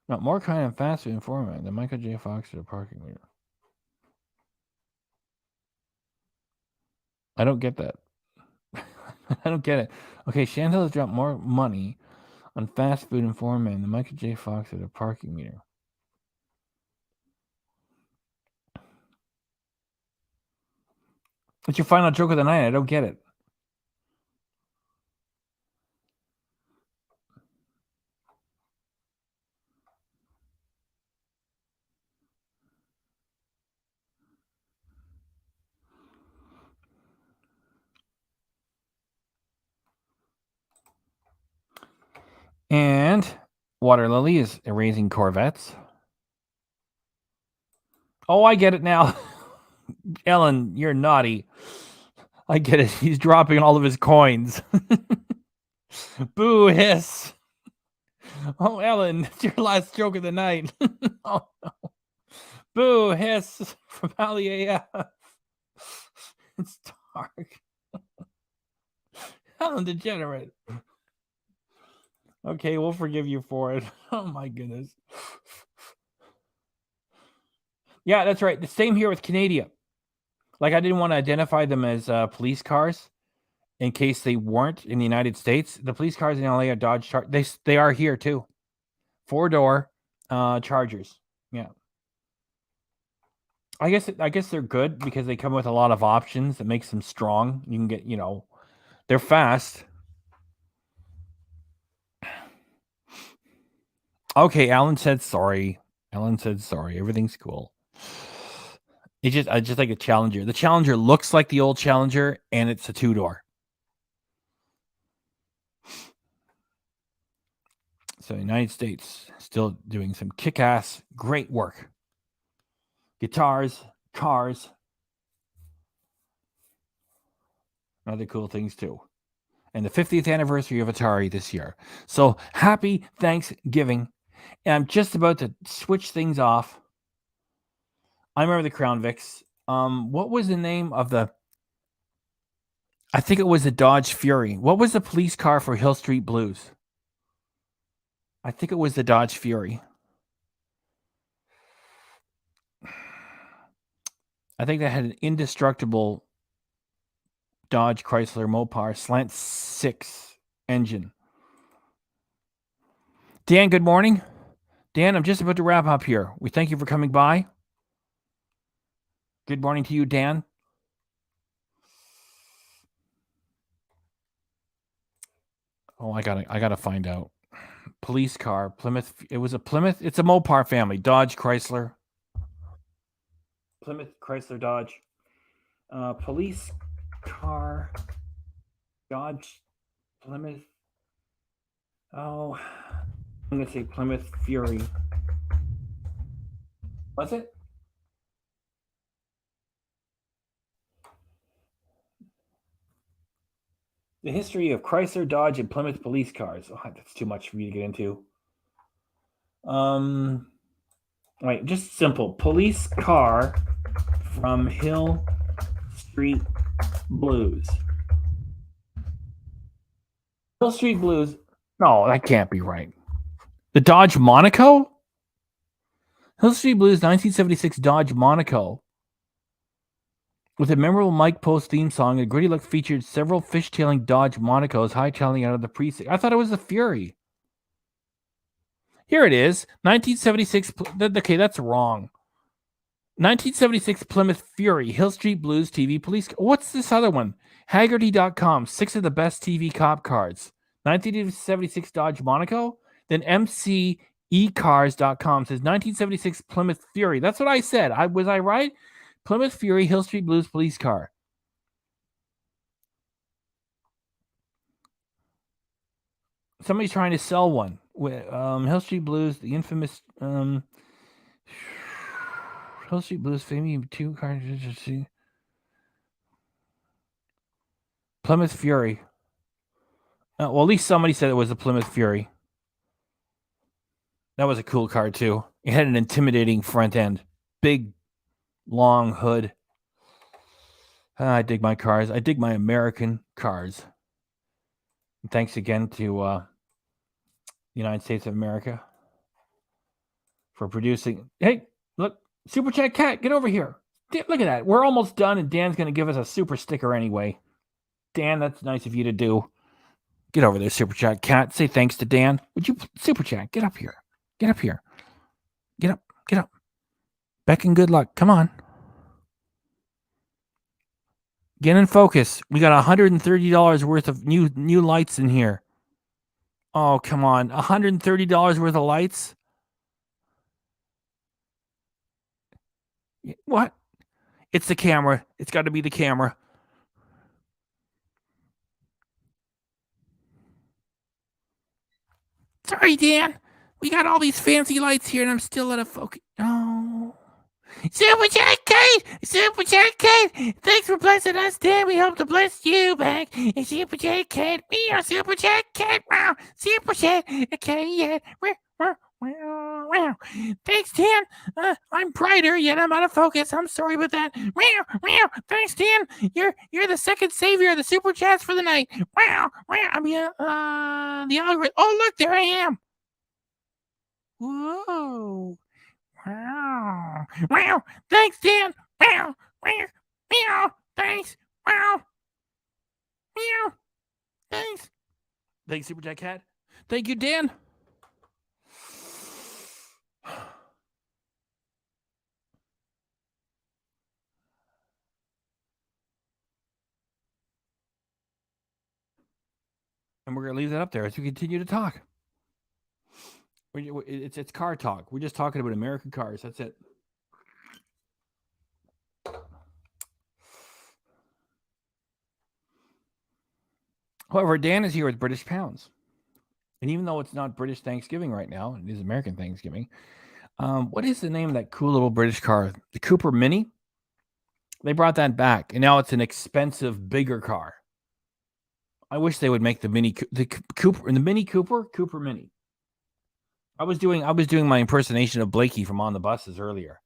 Not more coin on fast food and foreign men than Michael J. Fox at a parking meter. I don't get that. I don't get it. Okay, Chantel has dropped more money on fast food and foreign men than Michael J. Fox at a parking meter. It's your final joke of the night. I don't get it. And Water Lily is erasing Corvettes. Oh, I get it now. Ellen, you're naughty. I get it. He's dropping all of his coins. Boo, hiss. Oh, Ellen, it's your last joke of the night. Oh, no. Boo, hiss from Ali AF. It's dark. Ellen, degenerate. Okay, we'll forgive you for it. Oh, my goodness. Yeah, that's right. The same here with Canada. Like, I didn't want to identify them as police cars in case they weren't in the United States. The police cars in LA are Dodge Chargers. They are here too. 4-door Chargers. Yeah. I guess they're good because they come with a lot of options that makes them strong. You can get, you know, they're fast. Okay, Alan said sorry. Everything's cool. I just like a Challenger. The Challenger looks like the old Challenger, and it's a 2-door. So the United States still doing some kick-ass, great work. Guitars, cars, and other cool things too. And the 50th anniversary of Atari this year. So happy Thanksgiving. And I'm just about to switch things off. I remember the Crown Vics. What was the name of the... I think it was the Dodge Fury. What was the police car for Hill Street Blues? I think it was the Dodge Fury. I think that had an indestructible Dodge Chrysler Mopar Slant 6 engine. Dan, good morning. Dan, I'm just about to wrap up here. We thank you for coming by. Good morning to you, Dan. Oh, I gotta find out. Police car, Plymouth. It was a Plymouth. It's a Mopar family. Dodge, Chrysler. Plymouth, Chrysler, Dodge. Police car, Dodge, Plymouth. Oh, I'm gonna say Plymouth Fury. Was it? The history of Chrysler, Dodge, and Plymouth police cars. Oh, that's too much for me to get into. Right, just simple. Police car from Hill Street Blues. Hill Street Blues. No, that can't be right. The Dodge Monaco? Hill Street Blues 1976 Dodge Monaco. With a memorable Mike Post theme song, a gritty look featured several fishtailing Dodge Monacos hightailing out of the precinct. I thought it was the Fury. Here it is. 1976. Okay, that's wrong. 1976 Plymouth Fury, Hill Street Blues TV police. What's this other one? Haggerty.com, 6 of the best TV cop cards. 1976 Dodge Monaco. Then MCEcars.com says 1976 Plymouth Fury. That's what I said. Was I right? Plymouth Fury, Hill Street Blues police car. Somebody's trying to sell one. Hill Street Blues, the infamous Hill Street Blues, famous 2 cars. Plymouth Fury. Well, at least somebody said it was a Plymouth Fury. That was a cool car, too. It had an intimidating front end. Big, long hood. I dig my cars. I dig my American cars. And thanks again to the United States of America for producing. Hey, look, Super Chat Cat, get over here. Look at that. We're almost done, and Dan's going to give us a super sticker anyway. Dan, that's nice of you to do. Get over there, Super Chat Cat. Say thanks to Dan. Would you, Super Chat, get up here. Get up here. Get up. Get up. Beck and good luck. Come on. Get in focus. We got $130 worth of new lights in here. Oh, come on. $130 worth of lights? What? It's the camera. It's got to be the camera. Sorry, Dan. We got all these fancy lights here, and I'm still out of focus. Oh. Super Chat Kate! Super Chat Kate! Thanks for blessing us, Dan. We hope to bless you back. Super Chat Kate. We are Super Chat Kate. Wow. Super Chat Kate. Wow. Thanks, Dan. I'm brighter, yet I'm out of focus. I'm sorry about that. Wow. Thanks, Dan. You're the second savior of the Super Chats for the night. Wow. I mean, the algorithm. Oh, look, there I am. Whoa. Wow. Thanks, Dan. Wow. Thanks. Wow. Thanks. Thanks, Super Chat Cat. Thank you, Dan. And we're going to leave that up there as we continue to talk. It's car talk. We're just talking about American cars. That's it. However, Dan is here with British pounds. And even though it's not British Thanksgiving right now, it is American Thanksgiving. What is the name of that cool little British car? The Cooper Mini? They brought that back, and now it's an expensive, bigger car. I wish they would make the Mini Cooper Mini. I was doing my impersonation of Blakey from On the Buses earlier,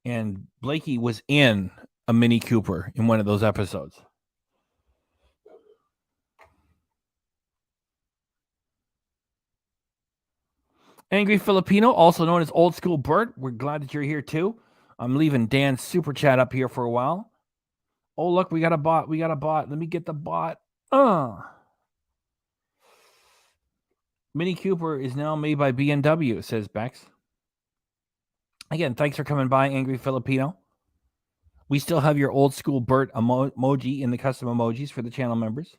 and Blakey was in a Mini Cooper in one of those episodes. Angry Filipino, also known as Old School Bert. We're glad that you're here too. I'm leaving Dan's super chat up here for a while. Oh, look, we got a bot. Let me get the bot. Mini Cooper is now made by BMW, says Bex. Again, thanks for coming by, Angry Filipino. We still have your Old School Bert emoji in the custom emojis for the channel members.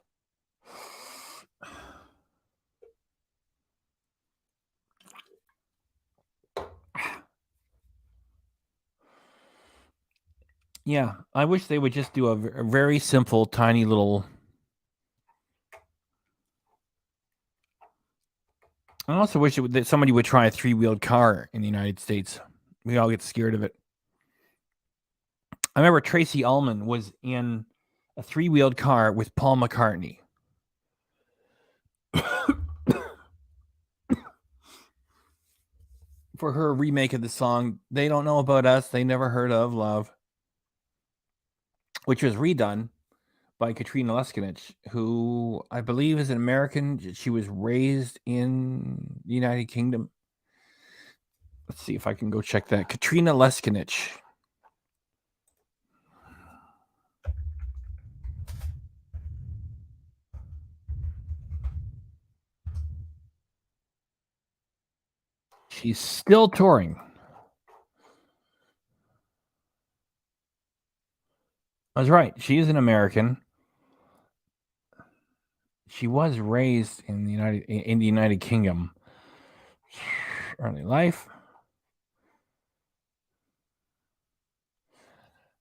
Yeah, I wish they would just do a very simple, tiny little. I also wish that somebody would try a 3-wheeled car in the United States. We all get scared of it. I remember Tracy Ullman was in a 3-wheeled car with Paul McCartney. For her remake of the song They Don't Know About Us, They Never Heard of Love, which was redone by Katrina Leskinich, who I believe is an American. She was raised in the United Kingdom. Let's see if I can go check that. Katrina Leskinich. She's still touring. I was right. She is an American. She was raised in the United Kingdom. Early life.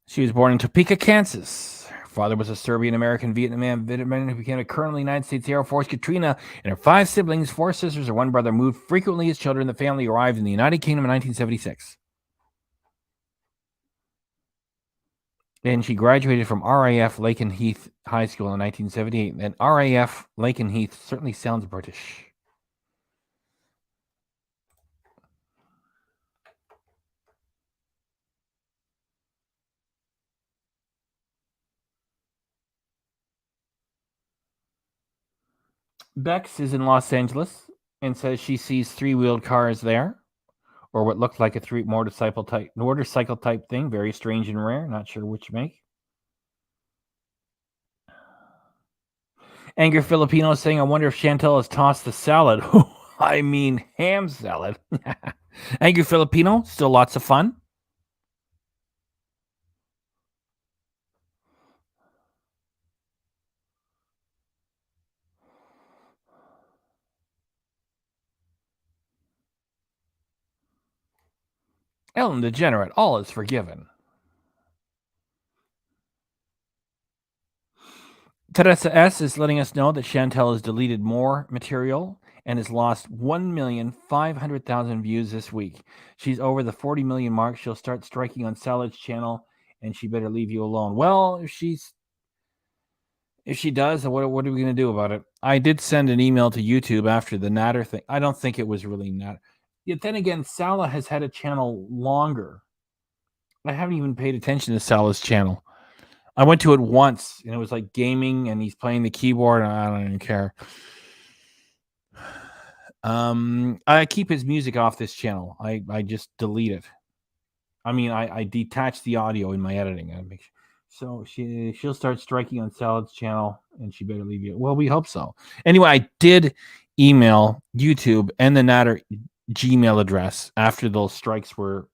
She was born in Topeka, Kansas. Her father was a Serbian-American Vietnamese who became a colonel in the United States Air Force. Katrina and her 5 siblings, 4 sisters, and 1 brother moved frequently as children. The family arrived in the United Kingdom in 1976. And she graduated from RAF Lakenheath High School in 1978. And RAF Lakenheath certainly sounds British. Bex is in Los Angeles and says she sees 3-wheeled cars there, or what looked like a motorcycle type thing. Very strange and rare. Not sure which make. Angry Filipino saying, I wonder if Chantel has tossed the salad. I mean, ham salad. Angry Filipino, still lots of fun. Ellen DeGenerate, all is forgiven. Teresa S. is letting us know that Chantel has deleted more material and has lost 1,500,000 views this week. She's over the 40 million mark. She'll start striking on Salah's channel, and she better leave you alone. Well, if she does, what are we going to do about it? I did send an email to YouTube after the Natter thing. I don't think it was really Natter. Yet then again, Salah has had a channel longer. I haven't even paid attention to Salah's channel. I went to it once, and it was like gaming, and he's playing the keyboard, and I don't even care. I keep his music off this channel. I just delete it. I mean, I detach the audio in my editing. So she'll start striking on Salad's channel, and she better leave you. Well, we hope so. Anyway, I did email YouTube and the Natter Gmail address after those strikes were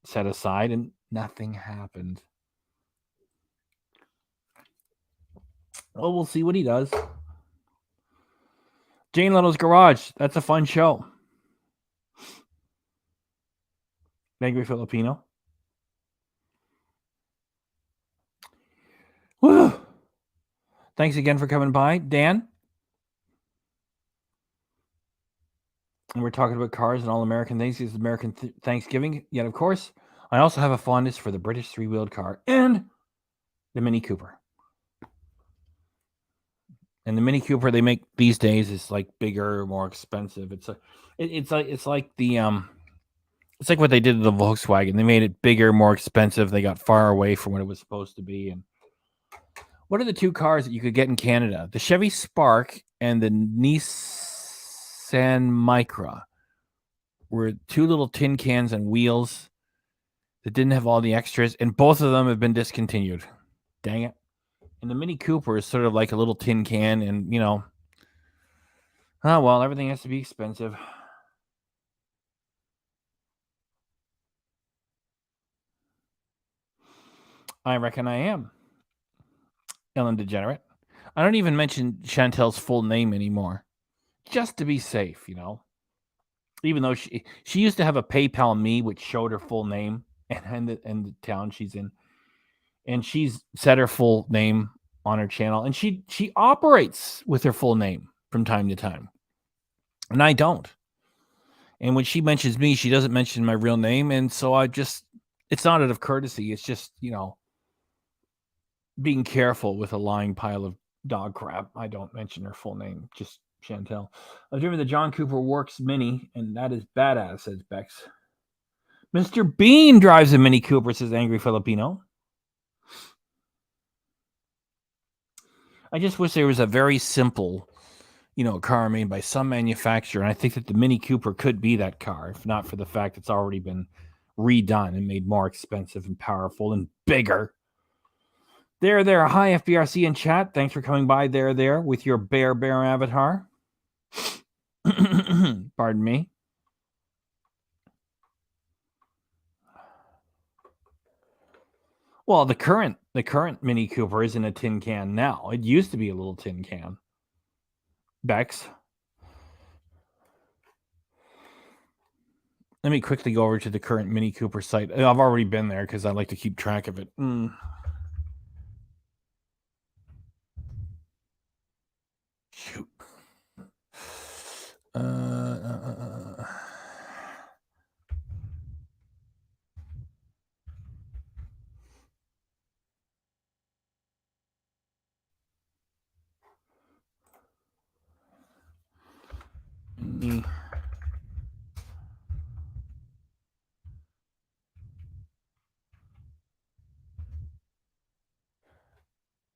set aside, and nothing happened. Well, we'll see what he does. Jane Little's Garage. That's a fun show. Angry Filipino. Woo! Thanks again for coming by, Dan. And we're talking about cars and all American things. It's American Thanksgiving. Yet, of course, I also have a fondness for the British 3-wheeled car and the Mini Cooper. And the Mini Cooper they make these days is like bigger, more expensive. It's like what they did to the Volkswagen. They made it bigger, more expensive. They got far away from what it was supposed to be. And what are the 2 cars that you could get in Canada? The Chevy Spark and the Nissan Micra were 2 little tin cans and wheels that didn't have all the extras, and both of them have been discontinued. Dang it. And the Mini Cooper is sort of like a little tin can, and, oh, well, everything has to be expensive. I reckon I am. Ellen DeGenerate. I don't even mention Chantel's full name anymore, just to be safe, Even though she used to have a PayPal Me, which showed her full name and the town she's in. And she's said her full name on her channel, and she operates with her full name from time to time, and I don't. And when she mentions me, she doesn't mention my real name, and so it's not out of courtesy. It's just, being careful with a lying pile of dog crap. I don't mention her full name, just Chantel. I've driven the John Cooper Works Mini, and that is badass, says Bex. Mr. Bean drives a Mini Cooper, says Angry Filipino. I just wish there was a very simple, car made by some manufacturer. And I think that the Mini Cooper could be that car, if not for the fact it's already been redone and made more expensive and powerful and bigger. There. Hi, FBRC in chat. Thanks for coming by there with your bear avatar. Pardon me. Well, the current Mini Cooper is in a tin can now. It used to be a little tin can. Bex. Let me quickly go over to the current Mini Cooper site. I've already been there because I like to keep track of it. Shoot.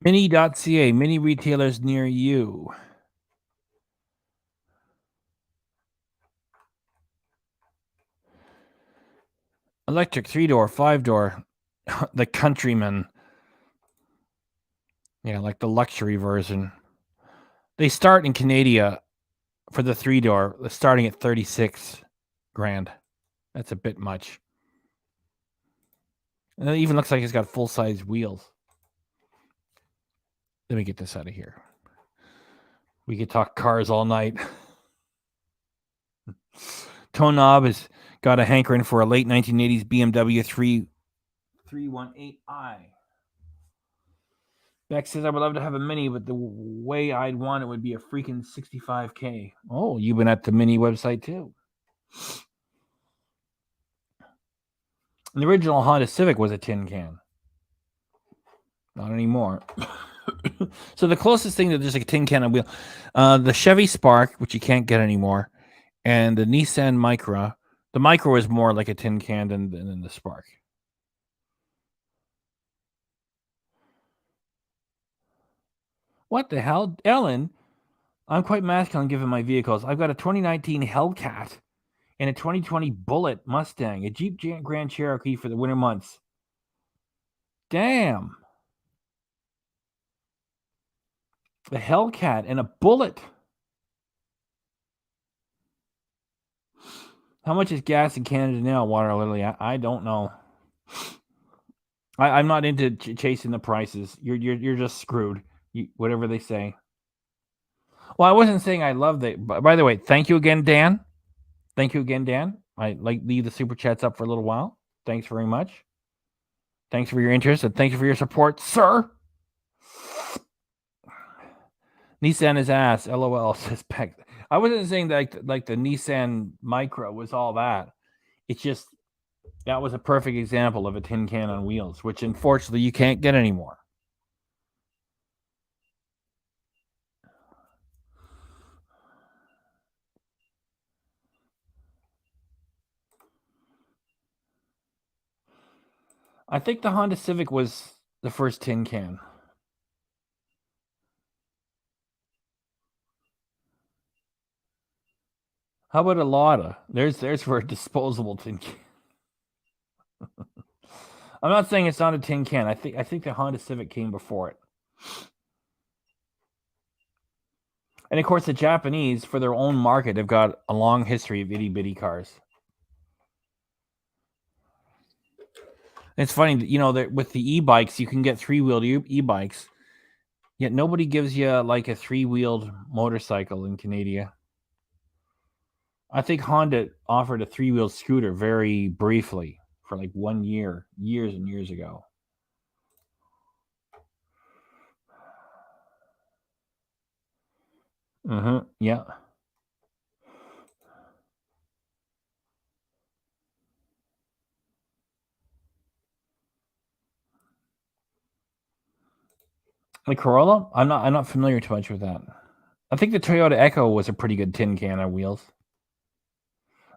Mini.ca, mini retailers near you. Electric 3-door, 5-door, the Countryman. Yeah, like the luxury version. They start in Canada for the 3-door, starting at $36,000. That's a bit much. And it even looks like it's got full-size wheels. Let me get this out of here. We could talk cars all night. Tone Knob has got a hankering for a late 1980s BMW 318i. Beck says, I would love to have a Mini, but the way I'd want it would be a freaking $65,000. Oh, you've been at the Mini website too. The original Honda Civic was a tin can. Not anymore. So the closest thing to just like a tin can on wheel, the Chevy Spark, which you can't get anymore, and the Nissan Micra. The Micra is more like a tin can than the Spark. What the hell? Ellen, I'm quite masculine given my vehicles. I've got a 2019 Hellcat and a 2020 Bullet Mustang, a Jeep Grand Cherokee for the winter months. Damn. The Hellcat and a Bullet. How much is gas in Canada now, Water Lily? I don't know. I'm not into chasing the prices. You're just screwed. Whatever they say. Well, I wasn't saying I love it. By the way, thank you again, Dan. Thank you again, Dan. I leave the super chats up for a little while. Thanks very much. Thanks for your interest and thank you for your support, sir. Nissan is ass. LOL, says Peck. I wasn't saying that like the Nissan Micra was all that. It's just that was a perfect example of a tin can on wheels, which unfortunately you can't get anymore. I think the Honda Civic was the first tin can. How about a Lada? There's for a disposable tin can. I'm not saying it's not a tin can. I think the Honda Civic came before it. And of course, the Japanese, for their own market, have got a long history of itty bitty cars. It's funny, that with the e-bikes, you can get 3-wheeled e-bikes, yet nobody gives you like a 3-wheeled motorcycle in Canada. I think Honda offered a 3-wheeled scooter very briefly for like 1 year, years and years ago. Yeah. The Corolla? I'm not familiar too much with that. I think the Toyota Echo was a pretty good tin can on wheels.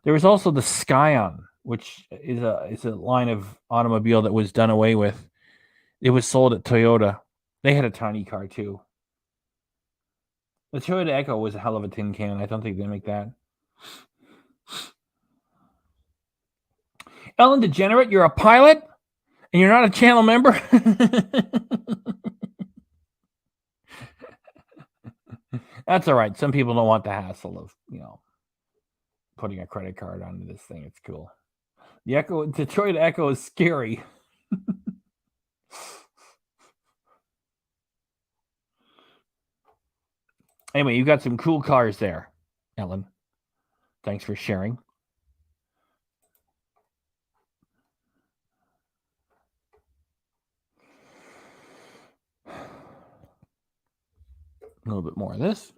There was also the Scion, which is a line of automobile that was done away with. It was sold at Toyota. They had a tiny car too. The Toyota Echo was a hell of a tin can. I don't think they make that. Ellen DeGenerate, you're a pilot and you're not a channel member? That's all right. Some people don't want the hassle of, putting a credit card onto this thing. It's cool. The Toyota Echo is scary. Anyway, you got some cool cars there, Ellen. Thanks for sharing. A little bit more of this.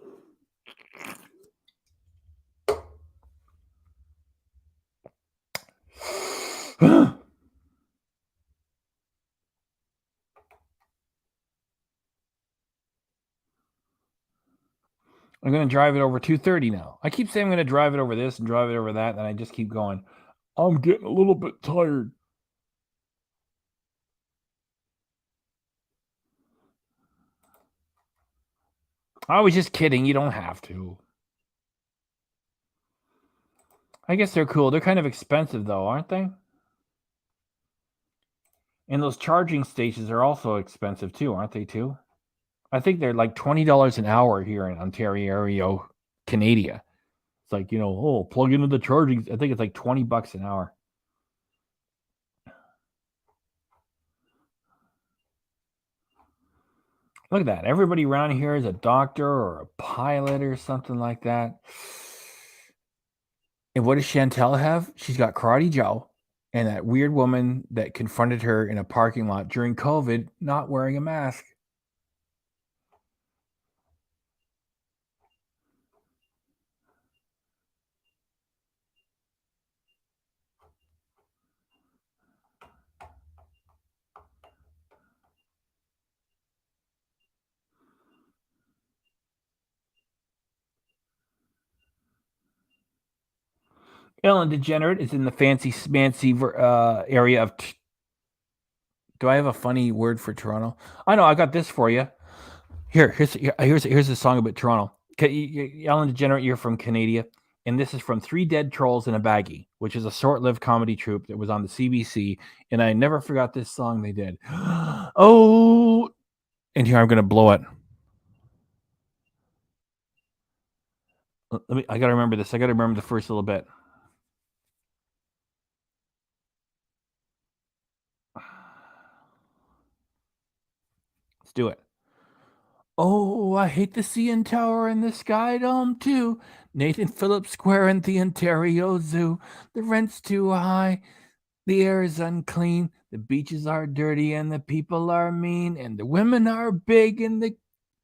I'm going to drive it over 230 now. I keep saying I'm going to drive it over this and drive it over that, and I just keep going. I'm getting a little bit tired. I was just kidding. You don't have to. I guess they're cool. They're kind of expensive, though, aren't they? And those charging stations are also expensive, too, aren't they, too? I think they're like $20 an hour here in Ontario, Canada. It's like, plug into the charging. I think it's like $20 an hour. Look at that. Everybody around here is a doctor or a pilot or something like that. And what does Chantel have? She's got Karate Joe and that weird woman that confronted her in a parking lot during COVID not wearing a mask. Ellen DeGenerate is in the fancy smancy area of. Do I have a funny word for Toronto? I know. I got this for you. Here's a song about Toronto. Ellen DeGenerate, you're from Canada, and this is from Three Dead Trolls in a Baggie, which is a short-lived comedy troupe that was on the CBC, and I never forgot this song they did. Oh, and here I'm going to blow it. I got to remember this. I got to remember the first little bit. Let's do it. Oh, I hate the CN Tower and the Sky Dome too. Nathan Phillips Square and the Ontario Zoo. The rent's too high. The air is unclean. The beaches are dirty and the people are mean. And the women are big and the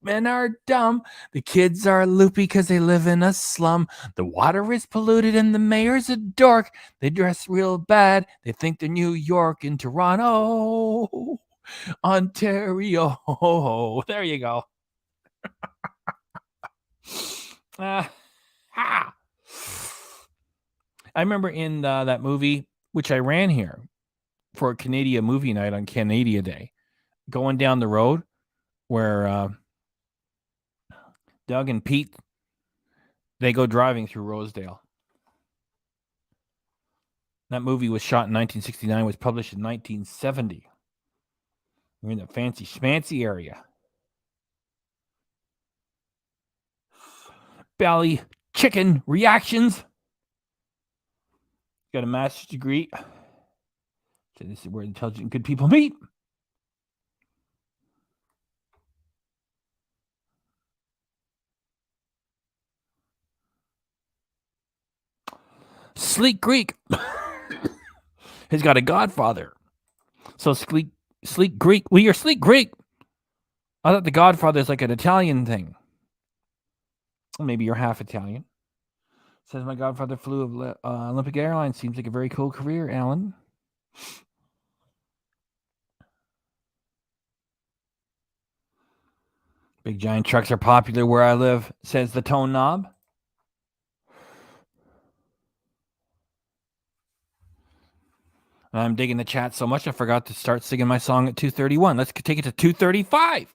men are dumb. The kids are loopy because they live in a slum. The water is polluted and the mayor's a dork. They dress real bad. They think they're New York and Toronto. Ontario. There you go. I remember in that movie, which I ran here for a Canadian movie night on Canada Day, going down the road where Doug and Pete, they go driving through Rosedale. That movie was shot in 1969, was published in 1970. We're in the fancy schmancy area. Bally chicken reactions. Got a master's degree. So this is where intelligent good people meet. Sleek Greek has got a godfather. So Sleek Greek. Well, you're Sleek Greek. I thought the Godfather is like an Italian thing. Maybe you're half Italian. Says my godfather flew Olympic Airlines. Seems like a very cool career, Alan. Big giant trucks are popular where I live, says the Tone Knob. I'm digging the chat so much I forgot to start singing my song at 2:31. Let's take it to 2:35.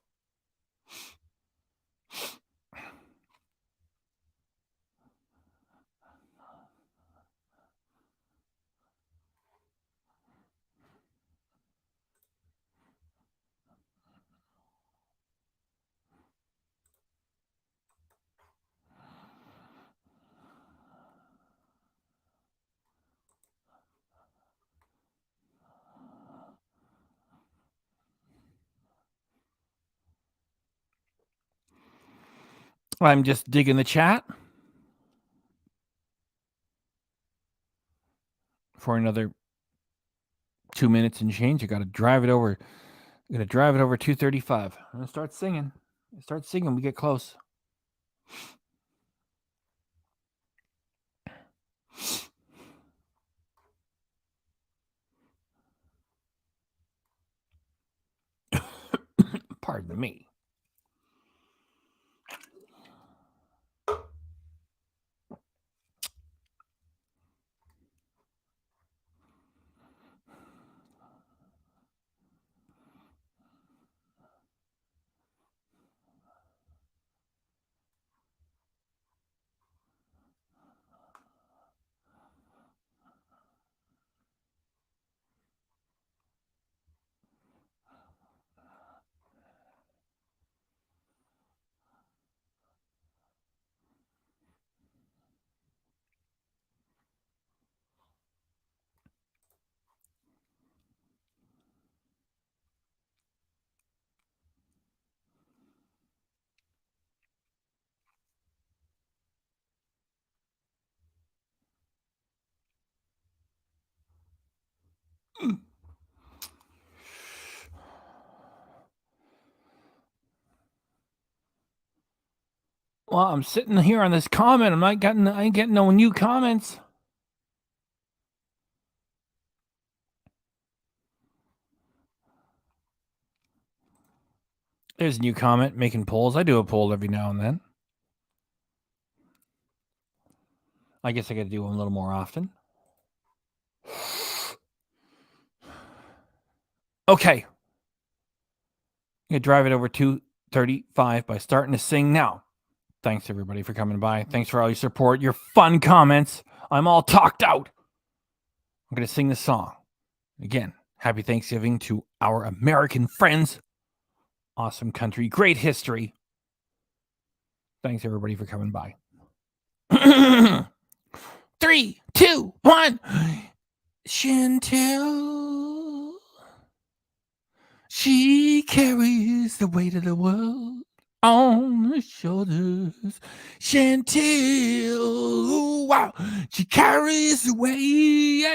I'm just digging the chat for another 2 minutes and change. I got to drive it over. I'm going to drive it over 2:35. I'm going to start singing. We get close. Pardon me. Well, I'm sitting here on this comment. I ain't getting no new comments. There's a new comment making polls. I do a poll every now and then. I guess I got to do them a little more often. Okay. I'm going to drive it over 2:35 by starting to sing now. Thanks, everybody, for coming by. Thanks for all your support, your fun comments. I'm all talked out. I'm going to sing this song. Again, happy Thanksgiving to our American friends. Awesome country, great history. Thanks, everybody, for coming by. 3, 2, 1. Chantel, she carries the weight of the world on her shoulders. Chantel, wow, she carries the weight.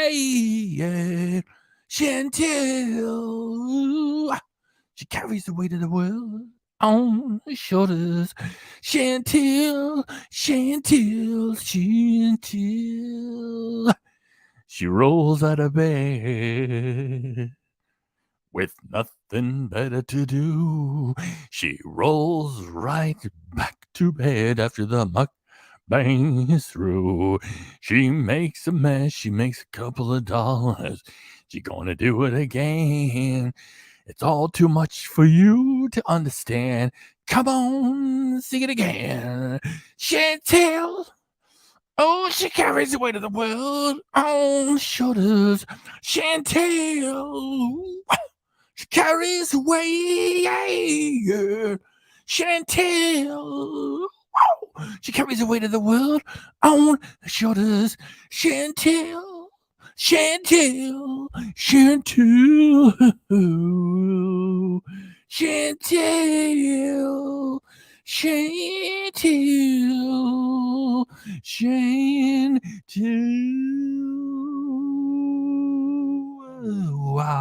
Chantel, she carries the weight of the world on her shoulders. Chantel, Chantel, Chantel. She rolls out of bed with nothing better to do. She rolls right back to bed after the mukbang is through. She makes a mess. She makes a couple of dollars. She gonna do it again. It's all too much for you to understand. Come on, sing it again. Chantel. Oh, she carries the weight of the world on her shoulders. Chantel. She carries the weight. Chantel. She carries the weight of the world on her shoulders. Chantel. Chantel. Chantel. Chantel. Chantel. Chantel.